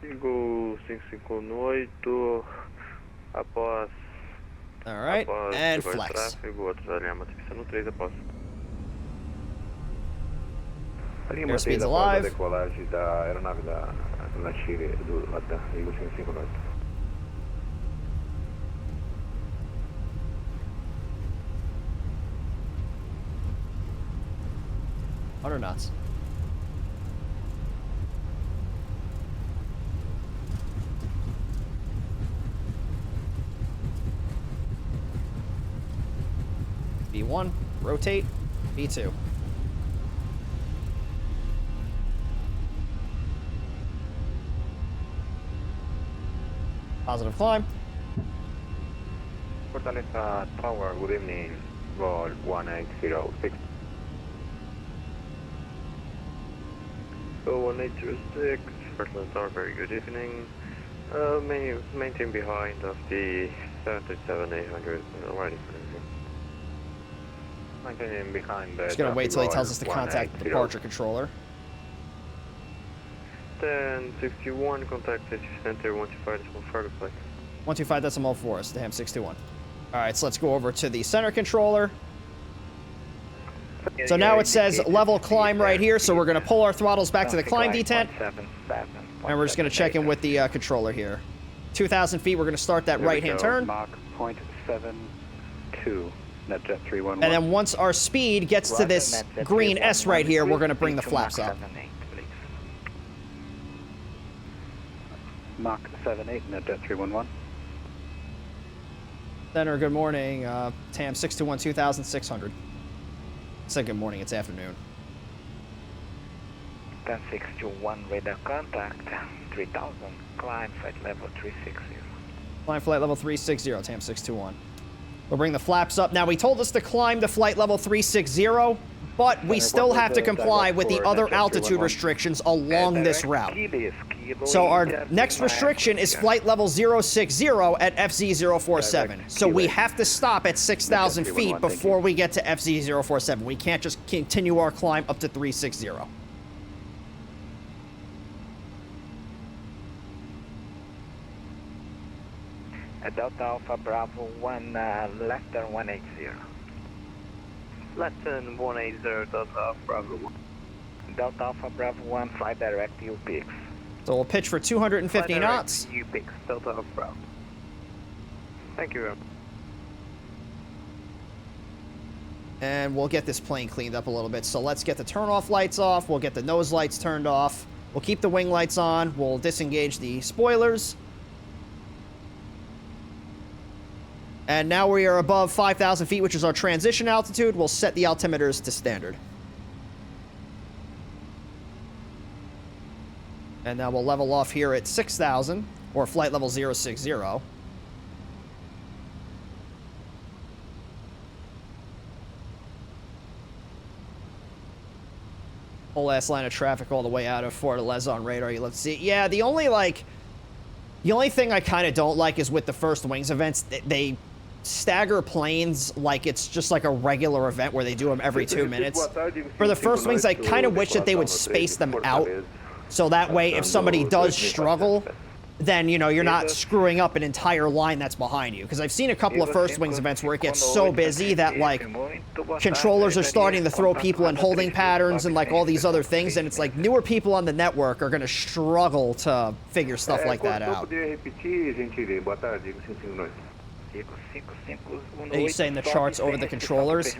Eagle 558, após. All right, and flex. Airspeed's alive. Decolagem da aeronave da Chile do Latam, Eagle 558. Hundred knots. B1, rotate, B2. Positive climb. Fortaleza Tower, good evening, roll 1806. So 1806, Fortaleza Tower, very good evening. Maintain behind of the 737-800, ready for this. Maintaining behind the... Just gonna wait till he tells us to contact the departure controller. 1061, contact the center 125.4 125.4 for us, the ham 61. All right, so let's go over to the center controller. So now it says level climb right here, so we're gonna pull our throttles back to the climb detent. And we're just gonna check in with the controller here. 2,000 feet, we're gonna start that right-hand turn. Mach 0.72, NetJet 311. And then once our speed gets to this green S right here, we're gonna bring the flaps up. Mach 78, NetJet 311. Center, good morning. TAM 621 2600. Say good morning, it's afternoon. 1061 radar contact, 3000, climb flight level 360. Climb flight level 360, TAM 621. We'll bring the flaps up. Now, we told us to climb to flight level 360, but we still have to comply with the other altitude restrictions along this route. So our next restriction is flight level 060 at FZ047. So we have to stop at 6,000 feet before we get to FZ047. We can't just continue our climb up to 360. Delta Alpha Bravo 1, less than 180. Less than 180, Delta Alpha Bravo 1. Delta Alpha Bravo 1, fly direct UPX. So we'll pitch for 250 knots. UPX, Delta Alpha Bravo. Thank you. And we'll get this plane cleaned up a little bit. So let's get the turn-off lights off. We'll get the nose lights turned off. We'll keep the wing lights on. We'll disengage the spoilers. And now we are above 5,000 feet, which is our transition altitude. We'll set the altimeters to standard. And now we'll level off here at 6,000, or flight level 060. Whole ass line of traffic all the way out of Fortaleza on radar. Let's see. Yeah, the only thing I kind of don't like is with the First Wings events, they stagger planes like it's just like a regular event where they do them every 2 minutes. For the First Wings, I kind of wish that they would space them out. So that way, if somebody does struggle, then, you know, you're not screwing up an entire line that's behind you. Because I've seen a couple of First Wings events where it gets so busy that, like, controllers are starting to throw people in holding patterns and, like, all these other things. And it's like newer people on the network are going to struggle to figure stuff like that out. Are you saying the charts over the controllers?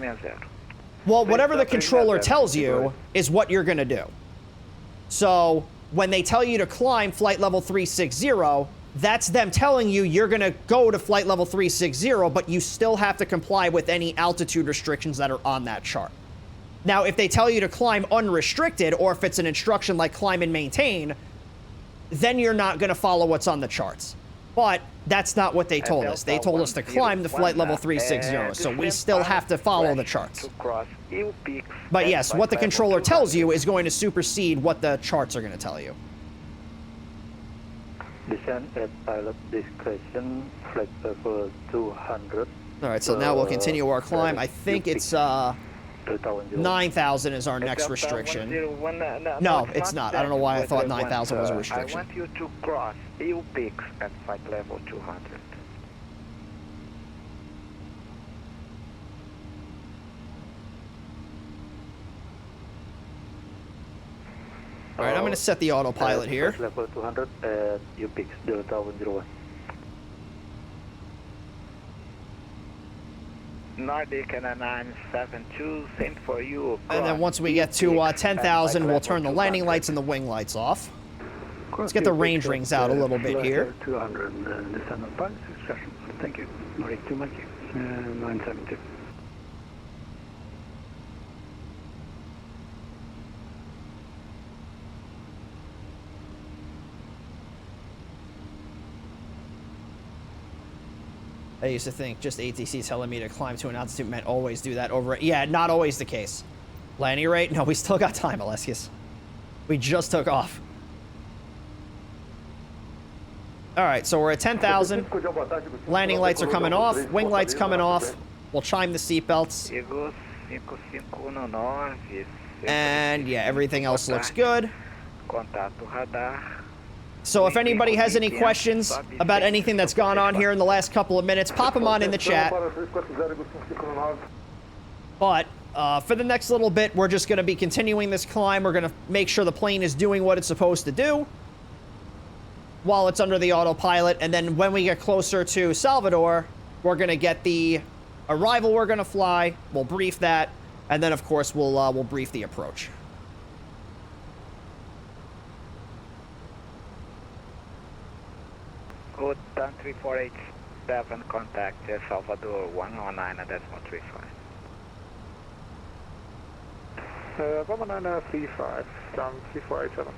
Well, whatever the controller tells you is what you're going to do. So when they tell you to climb flight level 360, that's them telling you you're going to go to flight level 360, but you still have to comply with any altitude restrictions that are on that chart. Now, if they tell you to climb unrestricted, or if it's an instruction like climb and maintain, then you're not going to follow what's on the charts. But that's not what they told us. They told us to climb to flight level 360, so we still have to follow the charts. But yes, what the controller tells you is going to supersede what the charts are going to tell you. Descent at pilot discretion, flight level 200. All right, so now we'll continue our climb. I think it's 9,000 is our next restriction. No, it's not. I don't know why I thought 9,000 was a restriction. I want you to cross U peaks at flight level 200. All right, I'm going to set the autopilot here. Level 200 at U peaks Delta 101. Nordic and a 972, same for you. And then once we get to 10,000, we'll turn the landing lights and the wing lights off. Let's get the range rings out a little bit here. 200, descend on pilot discretion. Thank you. Nordic 2 Mikey, 972. I used to think just ATC telling me to climb to an altitude meant always do that over. Yeah, not always the case. Landing rate? No, we still got time, Aleskius. We just took off. All right, so we're at 10,000. Landing lights are coming off. Wing lights coming off. We'll chime the seatbelts. And yeah, everything else looks good. So if anybody has any questions about anything that's gone on here in the last couple of minutes, pop them on in the chat. But for the next little bit, we're just going to be continuing this climb. We're going to make sure the plane is doing what it's supposed to do while it's under the autopilot. And then when we get closer to Salvador, we're going to get the arrival we're going to fly. We'll brief that. And then, of course, we'll brief the approach. Code 3487, contact Salvador 119.35. 119.35, down 3487.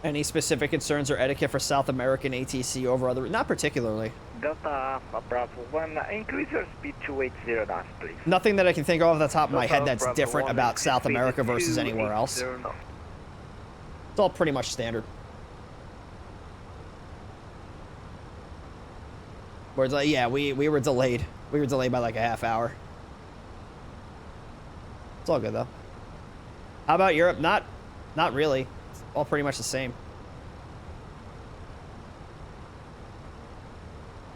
Any specific concerns or etiquette for South American ATC over other... Not particularly. Delta Alpha Bravo 1, increase your speed to 80 knots, please. Nothing that I can think of off the top of my head that's different about South America versus anywhere else. It's all pretty much standard. Whereas, like, yeah, we were delayed. We were delayed by like a half hour. It's all good though. How about Europe? Not really. It's all pretty much the same.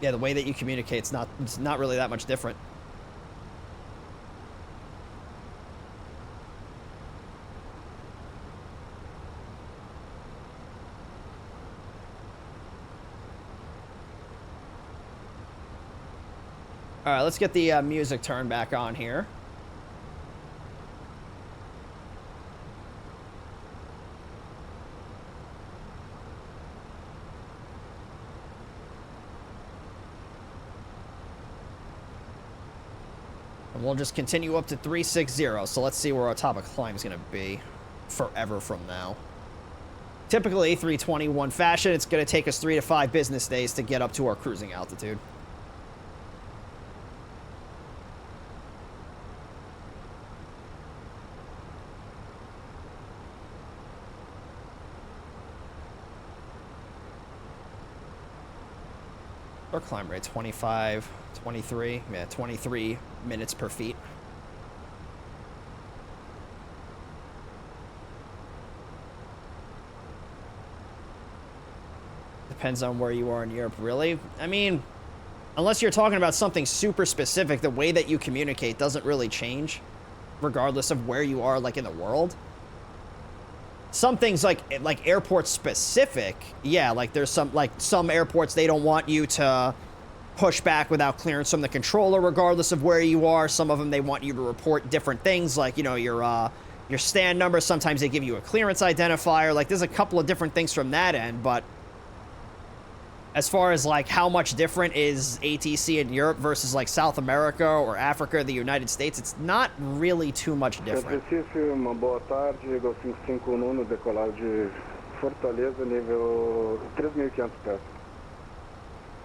Yeah, the way that you communicate, it's not really that much different. All right, let's get the music turned back on here. And we'll just continue up to 360. So let's see where our top of climb is going to be forever from now. Typically, A321 fashion, it's going to take us 3 to 5 business days to get up to our cruising altitude. Our climb rate 25, 23, yeah, 23 minutes per feet. Depends on where you are in Europe, really. I mean, unless you're talking about something super specific, the way that you communicate doesn't really change, regardless of where you are, like, in the world. Some things like airport specific, yeah, like there's some airports they don't want you to pushback without clearance from the controller, regardless of where you are. Some of them, they want you to report different things, like, you know, your stand number. Sometimes they give you a clearance identifier. Like, there's a couple of different things from that end, but as far as, like, how much different is ATC in Europe versus, like, South America or Africa or the United States, it's not really too much different. Uma boa tarde, Eagle 551 decolar de Fortaleza, nível 3.500 pés.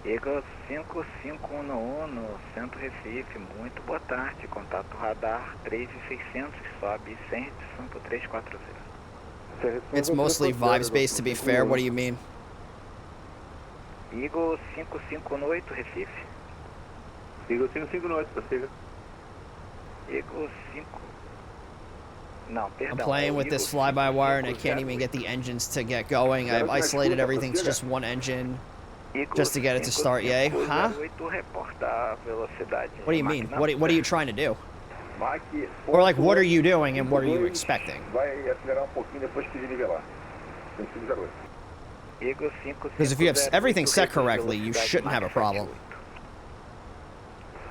Eagle 5511, Centro Recife, muito boa tarde, contato radar 3.600, sobe 100, sampo 340. It's mostly vibes-based, to be fair. What do you mean? Eagle 5518, Recife. Eagle 558, prossiga. Eagle 5... Não, perdão. I'm playing with this fly-by-wire and I can't even get the engines to get going. I've isolated everything to just one engine just to get it to start. Yay. Huh? What do you mean? What are you trying to do? Or, like, what are you doing and what are you expecting? Because if you have everything set correctly, you shouldn't have a problem.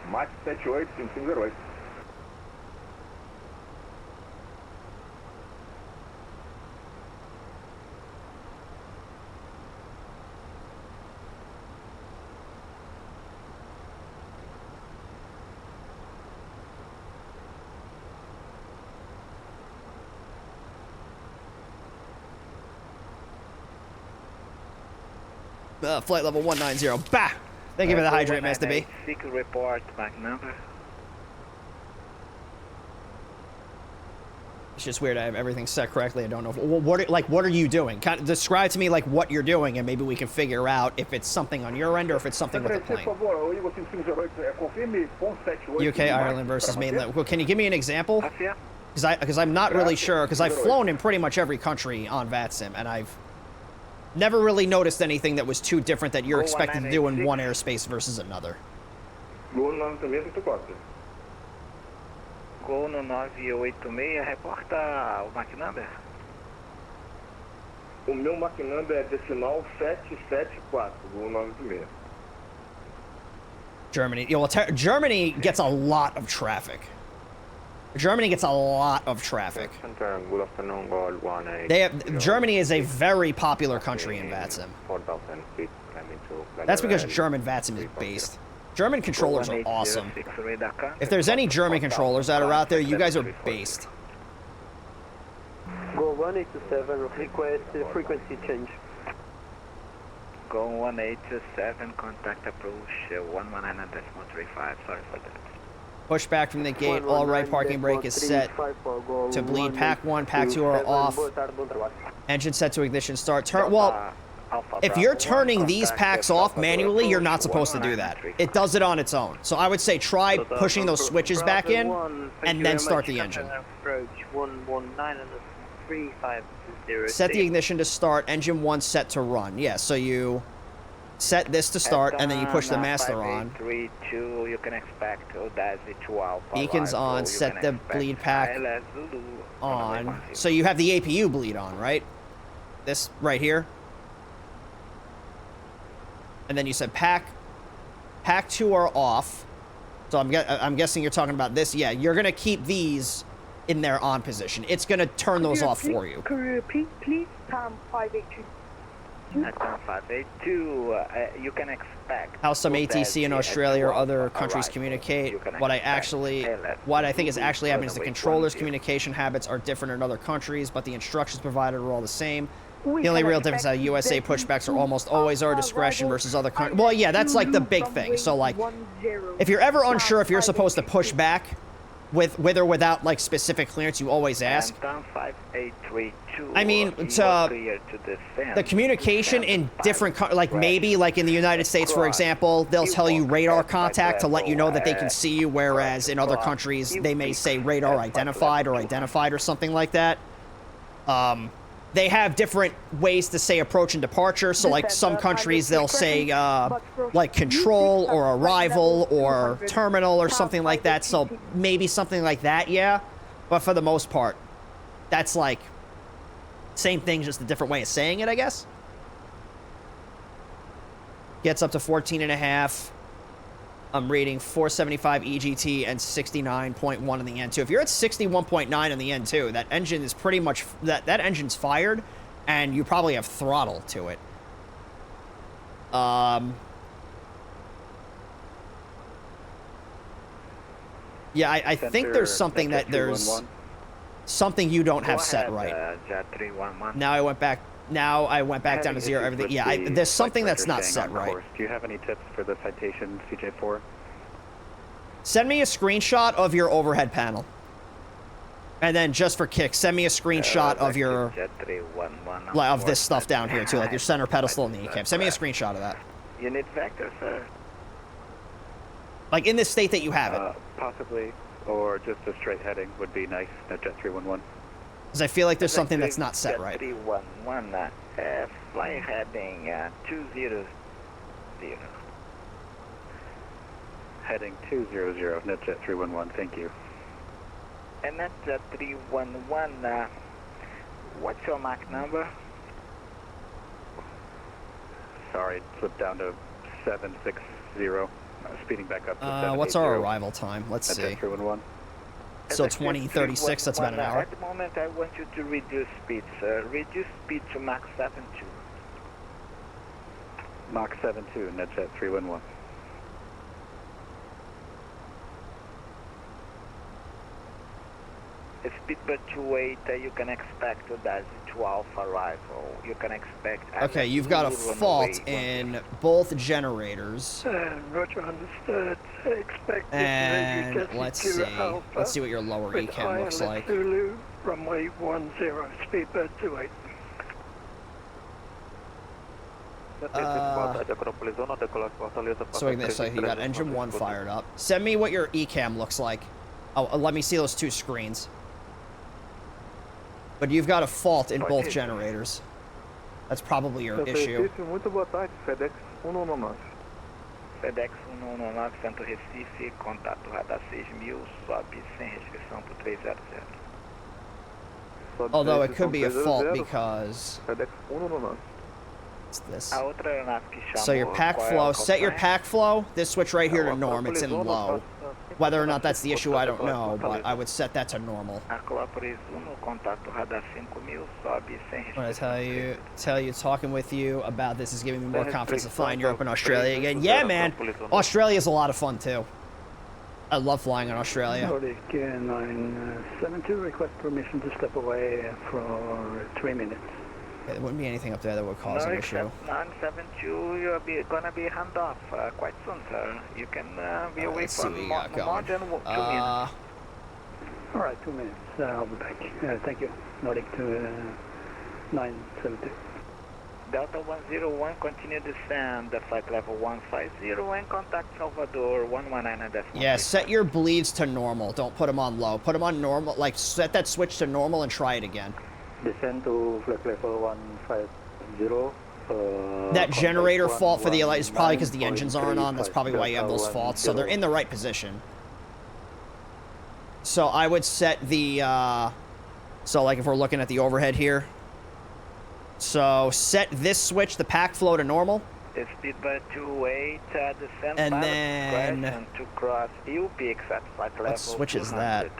Mach 78, 5508. Flight level 190. Bah! Thank you for the hydrate, Master B. Secret report, back number. It's just weird. I have everything set correctly. I don't know. What are you doing? Kind of describe to me, like, what you're doing, and maybe we can figure out if it's something on your end or if it's something with the plane. UK, Ireland versus mainland. Well, can you give me an example? Because I'm not really sure. Because I've flown in pretty much every country on VATSIM, and I've never really noticed anything that was too different that you're expected to do in one airspace versus another. Gol no 986, reporta o Mach number. O meu Mach number é decimal 774, Gol 986. Germany. Yeah, well, Germany gets a lot of traffic. Germany gets a lot of traffic. Germany is a very popular country in VATSIM. That's because German VATSIM is based. German controllers are awesome. If there's any German controllers that are out there, you guys are based. Go 1827, request frequency change. Go 1827, contact approach 119.35. Sorry for that. Pushback from the gate, all right parking brake is set to bleed. Pack 1, Pack 2 are off. Engine set to ignition start. Well, if you're turning these packs off manually, you're not supposed to do that. It does it on its own. So I would say try pushing those switches back in and then start the engine. Set the ignition to start, engine 1 set to run. Yeah, so you set this to start, and then you push the master on. 3-2, you can expect beacons on, set the bleed pack on. So you have the APU bleed on, right? This right here. And then you said pack 2 are off. So I'm guessing you're talking about this. Yeah, you're gonna keep these in their on position. It's gonna turn those off for you. Could you repeat, please? 582. At 582, you can expect how some ATC in Australia or other countries communicate. What I think is actually happening is the controllers' communication habits are different in other countries, but the instructions provided are all the same. The only real difference is that USA pushbacks are almost always our discretion versus other countries. Well, yeah, that's like the big thing. So, like, if you're ever unsure if you're supposed to push back with or without, like, specific clearance, you always ask. I mean, the communication in different, like, maybe, like, in the United States, for example, they'll tell you radar contact to let you know that they can see you, whereas in other countries, they may say radar identified or something like that. They have different ways to say approach and departure. So, like, some countries, they'll say, like, control or arrival or terminal or something like that. So, maybe something like that, yeah. But for the most part, that's, like, same thing, just a different way of saying it, I guess. Gets up to 14.5. I'm reading 475 EGT and 69.1 on the N2. If you're at 61.9 on the N2, that engine is pretty much, that engine's fired, and you probably have throttle to it. Yeah, I think there's something that there's something you don't have set right. Jet 311. Now I went back down to 0, everything. Yeah, there's something that's not set right. Do you have any tips for the citation CJ4? Send me a screenshot of your overhead panel. And then just for kicks, send me a screenshot of your of this stuff down here too, like your center pedestal and the E-cam. Send me a screenshot of that. You need vector, sir. Like in this state that you have it. Possibly, or just a straight heading would be nice. Jet 311. Because I feel like there's something that's not set right. 311, fly heading 200. Heading 200, NetJet 311, thank you. And NetJet 311, what's your Mach number? Sorry, it slipped down to 760. Speeding back up to 780. What's our arrival time? Let's see. NetJet 311. So 2036, that's about an hour. At the moment, I want you to reduce speed, sir. Reduce speed to Mach 72. Mach 72, NetJet 311. Speedbird 28, you can expect that to Alpha arrival. You can expect... Okay, you've got a fault in both generators. Roger, understood. Expect and let's see. Let's see what your lower ECAM looks like. Zulu, runway 10, Speedbird 28. So you got engine 1 fired up. Send me what your ECAM looks like. Oh, let me see those 2 screens. But you've got a fault in both generators. That's probably your issue. Muito boa tarde, FedEx 119. FedEx 119, Santo Recife, contato radar 6000, sobe sem restrição pro 300. Although it could be a fault because... FedEx 119. It's this. A outra aeronave que chamou, So your pack flow, set your pack flow, this switch right here to norm, it's in low. Whether or not that's the issue, I don't know, but I would set that to normal. I'm gonna tell you, talking with you about this is giving me more confidence to fly in Europe and Australia again. Yeah, man, Australia's a lot of fun too. I love flying in Australia. Nordic 972, request permission to step away for 3 minutes. Yeah, there wouldn't be anything up there that would cause an issue. 972, you're gonna be handoff quite soon, sir. You can be away for more than 2 minutes. All right, 2 minutes. I'll be back. Thank you. Nordic to 972. Delta 101, continue descend, flight level 150, and contact Salvador 119. Yeah, set your bleeds to normal. Don't put them on low. Put them on normal. Like, set that switch to normal and try it again. Descend to flight level 150. That generator fault for the is probably because the engines aren't on. That's probably why you have those faults. So they're in the right position. So I would set the, so like if we're looking at the overhead here. So set this switch, the pack flow to normal. Speedbird 28, descend and then to cross UP at flight level. What switch is that?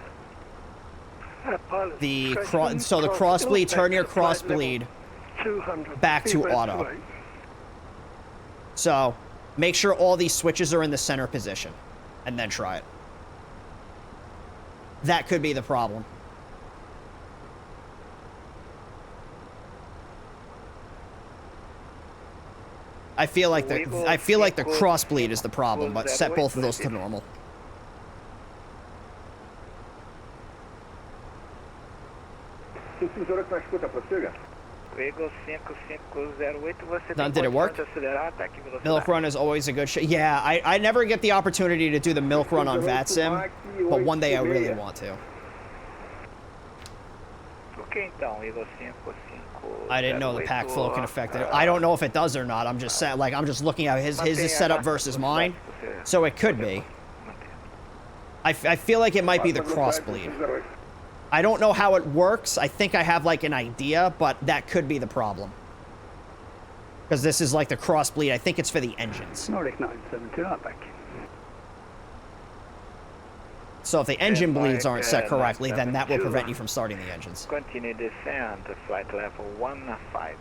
The cross bleed, turn your cross bleed back to auto. So make sure all these switches are in the center position and then try it. That could be the problem. I feel like the cross bleed is the problem, but set both of those to normal. Did it work? Milk run is always a good shot. Yeah, I never get the opportunity to do the milk run on VATSIM, but one day I really want to. I didn't know the pack flow can affect it. I don't know if it does or not. I'm just saying, like, I'm just looking at his is set up versus mine, so it could be. I feel like it might be the cross bleed. I don't know how it works. I think I have like an idea, but that could be the problem. Because this is like the cross bleed. I think it's for the engines. Nordic 972, I'm back. So if the engine bleeds aren't set correctly, then that will prevent you from starting the engines. Continue descend to flight level 150.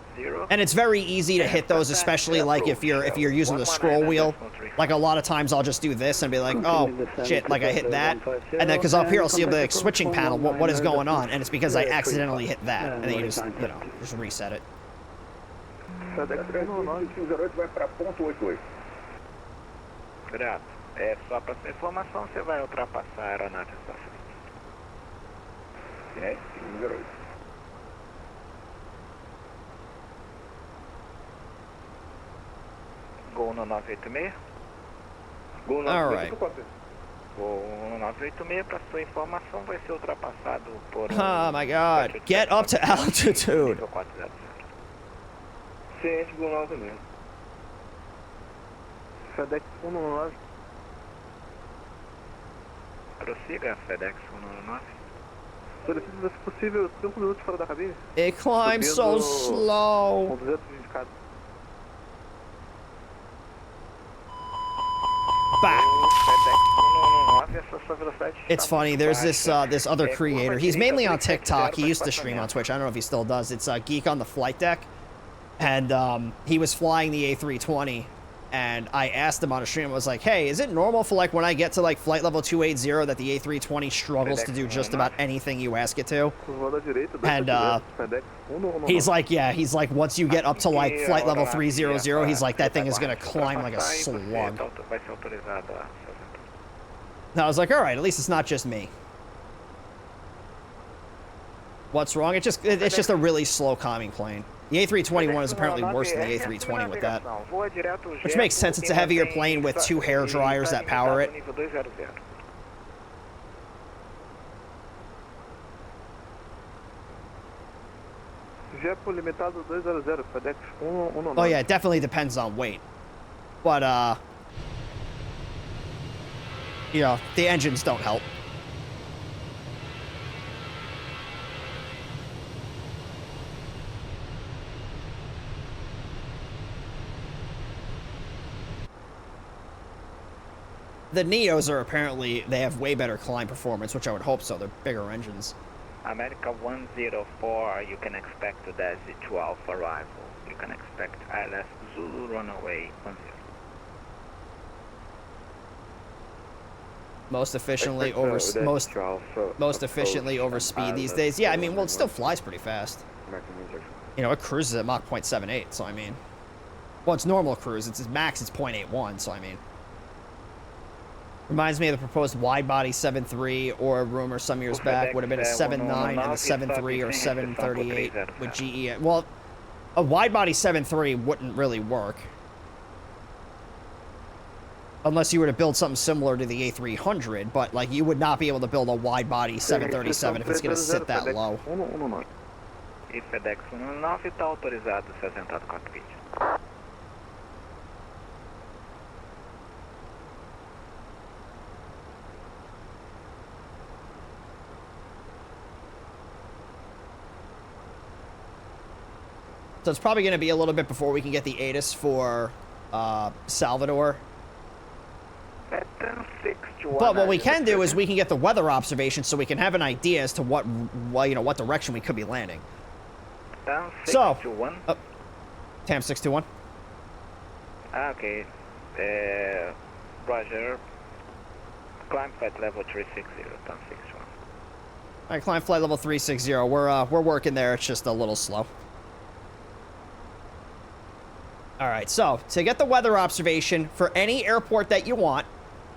And it's very easy to hit those, especially like if you're using the scroll wheel. Like a lot of times I'll just do this and be like, oh shit, like I hit that, and then because up here I'll see the like, switching panel, what is going on, and it's because I accidentally hit that, and then you just just reset it. Grato. É só para sua informação, você vai ultrapassar a aeronave à sua frente. Gol no 986. All right. Gol no 986, para sua informação, vai ser ultrapassado por... Oh my god, get up to altitude. Ciente do 9 FedEx 119. Prossiga, FedEx 119. Solicito, se possível, 5 minutos fora da cabine. It climbs so slow. Com 200 indicados. Back. It's funny, there's this this other creator. He's mainly on TikTok. He used to stream on Twitch. I don't know if he still does. It's Geek on the Flight Deck. And he was flying the A320. And I asked him on a stream, I was like, hey, is it normal for like when I get to like flight level 280 that the A320 struggles to do just about anything you ask it to? And he's like, yeah, he's like, once you get up to like flight level 300, he's like, that thing is going to climb like a slug. And I was like, all right, at least it's not just me. What's wrong? It's just a really slow climbing plane. The A321 is apparently worse than the A320 with that. Which makes sense, it's a heavier plane with 2 hair dryers that power it. Oh yeah, it definitely depends on weight. But, you know, the engines don't help. The Neos are apparently, they have way better climb performance, which I would hope so. They're bigger engines. America 104, you can expect the Daisy 12 arrival. You can expect ILS Zulu runaway 10. Most efficiently over speed these days. Yeah, I mean, well, it still flies pretty fast. You know, it cruises at Mach 0.78, so I mean, well, it's normal cruise. It's max, it's 0.81, so I mean. Reminds me of the proposed wide-body 7.3, or a rumor some years back would have been a 7.9 and a 7.3 or 738 with GE. Well, a wide-body 7.3 wouldn't really work. Unless you were to build something similar to the A300, but, like, you would not be able to build a wide-body 737 if it's going to sit that low. E FedEx 119 está autorizado a se assentar no cockpit. So it's probably going to be a little bit before we can get the ATIS for Salvador. But what we can do is we can get the weather observation so we can have an idea as to what direction we could be landing. So, TAM 621. Okay. Roger. Climb flight level 360, TAM 621. All right, climb flight level 360. We're working there. It's just a little slow. All right, so to get the weather observation for any airport that you want,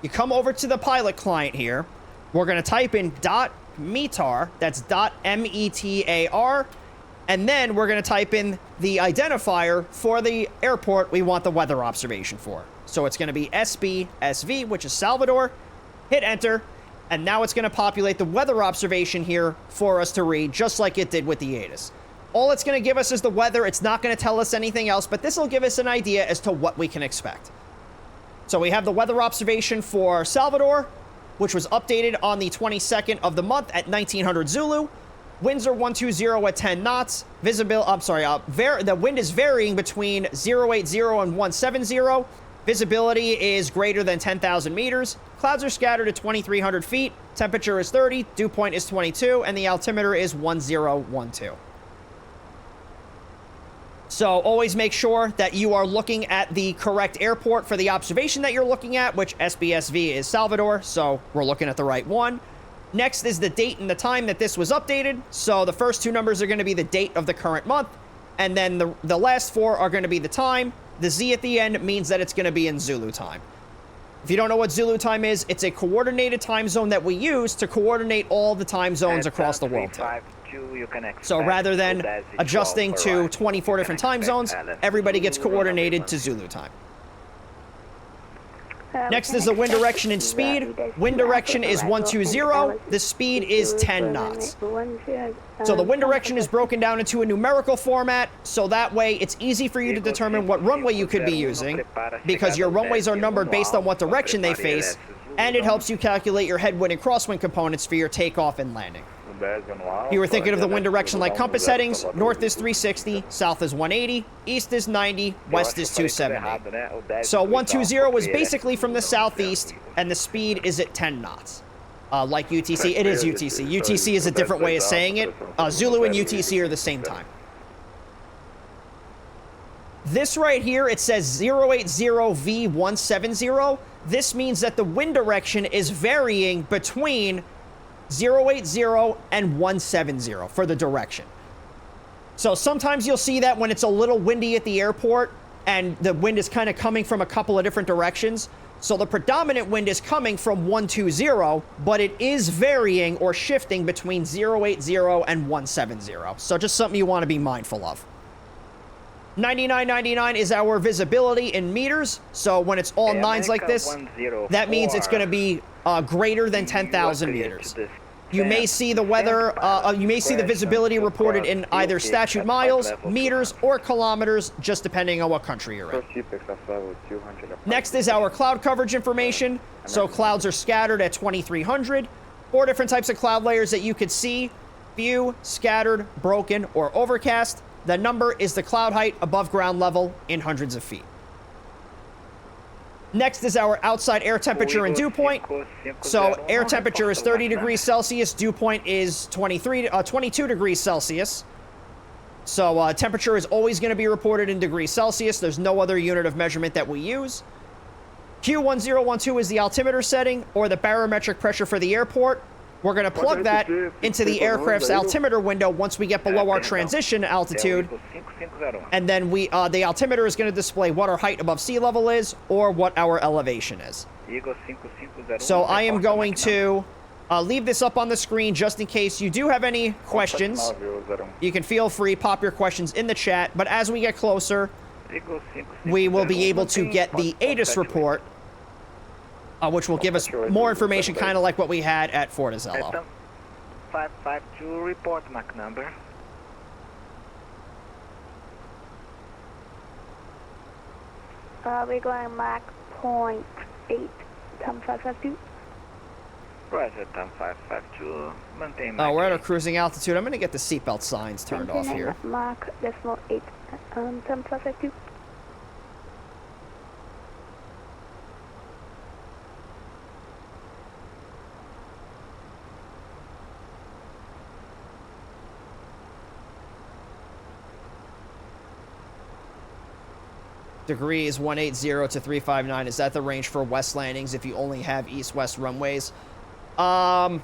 you come over to the pilot client here. We're going to type in .METAR, that's .METAR, and then we're going to type in the identifier for the airport we want the weather observation for. So it's going to be SBSV, which is Salvador. Hit enter, and now it's going to populate the weather observation here for us to read, just like it did with the ATIS. All it's going to give us is the weather. It's not going to tell us anything else, but this will give us an idea as to what we can expect. So we have the weather observation for Salvador, which was updated on the 22nd of the month at 1900 Zulu. Winds are 120 at 10 knots. The wind is varying between 080 and 170. Visibility is greater than 10,000 meters. Clouds are scattered at 2,300 feet. Temperature is 30. Dew point is 22. And the altimeter is 1012. So always make sure that you are looking at the correct airport for the observation that you're looking at, which SBSV is Salvador. So we're looking at the right one. Next is the date and the time that this was updated. So the first two numbers are going to be the date of the current month. And then the last four are going to be the time. The Z at the end means that it's going to be in Zulu time. If you don't know what Zulu time is, it's a coordinated time zone that we use to coordinate all the time zones across the world. So rather than adjusting to 24 different time zones, everybody gets coordinated to Zulu time. Next is the wind direction and speed. Wind direction is 120. The speed is 10 knots. So the wind direction is broken down into a numerical format, so that way it's easy for you to determine what runway you could be using, because your runways are numbered based on what direction they face, and it helps you calculate your headwind and crosswind components for your takeoff and landing. If you were thinking of the wind direction like compass settings, north is 360, south is 180, east is 90, west is 270. So 120 is basically from the southeast, and the speed is at 10 knots. Like UTC, it is UTC. UTC is a different way of saying it. Zulu and UTC are the same time. This right here, it says 080V170. This means that the wind direction is varying between 080 and 170 for the direction. So sometimes you'll see that when it's a little windy at the airport and the wind is kind of coming from a couple of different directions. So the predominant wind is coming from 120, but it is varying or shifting between 080 and 170. So just something you want to be mindful of. 9999 is our visibility in meters. So when it's all nines like this, that means it's going to be greater than 10,000 meters. You may see the weather, you may see the visibility reported in either statute miles, meters, or kilometers, just depending on what country you're in. Next is our cloud coverage information. So clouds are scattered at 2,300. 4 different types of cloud layers that you could see: few, scattered, broken, or overcast. The number is the cloud height above ground level in hundreds of feet. Next is our outside air temperature and dew point. So air temperature is 30 degrees Celsius. Dew point is 22 degrees Celsius. So temperature is always going to be reported in degrees Celsius. There's no other unit of measurement that we use. Q1012 is the altimeter setting, or the barometric pressure for the airport. We're going to plug that into the aircraft's altimeter window once we get below our transition altitude. And then the altimeter is going to display what our height above sea level is, or what our elevation is. So I am going to leave this up on the screen just in case you do have any questions. You can feel free, pop your questions in the chat. But as we get closer, we will be able to get the ATIS report, which will give us more information, kind of like what we had at Fortaleza. 552, report Mach number. We're going Mach 0.8, Tom 552. Roger, Tom 552, maintain Mach we're at our cruising altitude. I'm going to get the seatbelt signs turned off here. Mach 0.8, Tom 552. Degrees 180 to 359. Is that the range for west landings if you only have east-west runways? So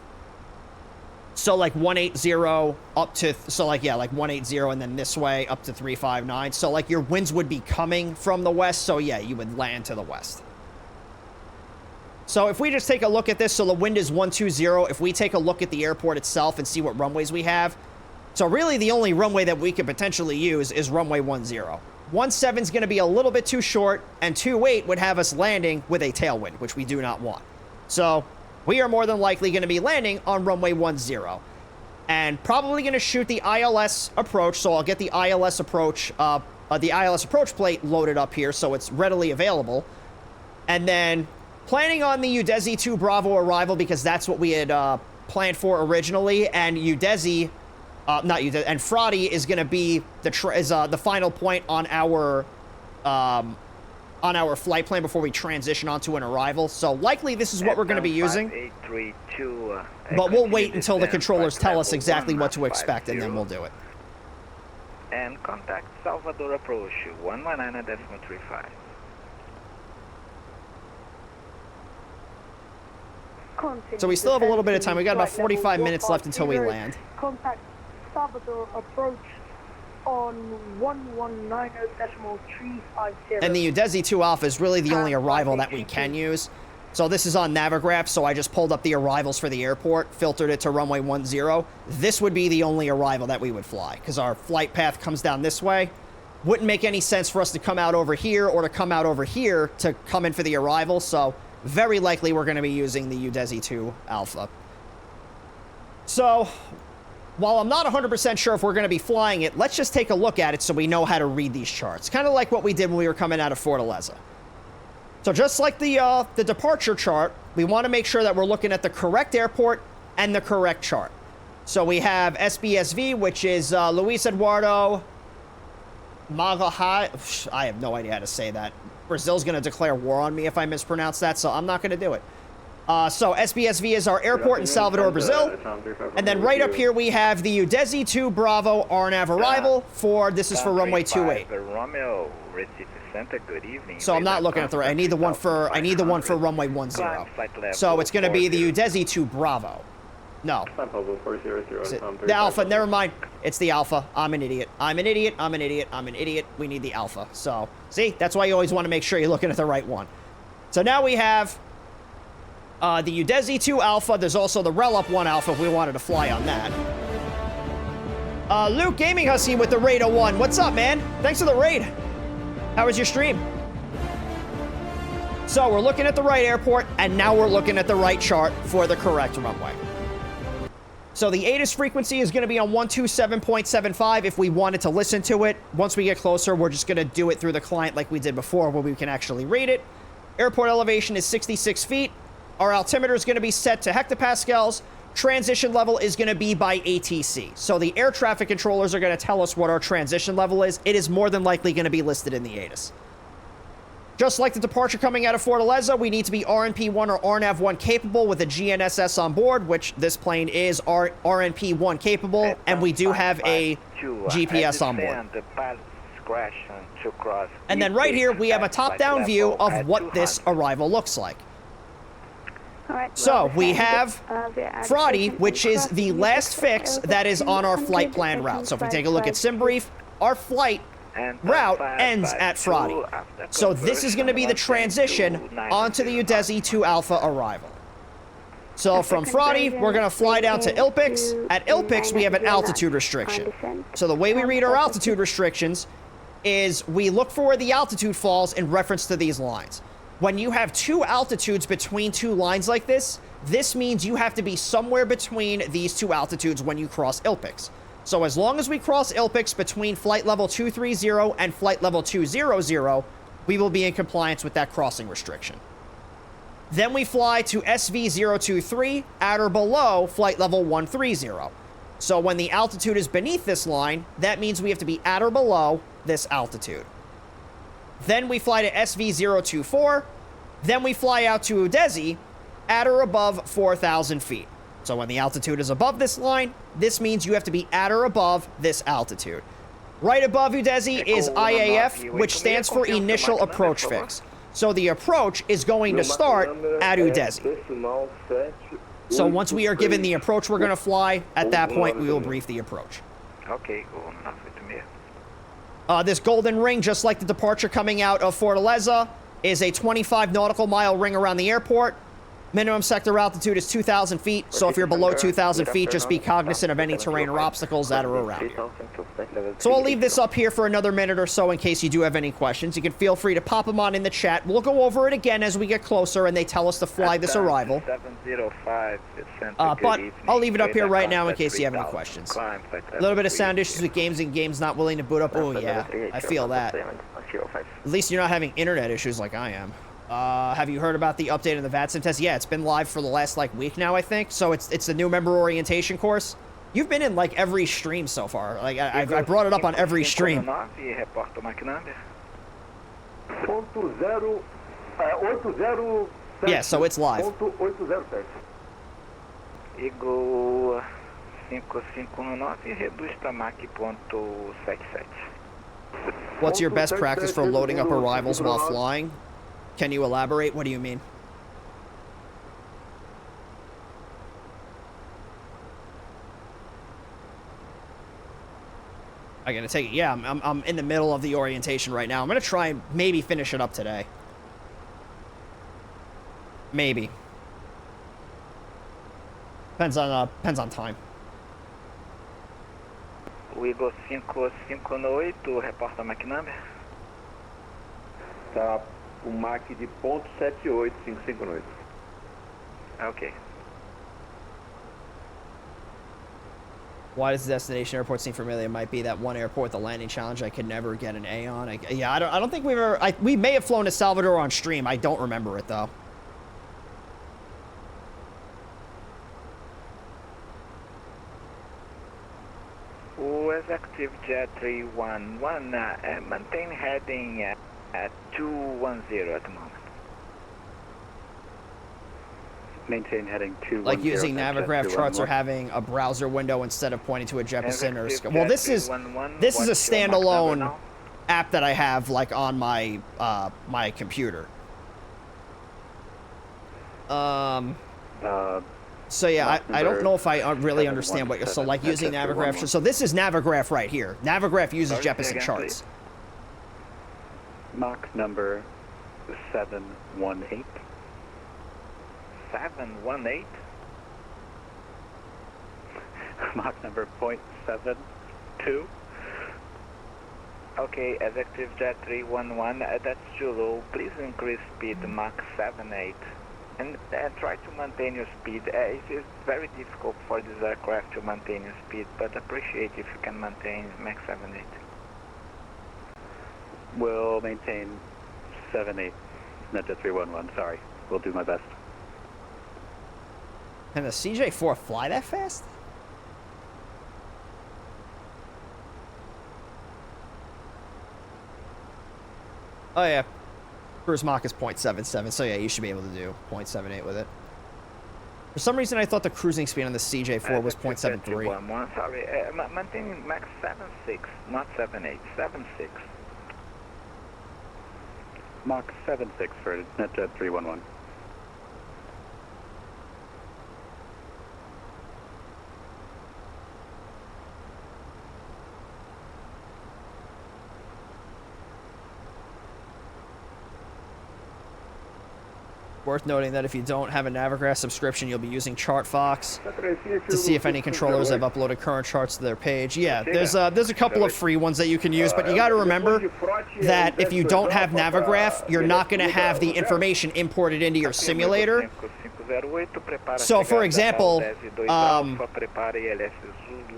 like 180 up to, so like, yeah, like 180 and then this way up to 359. So like your winds would be coming from the west. So yeah, you would land to the west. So if we just take a look at this, so the wind is 120. If we take a look at the airport itself and see what runways we have. So really the only runway that we could potentially use is runway 10. 17 is going to be a little bit too short, and 28 would have us landing with a tailwind, which we do not want. So we are more than likely going to be landing on runway 10, and probably going to shoot the ILS approach. So I'll get the ILS approach plate loaded up here, so it's readily available, and then planning on the Udezi 2 Bravo arrival, because that's what we had planned for originally, and Udezi. And Frati is going to be the final point on our on our flight plan before we transition onto an arrival. So likely this is what we're going to be using. A322, But we'll wait until the controllers tell us exactly what to expect, and then we'll do it. And contact Salvador approach 119.35. So we still have a little bit of time. We got about 45 minutes left until we land. Contact Salvador approach on 119.350. And the Udezi 2 Alpha is really the only arrival that we can use. So this is on Navigraph, so I just pulled up the arrivals for the airport, filtered it to runway 10. This would be the only arrival that we would fly, because our flight path comes down this way. Wouldn't make any sense for us to come out over here or to come out over here to come in for the arrival, so very likely we're going to be using the Udezi 2 Alpha. So, while I'm not 100% sure if we're going to be flying it, let's just take a look at it so we know how to read these charts. Kind of like what we did when we were coming out of Fortaleza. So just like the departure chart, we want to make sure that we're looking at the correct airport and the correct chart. So we have SBSV, which is Luis Eduardo Magahai. I have no idea how to say that. Brazil's going to declare war on me if I mispronounce that, so I'm not going to do it. So SBSV is our airport in Salvador, Brazil. And then right up here we have the Udezi 2 Bravo RNAV arrival for, this is for runway 28. Romeo, Recife Center, good evening. So I'm not looking at the right. I need the one for runway 10. So it's going to be the Udezi 2 Bravo. No. The Alpha, never mind. It's the Alpha. I'm an idiot. I'm an idiot. I'm an idiot. I'm an idiot. We need the Alpha. So, see, that's why you always want to make sure you're looking at the right one. So now we have the Udezi 2 Alpha. There's also the Relup 1 Alpha if we wanted to fly on that. Luke Gaming Husky with the raid of 1. What's up, man? Thanks for the raid. How was your stream? So we're looking at the right airport, and now we're looking at the right chart for the correct runway. So the ATIS frequency is going to be on 127.75 if we wanted to listen to it. Once we get closer, we're just going to do it through the client like we did before, where we can actually read it. Airport elevation is 66 feet. Our altimeter is going to be set to hectopascals. Transition level is going to be by ATC. So the air traffic controllers are going to tell us what our transition level is. It is more than likely going to be listed in the ATIS. Just like the departure coming out of Fortaleza, we need to be RNP-1 or RNAV-1 capable with a GNSS on board, which this plane is RNP-1 capable, and we do have a GPS on board. And then right here, we have a top-down view of what this arrival looks like. So we have Fraudy, which is the last fix that is on our flight plan route. So if we take a look at SimBrief, our flight route ends at Fraudy. So this is going to be the transition onto the Udezi 2 Alpha arrival. So from Fraudy, we're going to fly down to Ilpix. At Ilpix, we have an altitude restriction. So the way we read our altitude restrictions is we look for where the altitude falls in reference to these lines. When you have two altitudes between two lines like this, this means you have to be somewhere between these two altitudes when you cross Ilpix. So as long as we cross Ilpix between flight level 230 and flight level 200, we will be in compliance with that crossing restriction. Then we fly to SV023 at or below flight level 130. So when the altitude is beneath this line, that means we have to be at or below this altitude. Then we fly to SV024. Then we fly out to Udezi at or above 4,000 feet. So when the altitude is above this line, this means you have to be at or above this altitude. Right above Udezi is IAF, which stands for Initial Approach Fix. So the approach is going to start at Udezi. So once we are given the approach we're going to fly, at that point we will brief the approach. Okay, cool. Enough with me. This golden ring, just like the departure coming out of Fortaleza, is a 25 nautical mile ring around the airport. Minimum sector altitude is 2,000 feet, so if you're below 2,000 feet, just be cognizant of any terrain or obstacles that are around you. So I'll leave this up here for another minute or so in case you do have any questions. You can feel free to pop them on in the chat. We'll go over it again as we get closer and they tell us to fly this arrival. But I'll leave it up here right now in case you have any questions. A little bit of sound issues with games and games not willing to boot up. Oh yeah, I feel that. At least you're not having internet issues like I am. Have you heard about the update in the VATSIM test? Yeah, it's been live for the last, week now, I think. So it's the new member orientation course. You've been in, every stream so far. I brought it up on every stream. .807. Yeah, so it's live. .807. Eagle 5519, reduz para Mach .77. What's your best practice for loading up arrivals while flying? Can you elaborate? What do you mean? I gotta take it. Yeah, I'm in the middle of the orientation right now. I'm gonna try and maybe finish it up today. Maybe. Depends on time. Eagle 558, reporta Mach number. Tá o Mach de .78558. Ok. Why does the destination airport seem familiar? It might be that one airport, the landing challenge, I could never get an A on. Yeah, I don't think we've ever... we may have flown to Salvador on stream. I don't remember it, though. O Executive Jet 311, maintain heading at 210 at the moment. Maintain heading 210. Like using Navigraph charts or having a browser window instead of pointing to a Jeppesen or... Well, this is a standalone app that I have, like, on my, my computer. So yeah, I don't know if I really understand what you're... So like using Navigraph... So this is Navigraph right here. Navigraph uses Jeppesen charts. Mach number 718. 718? Mach number .72. Okay, Executive Jet 311, that's too low. Please increase speed Mach 78. And try to maintain your speed. It's very difficult for this aircraft to maintain your speed, but appreciate if you can maintain Mach 78. We'll maintain 78, not just 311, sorry. We'll do my best. Can the CJ4 fly that fast? Oh yeah. Cruise Mach is 0.77, so yeah, you should be able to do 0.78 with it. For some reason, I thought the cruising speed on the CJ4 was 0.73. Sorry, maintaining Mach 76, not 78, 76. Mach 76 for NetJet 311. Worth noting that if you don't have a Navigraph subscription, you'll be using ChartFox to see if any controllers have uploaded current charts to their page. Yeah, there's a couple of free ones that you can use, but you got to remember that if you don't have Navigraph, you're not going to have the information imported into your simulator. So, for example,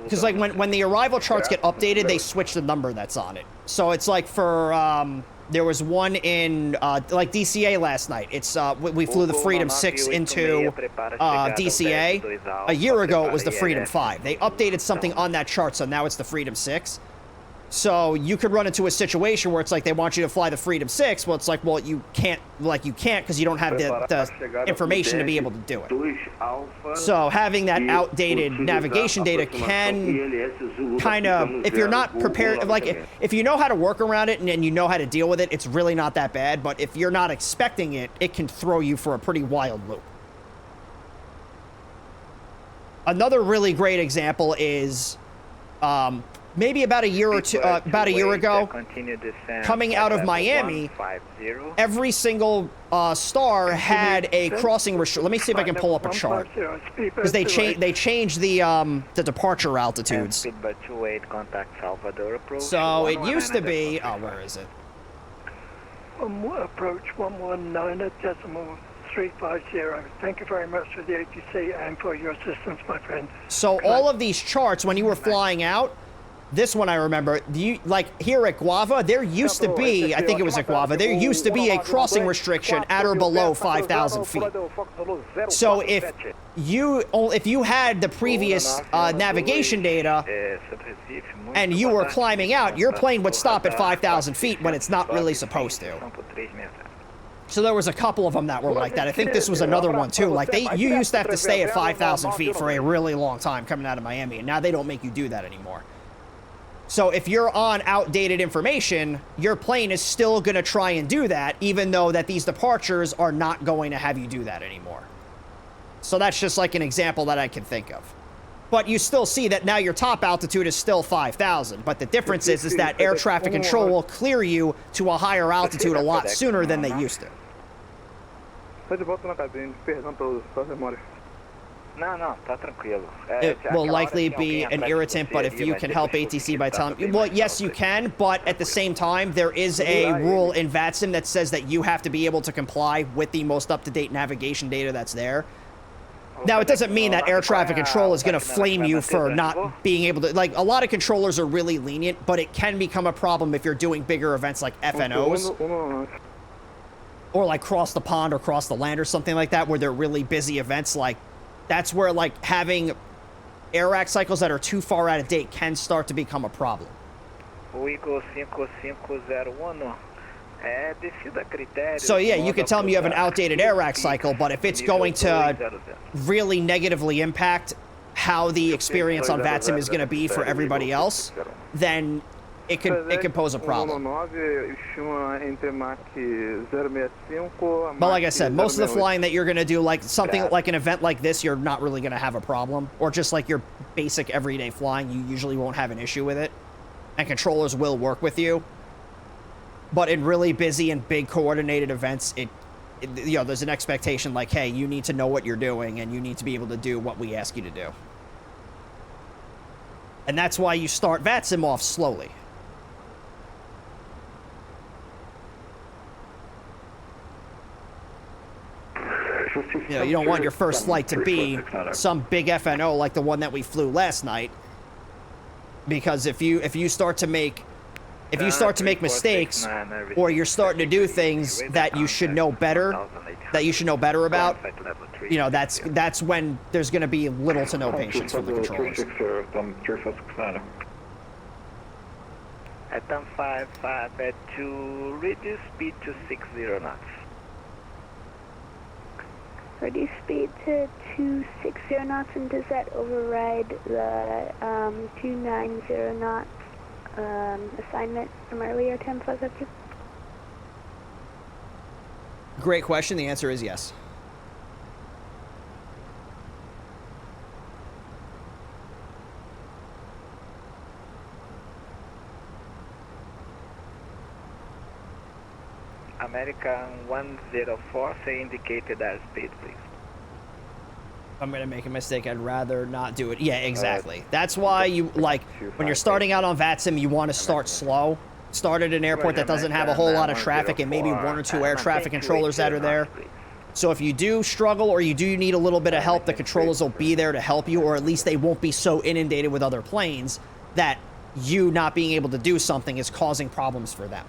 because like when the arrival charts get updated, they switch the number that's on it. So it's like for there was one in like DCA last night. It's we flew the Freedom 6 into DCA. A year ago it was the Freedom 5. They updated something on that chart, so now it's the Freedom 6. So you could run into a situation where it's like they want you to fly the Freedom 6. Well, it's like, well, you can't because you don't have the information to be able to do it. So having that outdated navigation data can kind of, if you're not prepared, like if you know how to work around it and you know how to deal with it, it's really not that bad. But if you're not expecting it, it can throw you for a pretty wild loop. Another really great example is maybe about a year or two, about a year ago, coming out of Miami, every single star had a crossing restriction. Let me see if I can pull up a chart, because they changed the departure altitudes. So it used to be, oh, where is it? Approach 119.350. Thank you very much for the ATC and for your assistance, my friend. So all of these charts, when you were flying out, this one I remember, like here at Guava, there used to be, I think it was at Guava, there used to be a crossing restriction at or below 5,000 feet. So if you had the previous navigation data and you were climbing out, your plane would stop at 5,000 feet when it's not really supposed to. So there was a couple of them that were like that. I think this was another one too. Like you used to have to stay at 5,000 feet for a really long time coming out of Miami, and now they don't make you do that anymore. So if you're on outdated information, your plane is still going to try and do that, even though that these departures are not going to have you do that anymore. So that's just like an example that I can think of. But you still see that now your top altitude is still 5,000. But the difference is that air traffic control will clear you to a higher altitude a lot sooner than they used to. Não, tá tranquilo. It will likely be an irritant, but if you can help ATC by telling... Well, yes, you can, but at the same time, there is a rule in VATSIM that says that you have to be able to comply with the most up-to-date navigation data that's there. Now, it doesn't mean that air traffic control is going to flame you for not being able to... Like, a lot of controllers are really lenient, but it can become a problem if you're doing bigger events like FNOs. Or, like, cross the pond or cross the land or something like that, where they're really busy events. Like, that's where, like, having air rack cycles that are too far out of date can start to become a problem. Eagle 5501. So yeah, you can tell me you have an outdated air rack cycle, but if it's going to really negatively impact how the experience on VATSIM is going to be for everybody else, then it could pose a problem. But like I said, most of the flying that you're going to do, like something like an event like this, you're not really going to have a problem. Or just like your basic everyday flying, you usually won't have an issue with it. And controllers will work with you. But in really busy and big coordinated events, you know, there's an expectation like, hey, you need to know what you're doing and you need to be able to do what we ask you to do. And that's why you start VATSIM off slowly. You know, you don't want your first flight to be some big FNO like the one that we flew last night. Because if you start to make mistakes, or you're starting to do things that you should know better, about, you know, that's when there's going to be little to no patience from the controllers. At 55 at 2, reduce speed to 60 knots. Reduce speed to 260 knots, and does that override the 290 knots assignment from earlier, 10+2? Great question. The answer is yes. American 104, say indicated airspeed, please. If I'm going to make a mistake, I'd rather not do it. Yeah, exactly. That's why you, like, when you're starting out on VATSIM, you want to start slow. Start at an airport that doesn't have a whole lot of traffic and maybe one or two air traffic controllers that are there. So if you do struggle or you do need a little bit of help, the controllers will be there to help you, or at least they won't be so inundated with other planes that you not being able to do something is causing problems for them.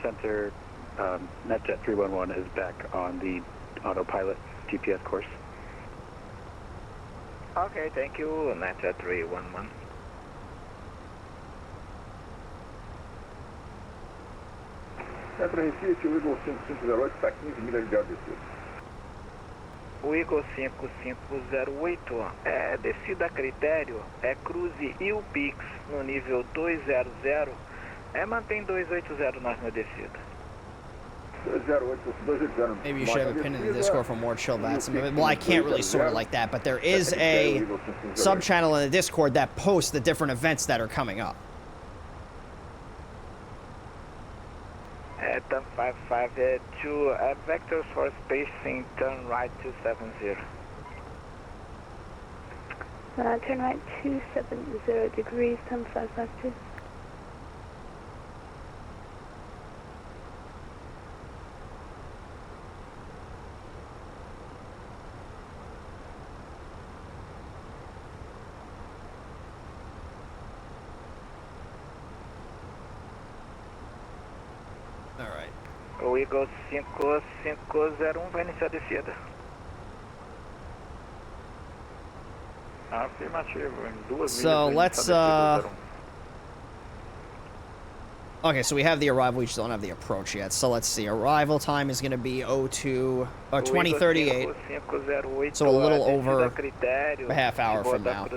Center, NetJet 311 is back on the autopilot GPS course. Okay, thank you, NetJet 311. Centro Recife, o Eagle 5508 está a 15 milhas de altitude. O Eagle 5508 é descida a critério, é cruze e o PIX no nível 200. Mantém 280 nós na descida. Maybe you should have a pin in the Discord for more chill VATSIM. Well, I can't really sort it like that, but there is a sub-channel in the Discord that posts the different events that are coming up. At 5552, vectors for spacing, turn right 270. Turn right 270 degrees, 10552. O Eagle 5501 vai iniciar a descida. Afirmativo, em 2 So milhas, let's, okay, so we have the arrival, we just don't have the approach yet. So let's see, arrival time is going to be 2038. So a little over a half hour from now.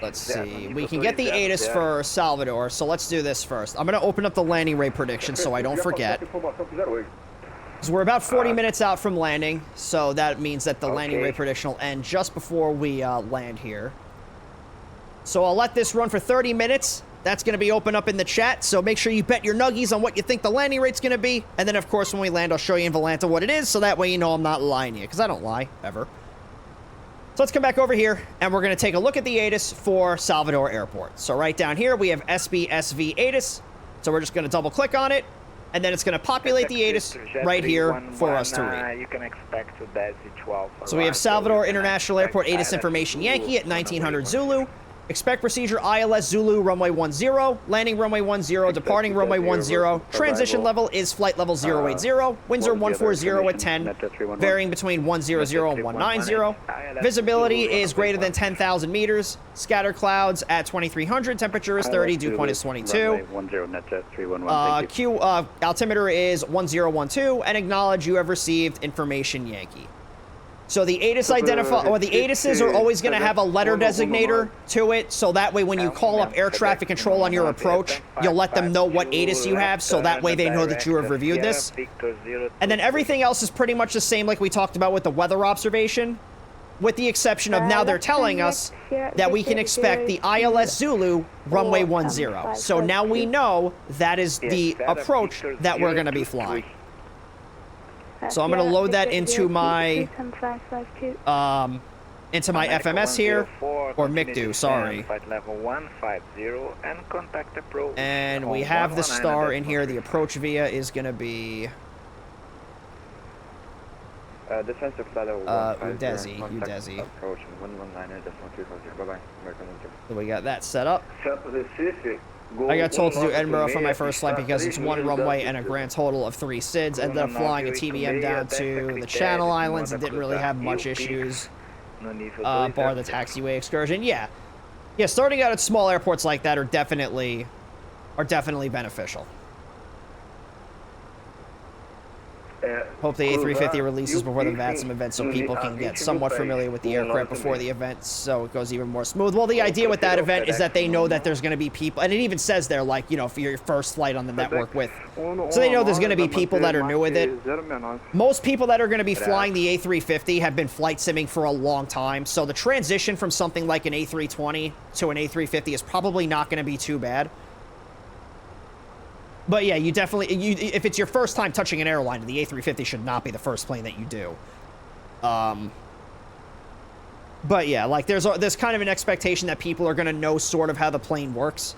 Let's see, we can get the ATIS for Salvador, so let's do this first. I'm going to open up the landing rate prediction so I don't forget. So we're about 40 minutes out from landing, so that means that the landing rate prediction will end just before we land here. So I'll let this run for 30 minutes. That's going to be open up in the chat, so make sure you bet your nuggies on what you think the landing rate's going to be. And then, of course, when we land, I'll show you in Volanta what it is, so that way you know I'm not lying to you, because I don't lie, ever. So let's come back over here, and we're going to take a look at the ATIS for Salvador Airport. So right down here, we have SBSV ATIS. So we're just going to double-click on it, and then it's going to populate the ATIS right here for us to read. You can expect to Daisy 12. So we have Salvador International Airport ATIS information Yankee at 1900 Zulu. Expect procedure ILS Zulu runway 10, landing runway 10, departing runway 10. Transition level is flight level 080. Winds are 140 at 10, varying between 100 and 190. Visibility is greater than 10,000 meters. Scatter clouds at 2300. Temperature is 30. Dew point is 22. Altimeter is 1012, and acknowledge you have received information Yankee. So the ATIS the ATISs are always going to have a letter designator to it, so that way when you call up air traffic control on your approach, you'll let them know what ATIS you have, so that way they know that you have reviewed this. And then everything else is pretty much the same like we talked about with the weather observation, with the exception of now they're telling us that we can expect the ILS Zulu runway 10. So now we know that is the approach that we're going to be flying. So I'm going to load that into my FMS here, or MICDO, sorry. And we have the star in here. The approach via is going to be Udesi. Approach 119.240. Bye-bye. So we got that set up. I got told to do Edinburgh for my first flight because it's one runway and a grand total of 3 SIDs. Ended up flying a TBM down to the Channel Islands and didn't really have much issues, bar the taxiway excursion. Yeah, starting out at small airports like that are definitely beneficial. Hope the A350 releases before the VATSIM event so people can get somewhat familiar with the aircraft before the event so it goes even more smooth. Well, the idea with that event is that they know that there's going to be people, and it even says there, like, you know, for your first flight on the network with. So they know there's going to be people that are new with it. Most people that are going to be flying the A350 have been flight simming for a long time, so the transition from something like an A320 to an A350 is probably not going to be too bad. But yeah, you definitely, if it's your first time touching an airline, the A350 should not be the first plane that you do. But yeah, like there's kind of an expectation that people are going to know sort of how the plane works.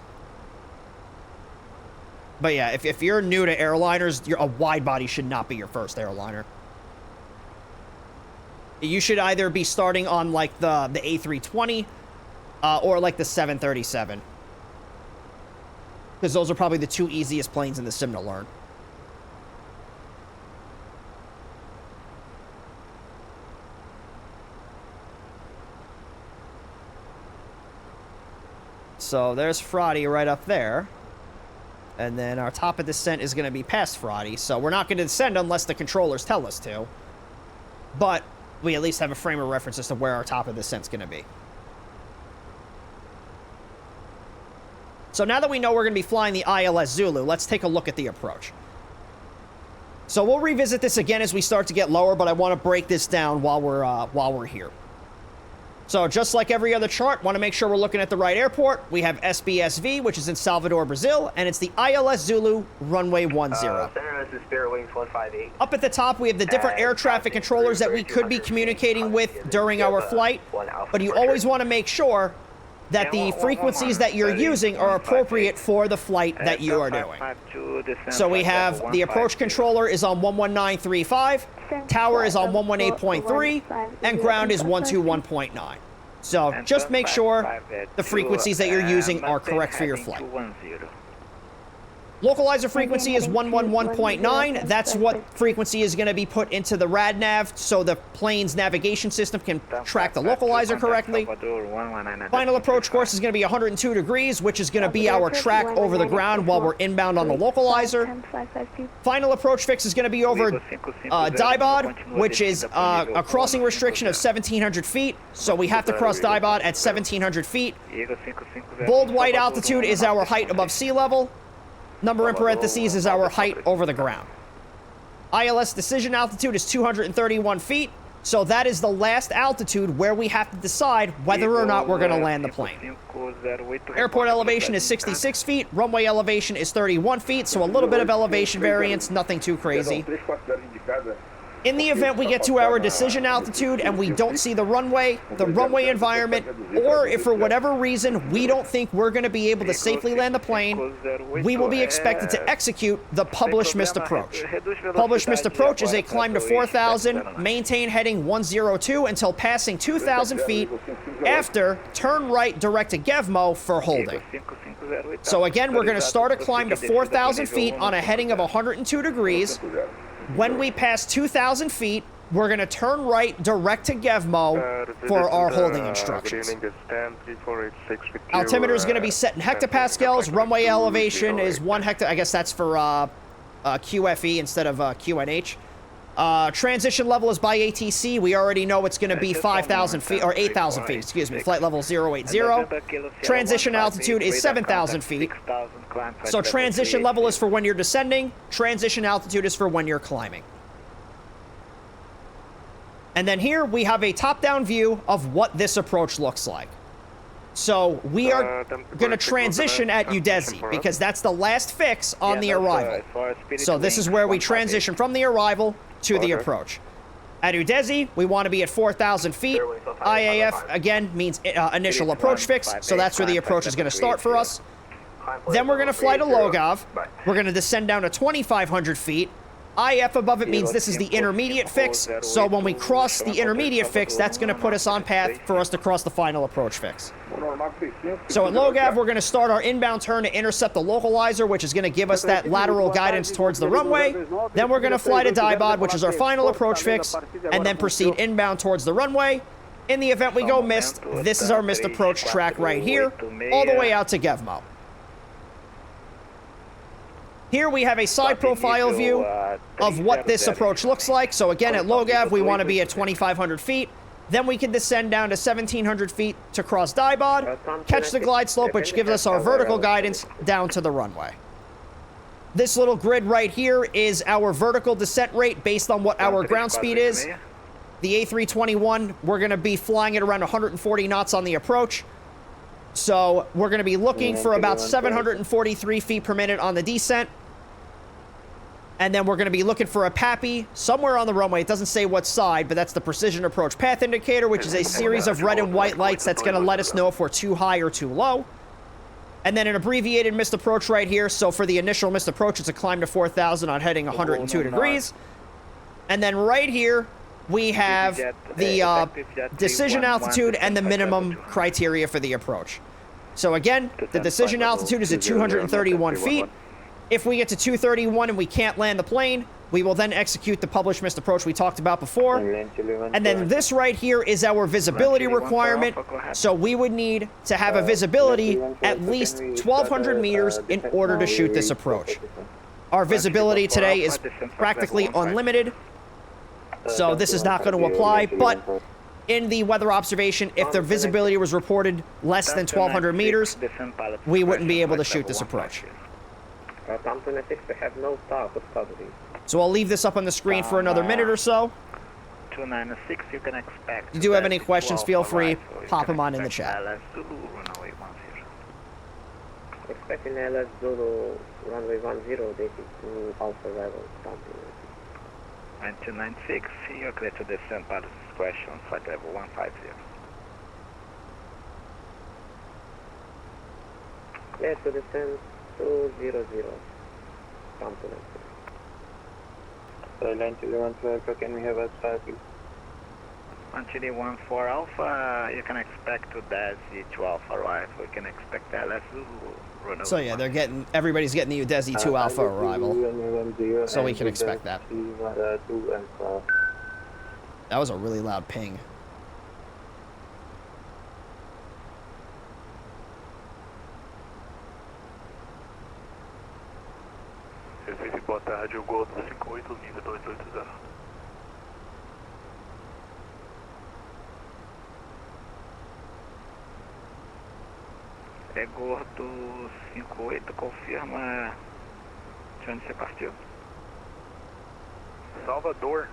But yeah, if you're new to airliners, a wide body should not be your first airliner. You should either be starting on like the A320 or like the 737. Because those are probably the 2 easiest planes in the sim to learn. So there's Frati right up there. And then our top of descent is going to be past Frati. So we're not going to descend unless the controllers tell us to. But we at least have a frame of reference as to where our top of descent's going to be. So now that we know we're going to be flying the ILS Zulu, let's take a look at the approach. So we'll revisit this again as we start to get lower, but I want to break this down while we're here. So just like every other chart, want to make sure we're looking at the right airport. We have SBSV, which is in Salvador, Brazil, and it's the ILS Zulu runway 10. Center, this is Spirit Wings 158. Up at the top, we have the different air traffic controllers that we could be communicating with during our flight, but you always want to make sure that the frequencies that you're using are appropriate for the flight that you are doing. So we have the approach controller is on 119.35, tower is on 118.3, and ground is 121.9. So just make sure the frequencies that you're using are correct for your flight. Localizer frequency is 111.9. That's what frequency is going to be put into the RadNav so the plane's navigation system can track the localizer correctly. Final approach course is going to be 102 degrees, which is going to be our track over the ground while we're inbound on the localizer. Final approach fix is going to be over Dibod, which is a crossing restriction of 1,700 feet. So we have to cross Dibod at 1,700 feet. Bold white altitude is our height above sea level. Number in parentheses is our height over the ground. ILS decision altitude is 231 feet. So that is the last altitude where we have to decide whether or not we're going to land the plane. Airport elevation is 66 feet. Runway elevation is 31 feet. So a little bit of elevation variance, nothing too crazy. In the event we get to our decision altitude and we don't see the runway environment, or if for whatever reason we don't think we're going to be able to safely land the plane, we will be expected to execute the published missed approach. Published missed approach is a climb to 4,000, maintain heading 102 until passing 2,000 feet, after turn right direct to Gevmo for holding. So again, we're going to start a climb to 4,000 feet on a heading of 102 degrees. When we pass 2,000 feet, we're going to turn right direct to Gevmo for our holding instructions. Altimeter is going to be set in hectopascals. Runway elevation is 1 hecto. I guess that's for QFE instead of QNH. Transition level is by ATC. We already know it's going to be 5,000 feet, or 8,000 feet, excuse me. Flight level 080. Transition altitude is 7,000 feet. So transition level is for when you're descending. Transition altitude is for when you're climbing. And then here we have a top-down view of what this approach looks like. So we are going to transition at Udezi because that's the last fix on the arrival. So this is where we transition from the arrival to the approach. At Udezi, we want to be at 4,000 feet. IAF, again, means initial approach fix, so that's where the approach is going to start for us. Then we're going to fly to Logov. We're going to descend down to 2,500 feet. IF above it means this is the intermediate fix, so when we cross the intermediate fix, that's going to put us on path for us to cross the final approach fix. So at Logov, we're going to start our inbound turn to intercept the localizer, which is going to give us that lateral guidance towards the runway. Then we're going to fly to Dibod, which is our final approach fix, and then proceed inbound towards the runway. In the event we go missed, this is our missed approach track right here, all the way out to Gevmo. Here we have a side profile view of what this approach looks like. So again, at Logov, we want to be at 2,500 feet. Then we can descend down to 1,700 feet to cross Dibod, catch the glide slope, which gives us our vertical guidance down to the runway. This little grid right here is our vertical descent rate based on what our ground speed is. The A321, we're going to be flying at around 140 knots on the approach. So we're going to be looking for about 743 feet per minute on the descent. And then we're going to be looking for a PAPI somewhere on the runway. It doesn't say what side, but that's the precision approach path indicator, which is a series of red and white lights that's going to let us know if we're too high or too low. And then an abbreviated missed approach right here. So for the initial missed approach, it's a climb to 4,000 on heading 102 degrees. And then right here, we have the decision altitude and the minimum criteria for the approach. So again, the decision altitude is at 231 feet. If we get to 231 and we can't land the plane, we will then execute the published missed approach we talked about before. And then this right here is our visibility requirement. So we would need to have a visibility at least 1,200 meters in order to shoot this approach. Our visibility today is practically unlimited. So this is not going to apply, but in the weather observation, if the visibility was reported less than 1,200 meters, we wouldn't be able to shoot this approach. Tom 26, we have no start of recovery. So I'll leave this up on the screen for another minute or so. 296, you can expect. If you do have any questions, feel free, pop them on in the chat. Expecting LS Zulu runway 10, this is to Alpha level, Tom 26. 296, you're clear to descend pilot's discretion, flight level 150. Yeah, to descend 200, Tom 26. Line 211 Alpha, can we have a start, please? 1314 Alpha, you can expect to dash 12 Alpha, right? We can expect LS Zulu So yeah, everybody's getting the Udesi 2 Alpha arrival. So we can expect that. That was a really loud ping. Boa tarde, o Gol 58, nível 280. É Gordo 58, confirma de onde você partiu. Salvador.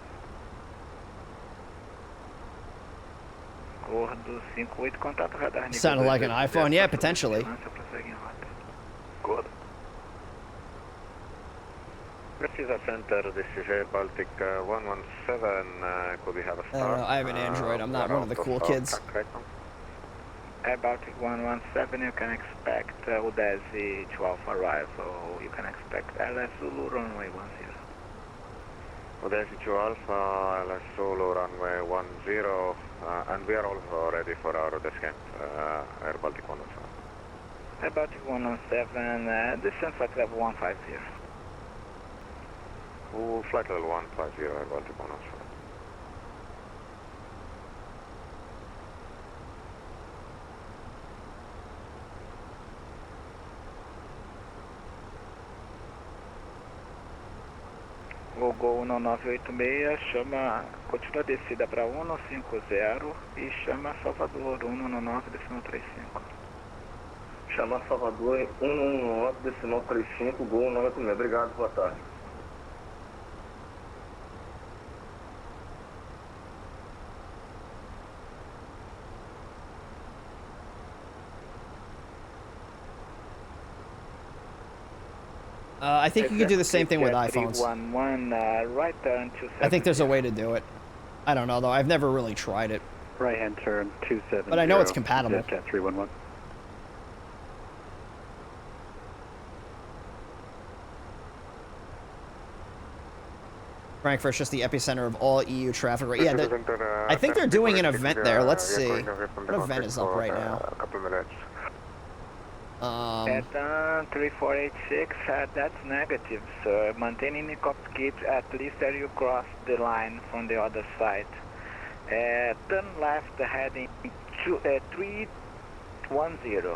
Gordo 58, contato radar. Sounded like an iPhone, yeah, potentially. Gordo. Precisa Center, this is Air Baltic 117, could we have a start? I have an Android, I'm not one of the cool kids. Air Baltic 117, you can expect Udesi 12 arrival, you can expect LS Zulu runway 10. Udesi 2 Alpha, LS Zulu runway 10, and we are also ready for our descent, Air Baltic 117. Air Baltic 117, descent flight level 150. Flight level 150, Air Baltic 117. O Gol 1986 chama, continua a descida para 150 e chama Salvador 119 decimal 35. Chama Salvador 119 decimal 35, Gol 986. Obrigado, boa tarde. I think you could do the same thing with iPhones. Right turn I think there's a way to do it. I don't know though. I've never really tried it. Right hand turn 270. But I know it's compatible. Jet 311. Frankfurt's just the epicenter of all EU traffic. Right? Yeah, I think they're doing an event there. Let's see. What event is up right now? A couple minutes. At 3486, that's negative, sir. Maintaining the keep at least as you cross the line from the other side. Turn left, heading 310.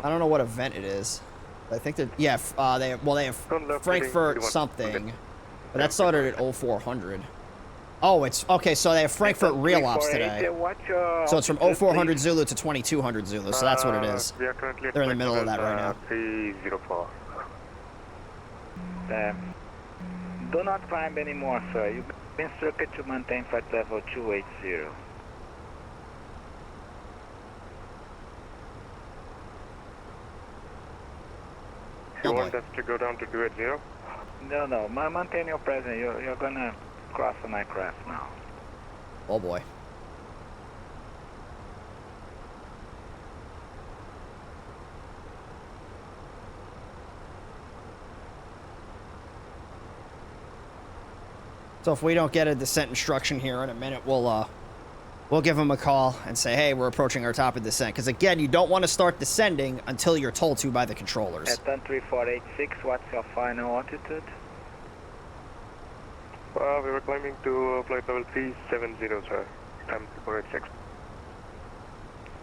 I don't know what event it is. I think they're, yeah, they have Frankfurt something, but that started at 0400. Oh, it's, okay, so they have Frankfurt real ops today. So it's from 0400 Zulu to 2200 Zulu, so that's what it is. They're in the middle of that right now. 304. Do not climb anymore, sir. You've been instructed to maintain flight level 280. You want us to go down to 280? No, maintain your presence. You're gonna cross an aircraft now. Oh boy. So if we don't get a descent instruction here in a minute, we'll give them a call and say, hey, we're approaching our top of descent. Because again, you don't want to start descending until you're told to by the controllers. At 3486, what's your final altitude? We were climbing to flight level 370, sir. Time 3486.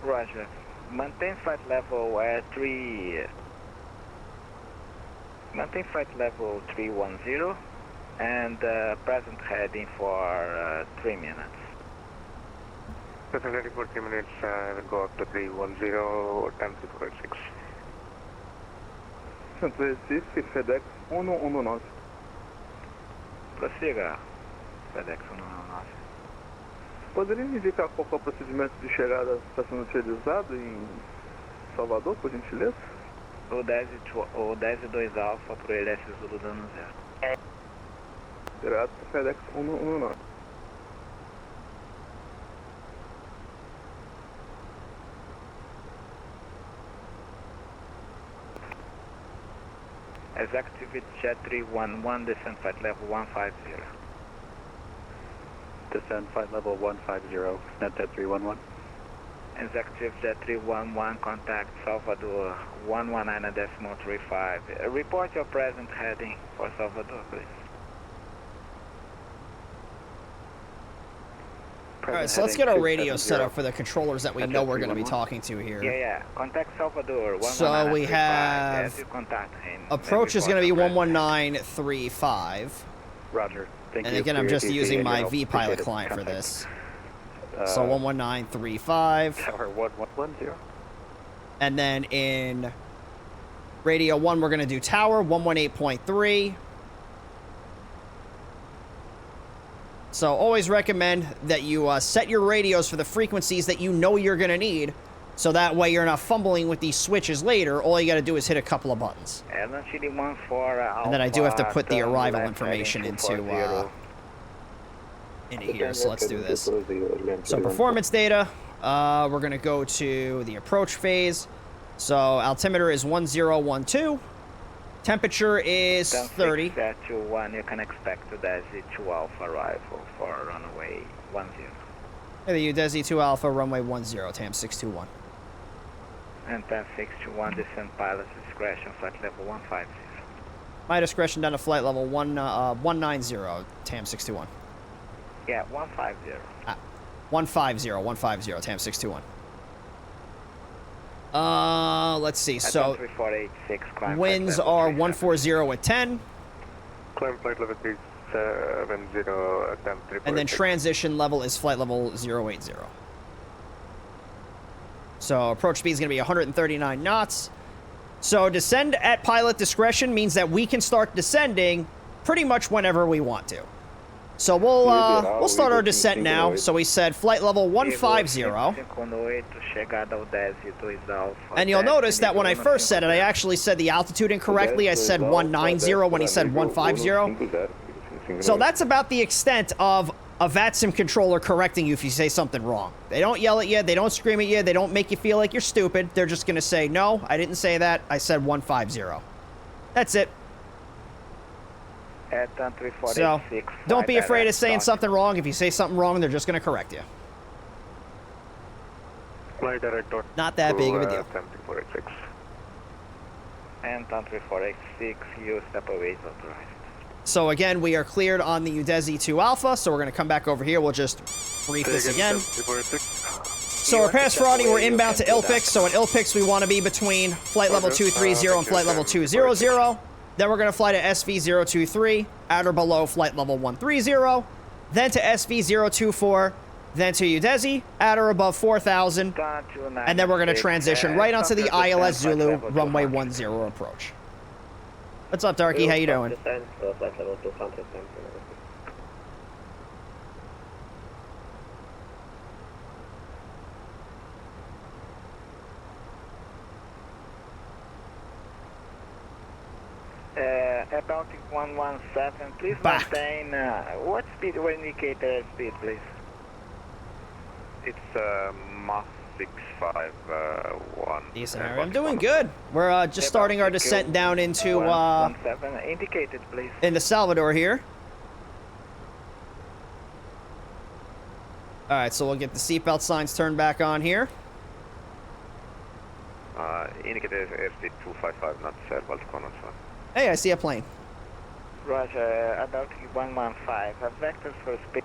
Roger. Maintain flight level Maintain flight level 310 and present heading for 3 minutes. Present heading for 3 minutes, we'll go up to 310, time 3486. Centro Recife, FedEx 119. Prossiga, FedEx 119. Poderia me indicar qual é o procedimento de chegada que está sendo utilizado em Salvador, por gentileza? O 10-2 Alpha pro LS Zulu dando 0. Direto para FedEx 119. Executive Jet 311, descent flight level 150. Descend flight level 150, NetJet 311. Executive Jet 311, contact Salvador 119.35. Report your present heading for Salvador, please. Alright, so let's get our radio set up for the controllers that we know we're going to be talking to here. Yeah. Contact Salvador. So we have approach is going to be 11935. Roger. Thank you. And again, I'm just using my vPilot client for this. So 11935. Tower 1110. And then in radio 1, we're going to do tower 118.3. So always recommend that you set your radios for the frequencies that you know you're going to need, so that way you're not fumbling with these switches later. All you got to do is hit a couple of buttons. And then I do have to put the arrival information into here, so let's do this. So performance data, we're going to go to the approach phase. So altimeter is 1012. Temperature is 30. To 1, you can expect the Desi 2 Alpha arrival for runway 10. Hey, the Udesi 2 Alpha, runway 10, TAM 621. And TAM 621, descent pilot's discretion, flight level 150. My discretion down to flight level 190, TAM 621. Yeah, 150. 150, TAM 621. Let's see. So winds are 140 at 10. Climb flight level 370 attempt. And then transition level is flight level 080. So approach speed is going to be 139 knots. So descend at pilot discretion means that we can start descending pretty much whenever we want to. So we'll start our descent now. So we said flight level 150. And you'll notice that when I first said it, I actually said the altitude incorrectly. I said 190 when he said 150. So that's about the extent of a VATSIM controller correcting you if you say something wrong. They don't yell at you. They don't scream at you. They don't make you feel like you're stupid. They're just going to say, no, I didn't say that. I said 150. That's it. So, don't be afraid of saying something wrong. If you say something wrong, they're just going to correct you. Not that big of a deal. And 3486, you step away to authorized. So again, we are cleared on the Udesi 2 Alpha, so we're going to come back over here. We'll just brief this again. So we're past Ferrari, we're inbound to Ilpix. So at Ilpix, we want to be between flight level 230 and flight level 200. Then we're going to fly to SV023, at or below flight level 130. Then to SV024, then to Udesi, at or above 4,000. And then we're going to transition right onto the ILS Zulu runway 10 approach. What's up, Darky? How you doing? About 117, please maintain, what speed will indicate speed, please? It's Mach 651. Decent area. I'm doing good. We're just starting our descent down into, indicated, please. into Salvador here. Alright, so we'll get the seatbelt signs turned back on here. Indicated SD 255, not Baltic 117. Hey, I see a plane. Roger, about 115. Vectors for space.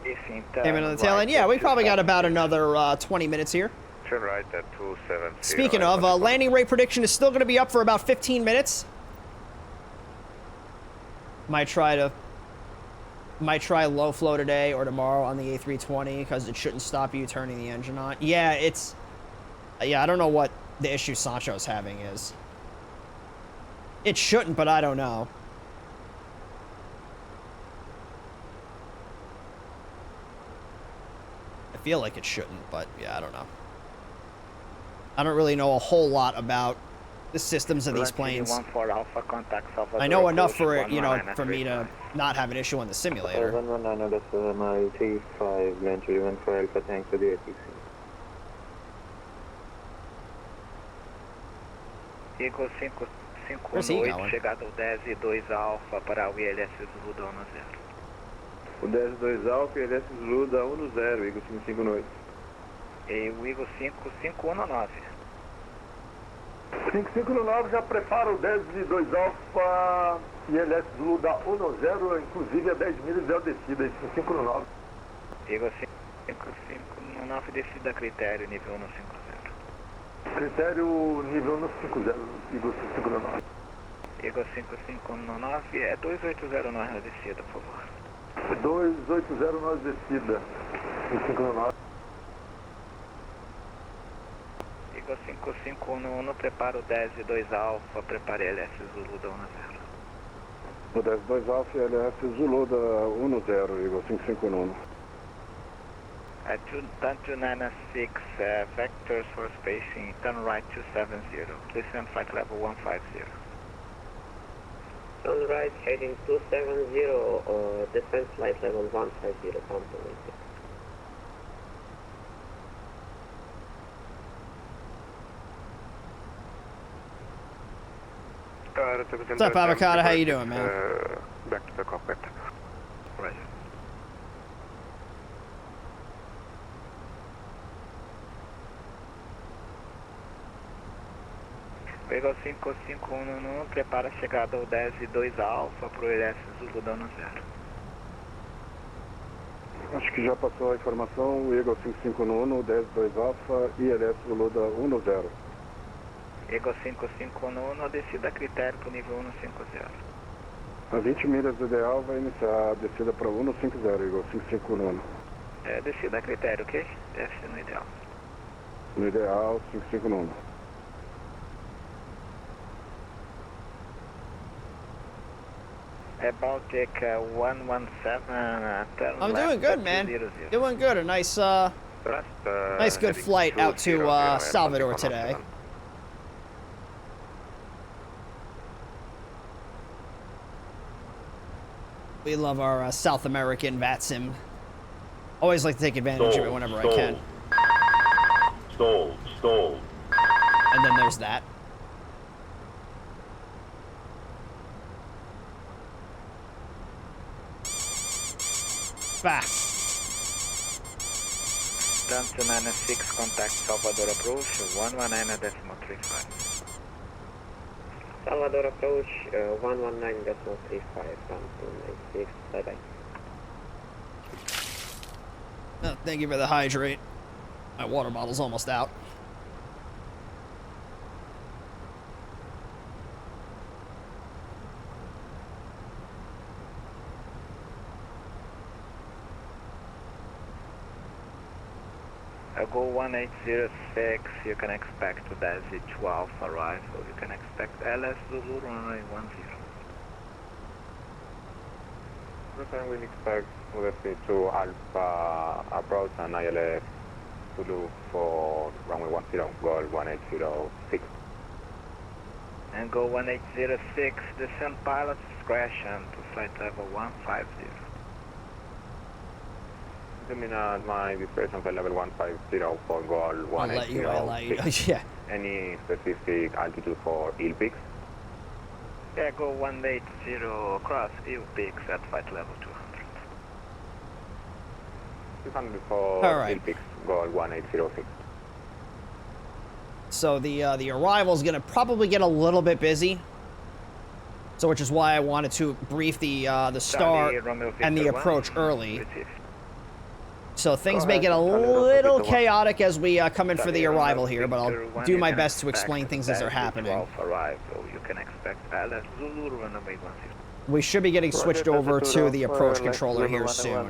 Came in on the tail end. Yeah, we probably got about another 20 minutes here. Turn right at 270. Speaking of, landing rate prediction is still going to be up for about 15 minutes. Might try low flow today or tomorrow on the A320 because it shouldn't stop you turning the engine on. Yeah, I don't know what the issue Sancho's having is. It shouldn't, but I don't know. I feel like it shouldn't, but yeah, I don't know. I don't really know a whole lot about the systems of these planes. I know enough for it, for me to not have an issue on the simulator. 119, that's my T5 land to 1 for Alpha, thanks for the ATC. Eagle 558, chegada ao 10 e 2 Alpha para o ILS Zulu da 10. O 10 2 Alpha e ILS Zulu da 10, Eagle 558. E o Eagle 5519. 5519 já prepara o 10 e 2 Alfa e LS Zulu da 10, inclusive a 10 milhas é a descida, 5519. Eagle 5519, descida critério, nível 150. Critério nível 150, Eagle 5519. Eagle 5519, é 2809 na descida, por favor. 2809 descida, 5519. Eagle 5511, prepara o 10 e 2 Alfa, prepare LS Zulu da 10. O 10 2 Alfa e LS Zulu da 10, Eagle 5519. Turn to 96, vectors for spacing, turn right 270, descend flight level 150. Turn right heading 270, descent flight level 150, compliment. What's up, Avocado? How you doing, man? Back to the cockpit. Right. Eagle 5511, prepara a chegada ao 10 e 2 Alfa para o LS Zulu dando 0. Acho que já passou a informação, o Eagle 5511, o 10 2 Alfa e LS Zulu da 10. Eagle 5511, descida a critério para o nível 150. A 20 milhas ideal vai iniciar a descida para 150, Eagle 5519. Descida a critério, ok? Desce no ideal. No ideal, 559. Baltic 117, turn I'm left doing good, man. 200. Doing good. A nice, nice good flight out to Salvador today. We love our South American VATSIM. Always like to take advantage of it whenever I can. Stall. And then there's that. Bah. Turn to 96, contact Salvador approach, 119.35. Salvador approach, 119.35, down to 96, bye-bye. Oh, thank you for the hydrate. My water bottle's almost out. Go 1806, you can expect to Daisy 12 arrival, you can expect LS Zulu runway 10. Time we expect USP to Alpha approach and ILS Zulu for runway 10, goal 1806. And go 1806, descend pilot discretion to flight level 150. Terminal my discretion for level 150 for goal 1806. I'll let you. Yeah. Any specific altitude for ill peaks? Yeah, go 180 across ill peaks at flight level 200. 200 for All right. ill peaks, goal 1806. So the arrival is going to probably get a little bit busy. So which is why I wanted to brief the start and the approach early. So things may get a little chaotic as we come in for the arrival here, but I'll do my best to explain things as they're happening. We should be getting switched over to the approach controller here soon.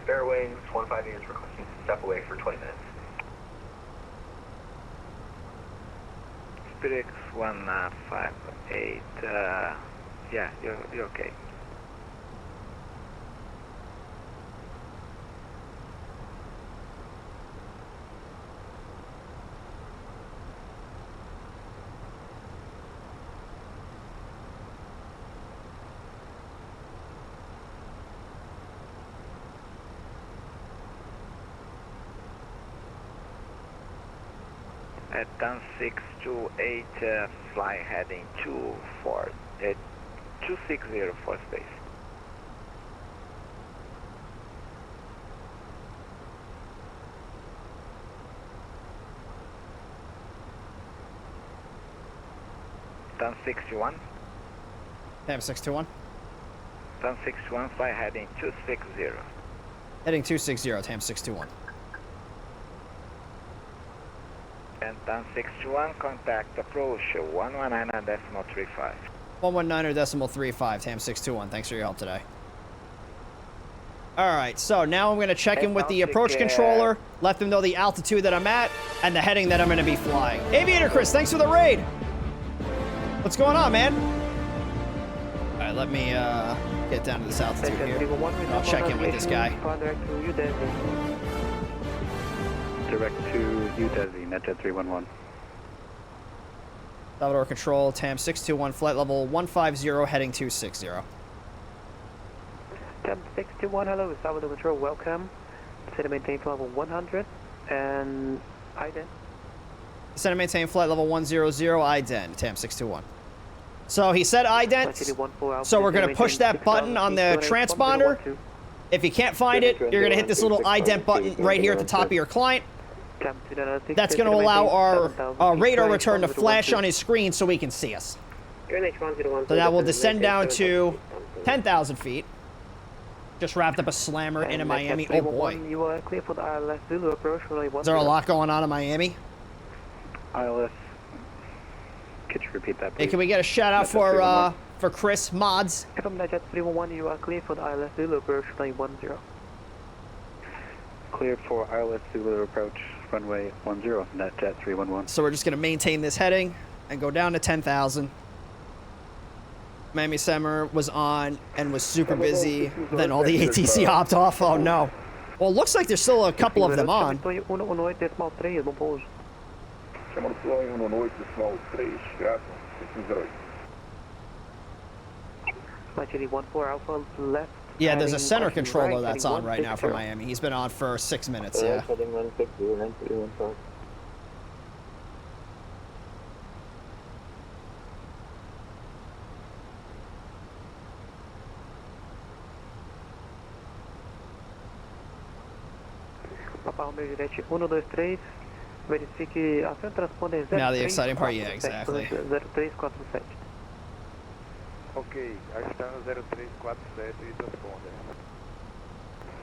Fairwings, 158 is requesting to step away for 20 minutes. Spirix 158, yeah, you're okay. Turn 628, fly heading 260 for space. Turn 61. Tam 621. Turn 61, fly heading 260. Heading 260, Tam 621. And turn 61, contact approach 119.35. 119.35, Tam 621. Thanks for your help today. Alright, so now I'm going to check in with the approach controller, let them know the altitude that I'm at, and the heading that I'm going to be flying. Aviator Chris, thanks for the raid! What's going on, man? Alright, let me get down to this altitude here. I'll check in with this guy. Direct to UDESI, NetJet 311. Salvador Control, TAM 621, flight level 150, heading 260. TAM 621, hello, Salvador Control, welcome. Set and maintain flight level 100 and IDEN. Set and maintain flight level 100, IDEN, TAM 621. So he said ident, so we're going to push that button on the transponder. If you can't find it, you're going to hit this little ident button right here at the top of your client. That's going to allow our radar return to flash on his screen so he can see us. So that will descend down to 10,000 feet. Just wrapped up a slammer into Miami. Oh boy. Is there a lot going on in Miami? ILS. Could you repeat that, please? Hey, can we get a shout out for Chris Mods? From NetJet 311, you are clear for the ILS Zulu approach runway 10. Cleared for ILS Zulu approach runway 10, NetJet 311. So we're just going to maintain this heading and go down to 10,000. Miami Summer was on and was super busy. Then all the ATC hopped off. Oh no. Well, it looks like there's still a couple of them on. Yeah, there's a center controller that's on right now for Miami. He's been on for 6 minutes, yeah. Now the exciting part, yeah, exactly. Ok, está no 0347 e responda.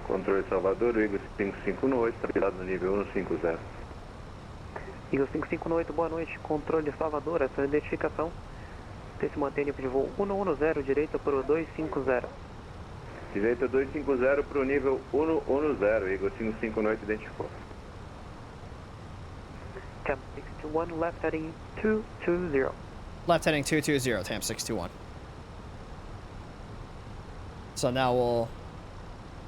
Controle Salvador, Eagle 558, estabilidade no nível 150. Eagle 558, boa noite. Controle Salvador, essa identificação. Você se mantém nível de voo 110, direita para o 250. Direita 250 para o nível 110, Eagle 558 identificou. TAM 621, left heading 220. Left heading 220, TAM 621. So now we'll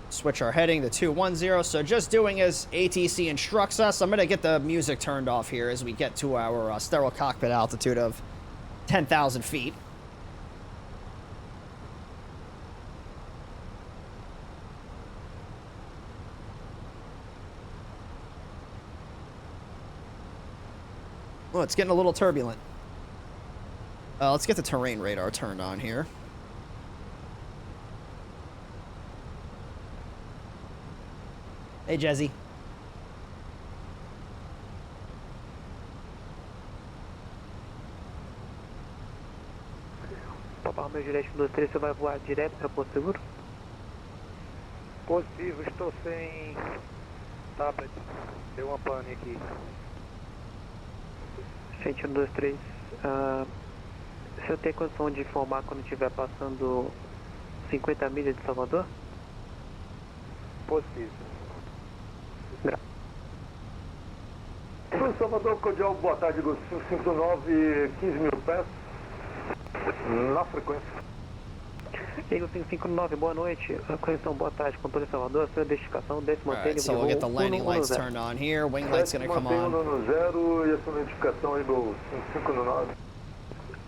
switch our heading to 210. So just doing as ATC instructs us. I'm going to get the music turned off here as we get to our sterile cockpit altitude of 10,000 feet. Well, it's getting a little turbulent. Let's get the terrain radar turned on here. Hey, Jezzy. Papa Romeo Juliette 23, você vai voar direto para Porto Seguro? Positivo, estou sem tablet. Deu uma pane aqui. Gente, 1, 2, 3. Se eu tenho condição de informar quando estiver passando 50 milhas de Salvador? Positivo. Pro Salvador, cordial, boa tarde, Eagle 559, 15 mil pés. Na frequência. Eagle 559, boa noite. Correção, boa tarde, controle Salvador, sua identificação, décimo Alright, so we'll get the landing lights turned on here. Wing light's gonna come on. 110 e a sua identificação, Eagle 559.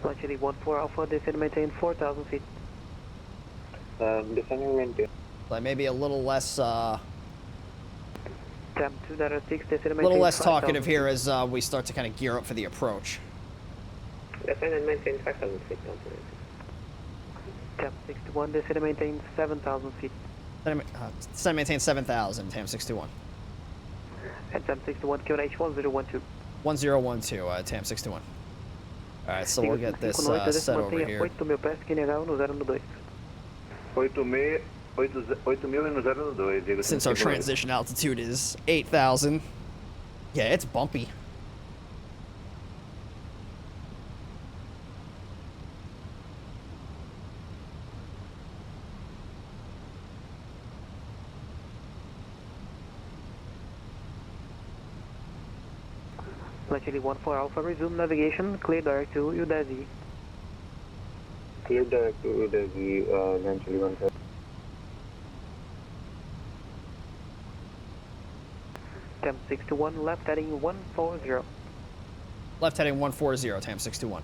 Launch 14 Alpha, descend maintain 4,000 feet. Like maybe a little less Temp 296, descend A little less talkative here as we start to kind of gear up for the approach. Descend and maintain 5,000 feet, Temp 61, descend and maintain 7,000 feet. Descend and maintain 7,000, TAM 61. And Temp 61, QNH 1012. 1012, TAM 61. Alright, so we'll get this set over here. 8.000 pés, QNH 1012. 8.000 Since our transition altitude is 8,000. Yeah, it's bumpy. Chile 14 Alpha, resume navigation, clear direct to Udezi. Clear direct to Udezi, Chile 14. Temp 61, left heading 140. Left heading 140, TAM 61.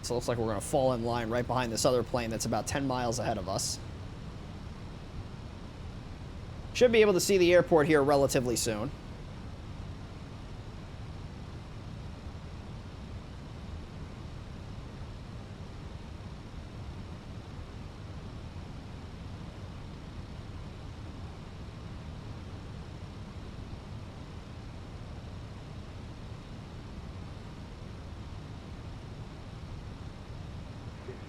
So it looks like we're going to fall in line right behind this other plane that's about 10 miles ahead of us. Should be able to see the airport here relatively soon.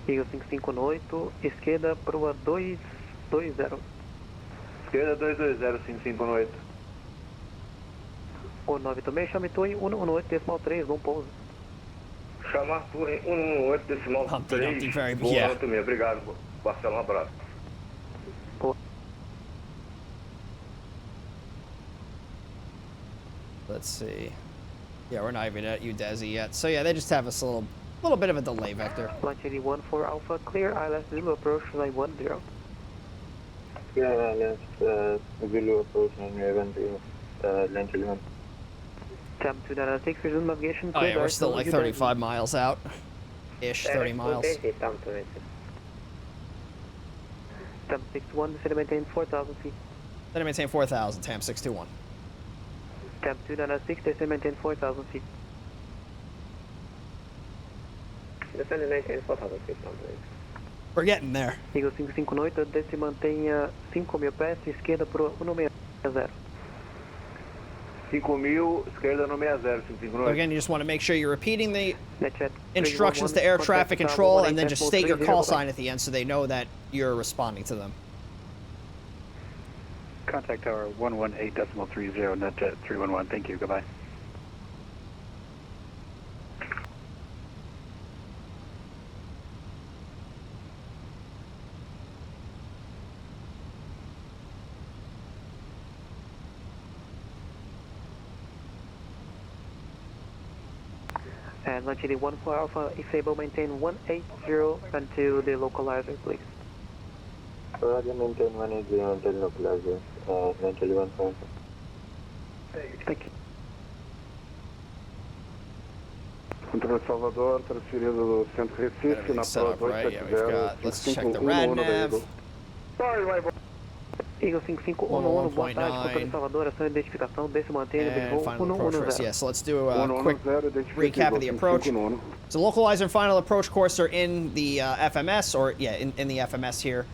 Eagle 558, esquerda proa 220. Esquerda 220, 558. 19 também, chame Torre 118.3, bom pouso. Chamar Torre 118.3. Boa noite, meu. Obrigado, Marcelo. Um abraço. Let's see. Yeah, we're not even at Udezi yet. So yeah, they just have us a little bit of a delay vector. Launch 81 for Alpha, clear ILS Zulu approach line 10. Clear ILS Zulu approach line 10, Launch 11. Temp 296, resume navigation. Oh yeah, we're still like 35 miles out. Ish, 30 miles. Temp 61, descend and maintain 4,000 feet. Then I maintain 4,000, TAM 621. Temp 296, descend and maintain 4,000 feet. Descend and maintain 4,000 feet, We're getting there. Eagle 558, desce e mantenha 5.000 pés, esquerda pro 160. 5.000, esquerda no 60, 559. Again, you just want to make sure you're repeating the instructions to air traffic control and then just state your call sign at the end so they know that you're responding to them. Contact tower 118.30, NetJet 311. Thank you. Goodbye. And launch 81 for Alpha, if able, maintain 180 until the localizer, please. Roger, maintain 180 until localizer, Launch 11 for Alpha. Thank you. Controle Salvador, transferido do centro Recife, na set up right. Yeah, we've got, let's check the rad nav. Sorry, my boy. Eagle 5511, boa tarde, controle Salvador, a sua identificação, desce mantendo o final approach course. Yeah, so let's do a 110, quick recap of the approach. So localizer and final approach course are in the FMS, or yeah, in the FMS here.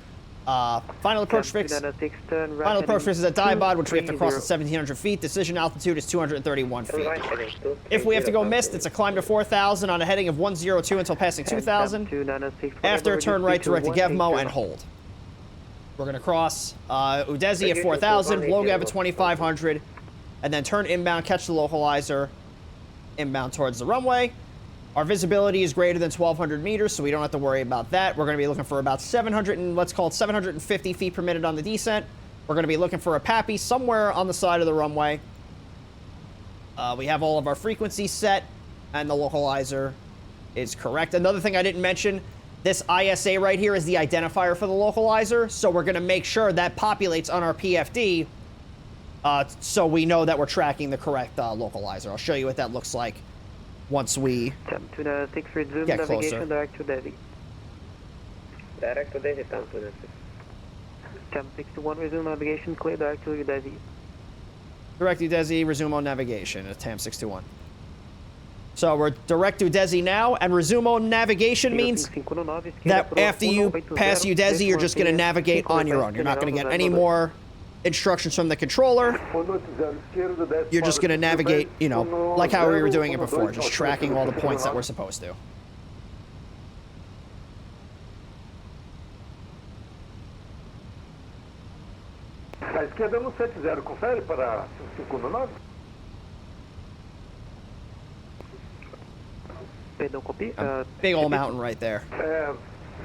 Final approach fix. Final approach fix is at Diabod, which we have to cross at 1,700 feet. Decision altitude is 231 feet. If we have to go missed, it's a climb to 4,000 on a heading of 102 until passing 2,000. After a turn right direct to Gevmo and hold. We're going to cross Udezi at 4,000, Logav at 2,500, and then turn inbound, catch the localizer, inbound towards the runway. Our visibility is greater than 1,200 meters, so we don't have to worry about that. We're going to be looking for about 700 and let's call it 750 feet per minute on the descent. We're going to be looking for a PAPI somewhere on the side of the runway. We have all of our frequencies set, and the localizer is correct. Another thing I didn't mention, this ISA right here is the identifier for the localizer, so we're going to make sure that populates on our PFD so we know that we're tracking the correct localizer. I'll show you what that looks like once we Temp 296, resume get navigation closer. direct to Udezi. Direct to Daisy, TAM 296. TAM 61, resume navigation, clear direct to Desi. Direct to Desi, resume on navigation at TAM 61. So we're direct to Desi now, and resume on navigation means that after you pass Udesi, you're just going to navigate on your own. You're not going to get any more instructions from the controller. You're just going to navigate, you know, like how we were doing it before, just tracking all the points that we're supposed to. À esquerda no 70, confere para 519. Perdão, copy. Big old mountain right there.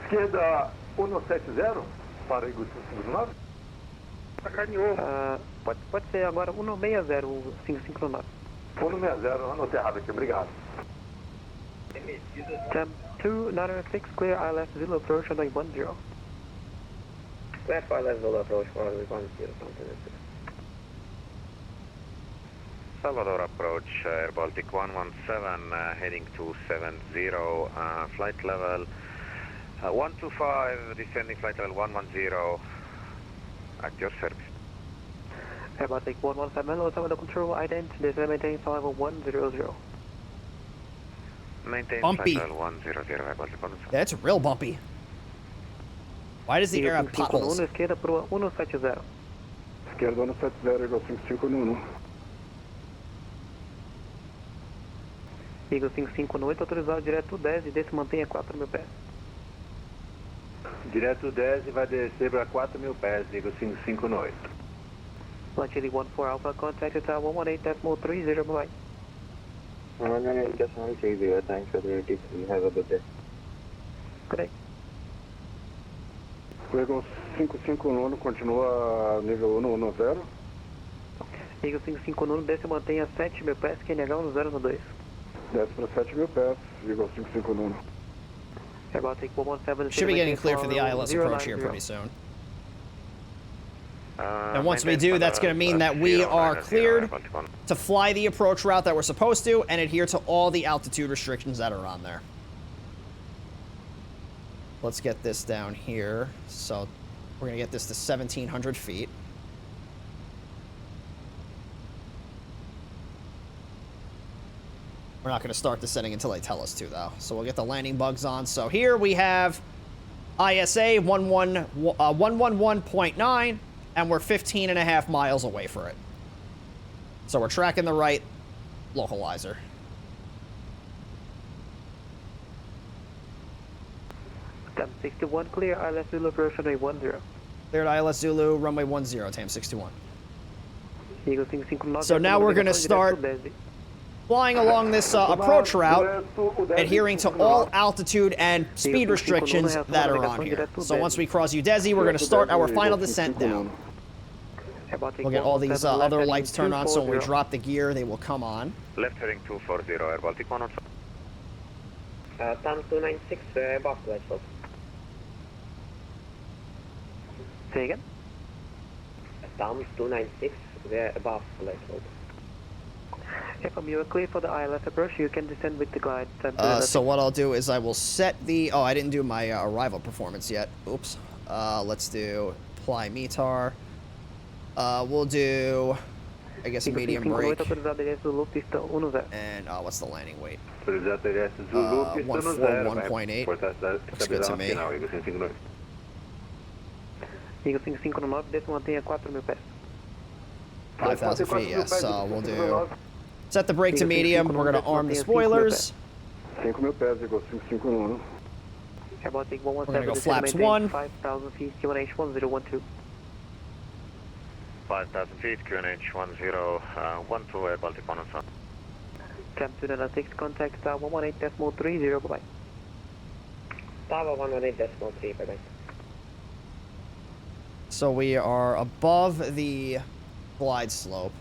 Esquerda 170 para Eagle 559. Pode ser agora 160, 559. 160, anotei errado aqui, obrigado. TAM 296, clear ILS Zulu approach on 10. Clear for ILS Zulu approach for 10, TAM 296. Salvador approach, Air Baltic 117, heading to 70, flight level 125, descending flight level 110, at your service. Air Baltic 117, hello, Salvador control, ident, descend maintain flight level 100. Maintain Bumpy. flight level 100, Air Baltic 117. That's real bumpy. Why does the air have potholes? Esquerda pro 170. Esquerda 170, Eagle 551. Eagle 558, autorizado direto 10 e desse mantenha 4.000 pés. Direto 10 e vai descer para 4.000 pés, Eagle 558. Flight 14 Alpha, contact at 118.30, bye. 118.30, thanks for the RTC, have a good day. Good day. O Eagle 559 continua nível 110. Eagle 559, desce e mantenha 7.000 pés, QNH 1012. Desce para 7.000 pés, Eagle 559. Air Baltic 117. Should be getting clear for the ILS approach here pretty soon. And once we do, that's going to mean that we are cleared to fly the approach route that we're supposed to and adhere to all the altitude restrictions that are on there. Let's get this down here. So we're going to get this to 1,700 feet. We're not going to start descending until they tell us to, though. So we'll get the landing bugs on. So here we have ISA 111.9, and we're 15.5 miles away for it. So we're tracking the right localizer. TAM 61, clear ILS Zulu approach runway 10. Cleared ILS Zulu, runway 10, TAM 61. Eagle 559. So now we're going to start flying along this approach route, adhering to all altitude and speed restrictions that are on here. So once we cross Udesi, we're going to start our final descent down. We'll get all these other lights turned on, so when we drop the gear, they will come on. Left heading 240, Air Baltic 117. TAM 296, above flight slope. Say again? TAM 296, we're above flight slope. If you are clear for the ILS approach, you can descend with the glide. So what I'll do is I will set the... Oh, I didn't do my arrival performance yet. Oops. Let's do apply METAR. We'll do, I guess, a medium brake. And what's the landing weight? 141.8. Looks good to me. Eagle 559, desce mantenha 4.000 pés. 5,000 feet, yes. So we'll do... Set the brake to medium. We're going to arm the spoilers. 5.000 pés, Eagle 559. We're going to go flaps 1. 5,000 feet, QNH 1012. 5,000 feet, QNH 1012, Air Baltic 117. TAM 296, contact Tower 118.30, bye-bye. Tower 118.3, bye-bye. So we are above the glide slope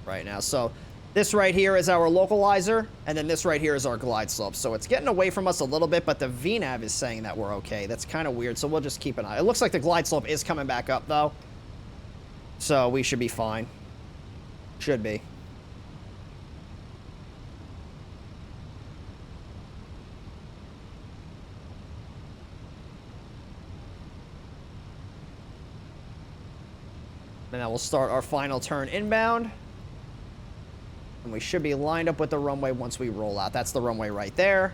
right now. So this right here is our localizer, and then this right here is our glide slope. So it's getting away from us a little bit, but the VNAV is saying that we're okay. That's kind of weird, so we'll just keep an eye. It looks like the glide slope is coming back up, though. So we should be fine. Should be. And then we'll start our final turn inbound. And we should be lined up with the runway once we roll out. That's the runway right there.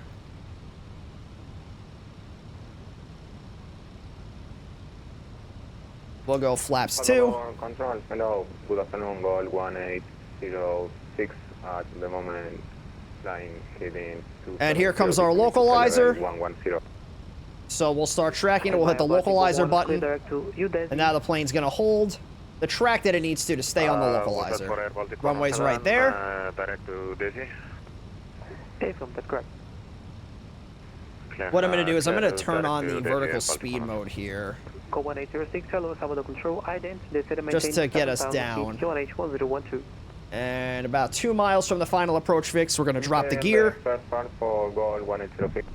We'll go flaps 2. Salvador, control, hello, good afternoon, Gol 1806, at the moment, flying, heading to... And here comes our localizer. 110. So we'll start tracking it. We'll hit the localizer button. And now the plane's going to hold the track that it needs to stay on the localizer. Runway's right there. Direct to Desi. That's correct. What I'm going to do is I'm going to turn on the vertical speed mode here. Go 1806, hello, Salvador control, ident, just to get us down. And about 2 miles from the final approach fix, we're going to drop the gear. First part for Gol 1806.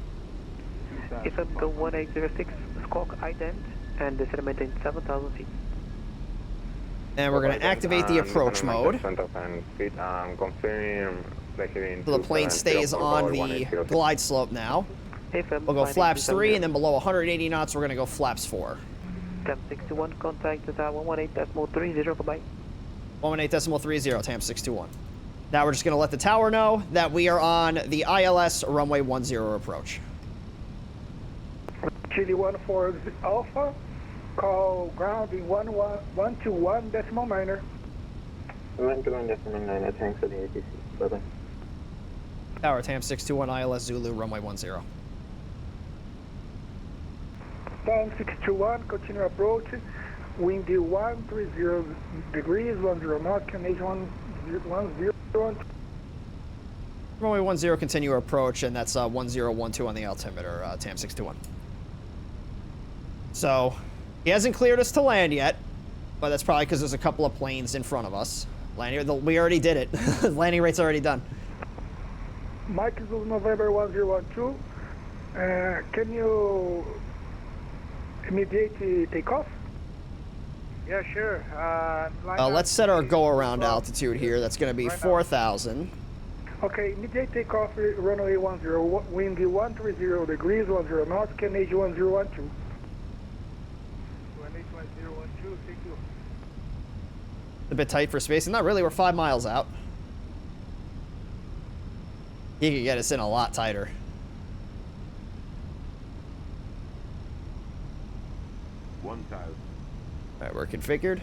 It's up go 1806, squawk ident, and descend and maintain 7,000 feet. And we're going to activate the approach mode. So the plane stays on the glide slope now. We'll go flaps 3, and then below 180 knots, we're going to go flaps 4. TAM 61, contact 118.30, goodbye. 118.30, TAM 621. Now we're just going to let the tower know that we are on the ILS runway 10 approach. Chile 14 Alpha, call grounding 121 decimal minor. 121 decimal minor, thanks for the ATC. Bye-bye. Tower TAM 621 ILS Zulu runway 10. TAM 621, continue approach, wind 130 degrees, 10 knots, Canadian 1012. Runway 10, continue approach, and that's 1012 on the altimeter, TAM 621. So, he hasn't cleared us to land yet, but that's probably because there's a couple of planes in front of us. We already did it. Landing rate's already done. Mike Zulu November 1012, can you immediate takeoff? Yeah, sure. Let's set our go-around altitude here. That's going to be 4,000. Okay, immediate takeoff, runway 10, wind 130 degrees, 10 knots, Canadian 1012. 1012, thank you. A bit tight for spacing. Not really, we're 5 miles out. He could get us in a lot tighter. Alright, we're configured.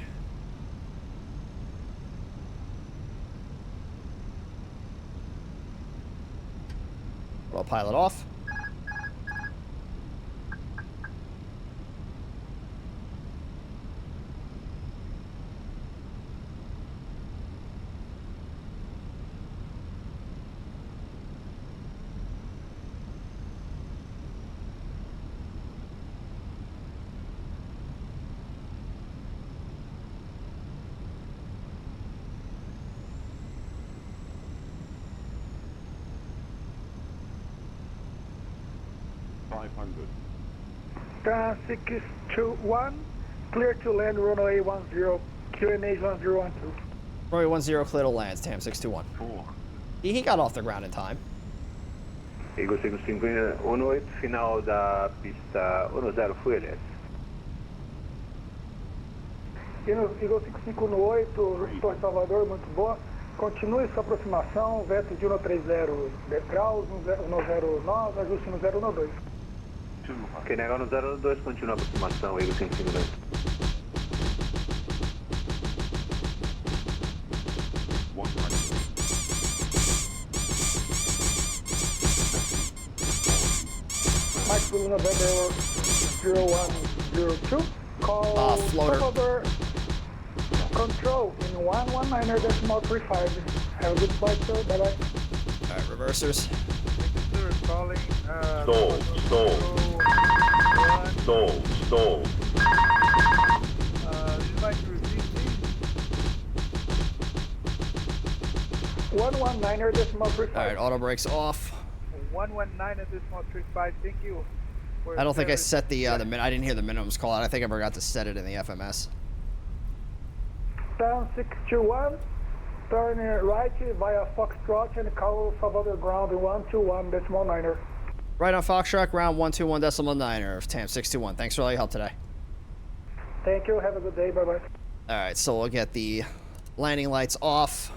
Autopilot off. TAM 621, clear to land runway 10, QNH 1012. Runway 10, clear to land, TAM 621. He got off the ground in time. Eagle 658, final da pista 10 Fueles. Eagle 658, Torre Salvador, muito boa. Continue sua aproximação, veto de 130 graus, 109, ajuste no 012. Ok, negar no 02, continua a aproximação, Eagle 552. Mike Blue November 0102, call Salvador control in 119.35. Have a good flight, sir. Bye-bye. Alright, reversers. Sir, calling, Stall. 119.35. Alright, auto brakes off. 119.35, thank you. I don't think I set the I didn't hear the minimums call out. I think I forgot to set it in the FMS. TAM 621, turn right via Foxtrot and call Salvador ground 121.9. Right on Foxtrot, ground 121.9 of TAM 621. Thanks for all your help today. Thank you. Have a good day. Bye-bye. Alright, so we'll get the landing lights off.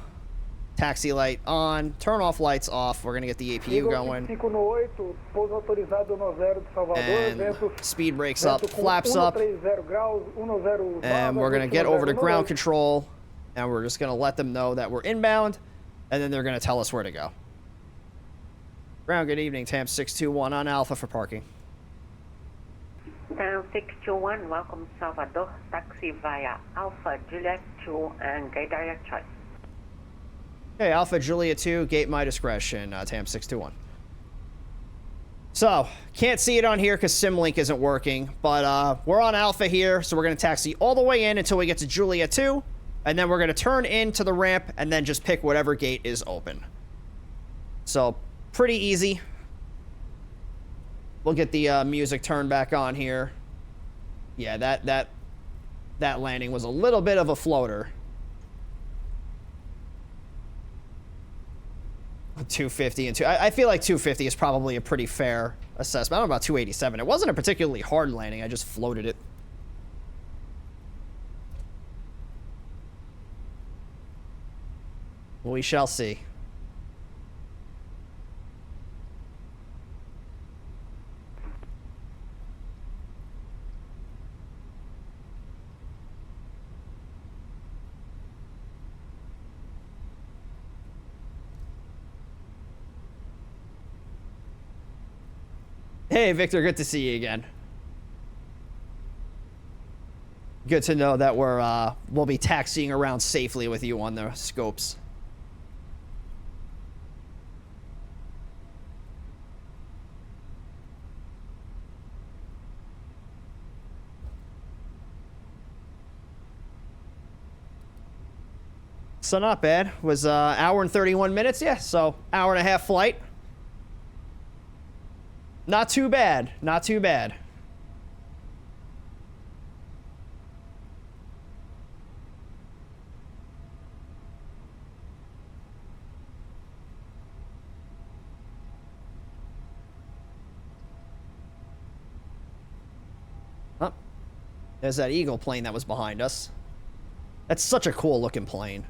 Taxi light on. Turn off lights off. We're going to get the APU going. Eagle 55 no 8, pouso autorizado no 0 de Salvador, And vento, speed brakes vento up, com flaps up. 130 graus, 109, And we're going to get over to ground 109. control. And we're just going to let them know that we're inbound. And then they're going to tell us where to go. Ground, good evening. TAM 621 on Alpha for parking. Down 621, welcome Salvador, taxi via Alpha Juliet 2 and gate direct choice. Okay, Alpha Juliet 2, gate my discretion, TAM 621. So, can't see it on here because SimLink isn't working, but we're on Alpha here, so we're going to taxi all the way in until we get to Juliet 2, and then we're going to turn into the ramp and then just pick whatever gate is open. So, pretty easy. We'll get the music turned back on here. Yeah, that landing was a little bit of a floater. 250 and 2. I feel like 250 is probably a pretty fair assessment. I don't know about 287. It wasn't a particularly hard landing. I just floated it. We shall see. Hey, Victor, good to see you again. Good to know that we'll be taxiing around safely with you on the scopes. So not bad. Was hour and 31 minutes, yeah. So hour and a half flight. Not too bad. Not too bad. Oh, there's that Eagle plane that was behind us. That's such a cool looking plane.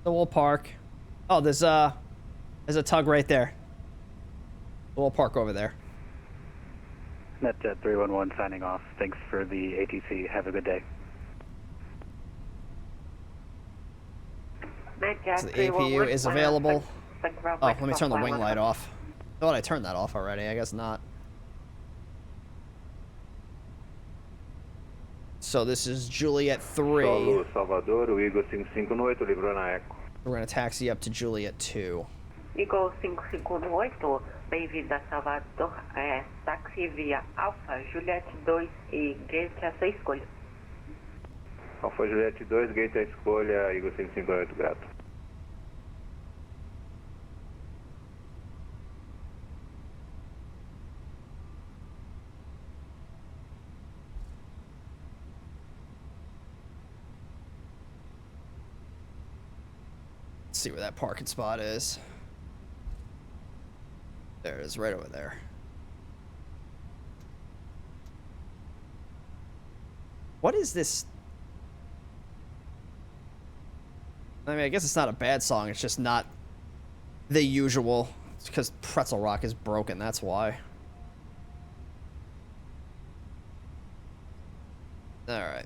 So we'll park. Oh, there's a tug right there. We'll park over there. NetJet 311 signing off. Thanks for the ATC. Have a good day. So the APU is available. Oh, let me turn the wing light off. Thought I turned that off already. I guess not. So this is Juliet 3. Solo Salvador, o Eagle 55 no 8, livrou na Echo. We're going to taxi up to Juliet 2. Eagle 55 no 8, bem-vindo a Salvador, táxi via Alpha Juliet 2 e gate a sua escolha. Alpha Juliet 2, gate à escolha, Eagle 55 no 8, grato. See where that parking spot is. There it is, right over there. What is this? I mean, I guess it's not a bad song. It's just not the usual. It's because Pretzel Rock is broken, that's why. Alright.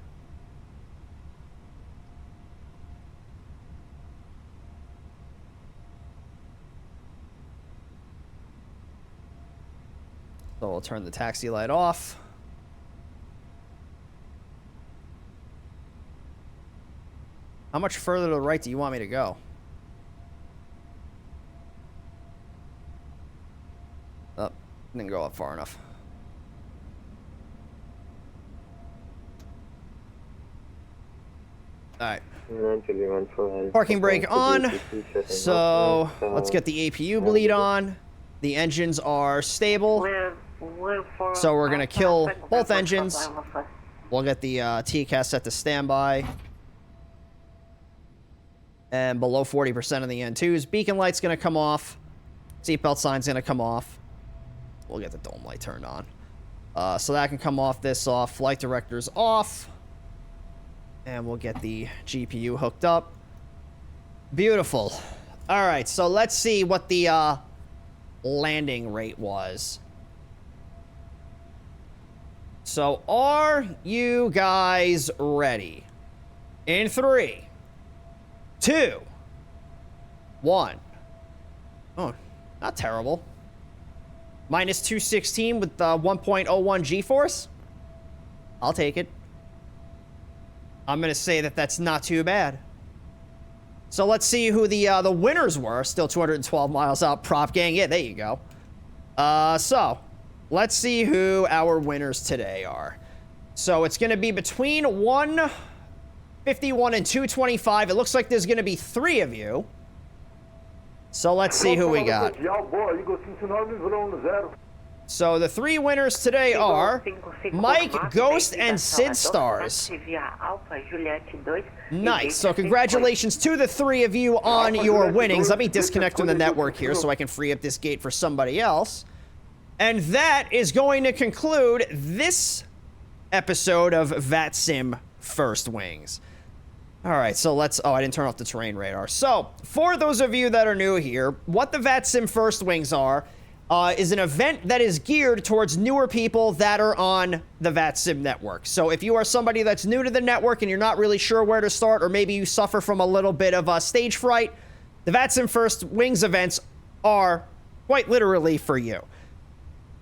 So we'll turn the taxi light off. How much further to the right do you want me to go? Oh, didn't go up far enough. All right. Parking brake on. So let's get the APU bleed on. The engines are stable. So we're going to kill both engines. We'll get the TCAS set to standby. And below 40% on the N2s. Beacon light's going to come off. Seatbelt sign's going to come off. We'll get the dome light turned on. So that can come off, this off. Flight director's off. And we'll get the GPU hooked up. Beautiful. All right, so let's see what the landing rate was. So are you guys ready? In 3, 2, 1. Oh, not terrible. Minus 216 with 1.01 G-force. I'll take it. I'm going to say that that's not too bad. So let's see who the winners were. Still 212 miles out, prop gang. Yeah, there you go. So let's see who our winners today are. So it's going to be between 151 and 225. It looks like there's going to be 3 of you. So let's see who we got. So the 3 winners today are Mike, Ghost, and Sid Stars. Nice. So congratulations to the 3 of you on your winnings. Let me disconnect from the network here so I can free up this gate for somebody else. And that is going to conclude this episode of VATSIM First Wings. All right, so let's... Oh, I didn't turn off the terrain radar. So, for those of you that are new here, what the VATSIM First Wings are is an event that is geared towards newer people that are on the VATSIM network. So, if you are somebody that's new to the network and you're not really sure where to start, or maybe you suffer from a little bit of stage fright, the VATSIM First Wings events are quite literally for you.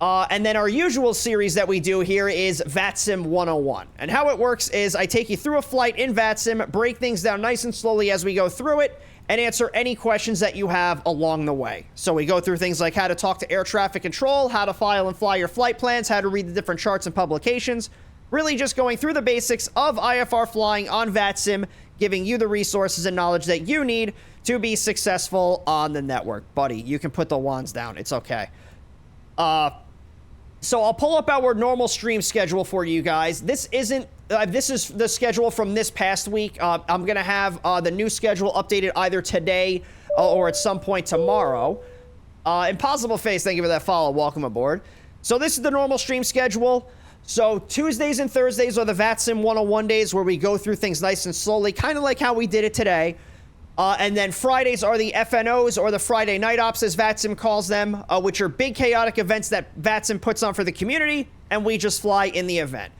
And then our usual series that we do here is VATSIM 101. And how it works is I take you through a flight in VATSIM, break things down nice and slowly as we go through it, and answer any questions that you have along the way. So we go through things like how to talk to air traffic control, how to file and fly your flight plans, how to read the different charts and publications. Really just going through the basics of IFR flying on VATSIM, giving you the resources and knowledge that you need to be successful on the network. Buddy, you can put the wands down. It's okay. So I'll pull up our normal stream schedule for you guys. This isn't, this is the schedule from this past week. I'm going to have the new schedule updated either today or at some point tomorrow. Impossible Face, thank you for that follow. Welcome aboard. So this is the normal stream schedule. So Tuesdays and Thursdays are the VATSIM 101 days where we go through things nice and slowly, kind of like how we did it today. And then Fridays are the FNOs, or the Friday Night Ops, as VATSIM calls them, which are big chaotic events that VATSIM puts on for the community, and we just fly in the event.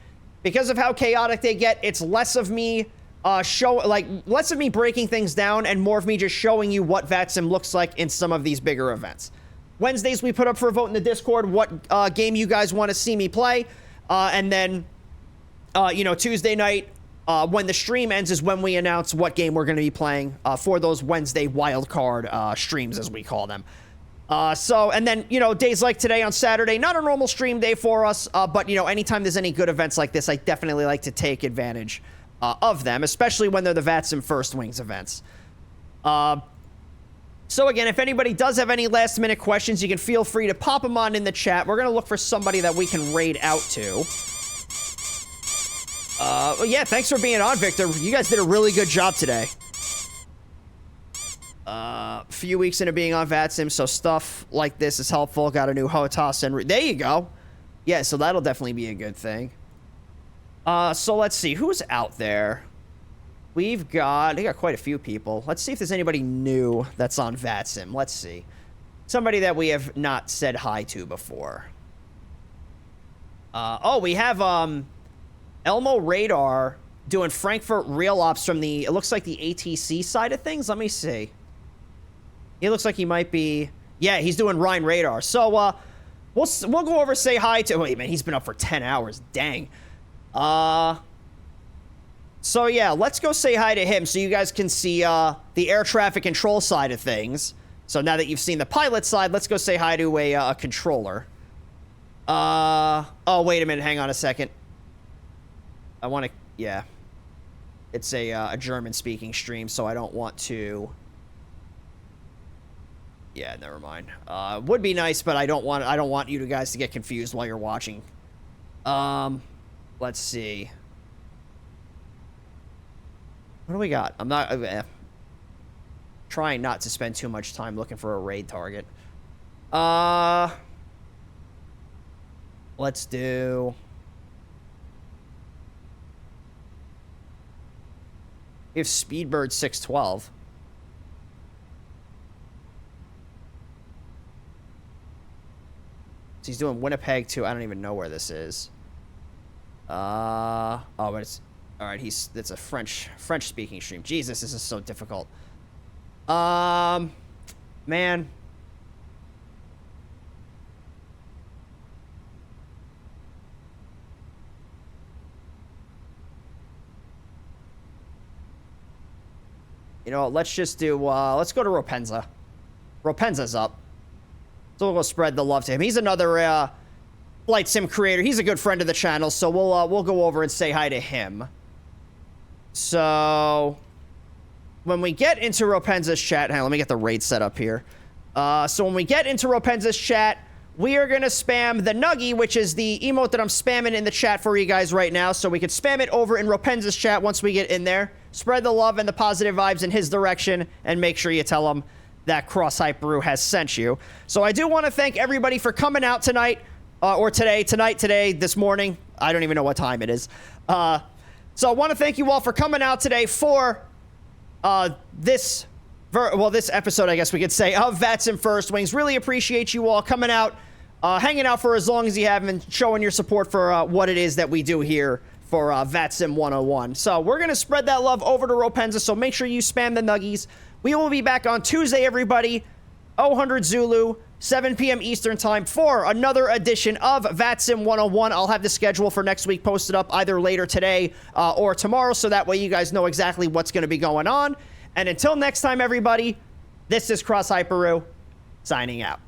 Because of how chaotic they get, it's less of me less of me breaking things down and more of me just showing you what VATSIM looks like in some of these bigger events. Wednesdays, we put up for a vote in the Discord what game you guys want to see me play, and then, Tuesday night, when the stream ends is when we announce what game we're going to be playing for those Wednesday wildcard streams, as we call them. And then, days like today on Saturday, not a normal stream day for us, but, anytime there's any good events like this, I definitely like to take advantage of them, especially when they're the VATSIM First Wings events. So again, if anybody does have any last-minute questions, you can feel free to pop them on in the chat. We're going to look for somebody that we can raid out to. Yeah, thanks for being on, Victor. You guys did a really good job today. Few weeks into being on VATSIM, so stuff like this is helpful. Got a new HOTAS and... There you go. Yeah, so that'll definitely be a good thing. So let's see. Who's out there? They got quite a few people. Let's see if there's anybody new that's on VATSIM. Let's see. Somebody that we have not said hi to before. We have, Elmo Radar doing Frankfurt Real Ops from it looks like the ATC side of things. Let me see. He looks like he might be, yeah, he's doing Rhine Radar. So, we'll go over, say hi to, wait, man, he's been up for 10 hours. Dang. So, yeah, let's go say hi to him so you guys can see, the air traffic control side of things. So now that you've seen the pilot side, let's go say hi to a controller. Oh, wait a minute. Hang on a second. I want to... Yeah. it's a German-speaking stream, so I don't want to... Yeah, never mind. Would be nice, but I don't want you guys to get confused while you're watching. Let's see. What do we got? I'm not trying not to spend too much time looking for a raid target. Let's do... We have Speedbird 612. So he's doing Winnipeg too. I don't even know where this is. Oh, but it's... Alright, it's a French-speaking stream. Jesus, this is so difficult. Man. You know what, let's just do, let's go to Ropenza. Ropenza's up. So we'll go spread the love to him. He's another, flight sim creator. He's a good friend of the channel, so we'll go over and say hi to him. So, when we get into Ropenza's chat, hang on, let me get the raid set up here. So when we get into Ropenza's chat, we are going to spam the Nuggy, which is the emote that I'm spamming in the chat for you guys right now. So we can spam it over in Ropenza's chat once we get in there. Spread the love and the positive vibes in his direction, and make sure you tell him that Cross Hyperu has sent you. So I do want to thank everybody for coming out tonight, or today, this morning. I don't even know what time it is. So I want to thank you all for coming out today for this episode, I guess we could say, of VATSIM First Wings. Really appreciate you all coming out, hanging out for as long as you have, and showing your support for what it is that we do here for VATSIM 101. So we're going to spread that love over to Ropenza, so make sure you spam the Nuggies. We will be back on Tuesday, everybody, 00 Zulu, 7 p.m. Eastern Time, for another edition of VATSIM 101. I'll have the schedule for next week posted up either later today or tomorrow, so that way you guys know exactly what's going to be going on. And until next time, everybody, this is Cross Hyperu, signing out.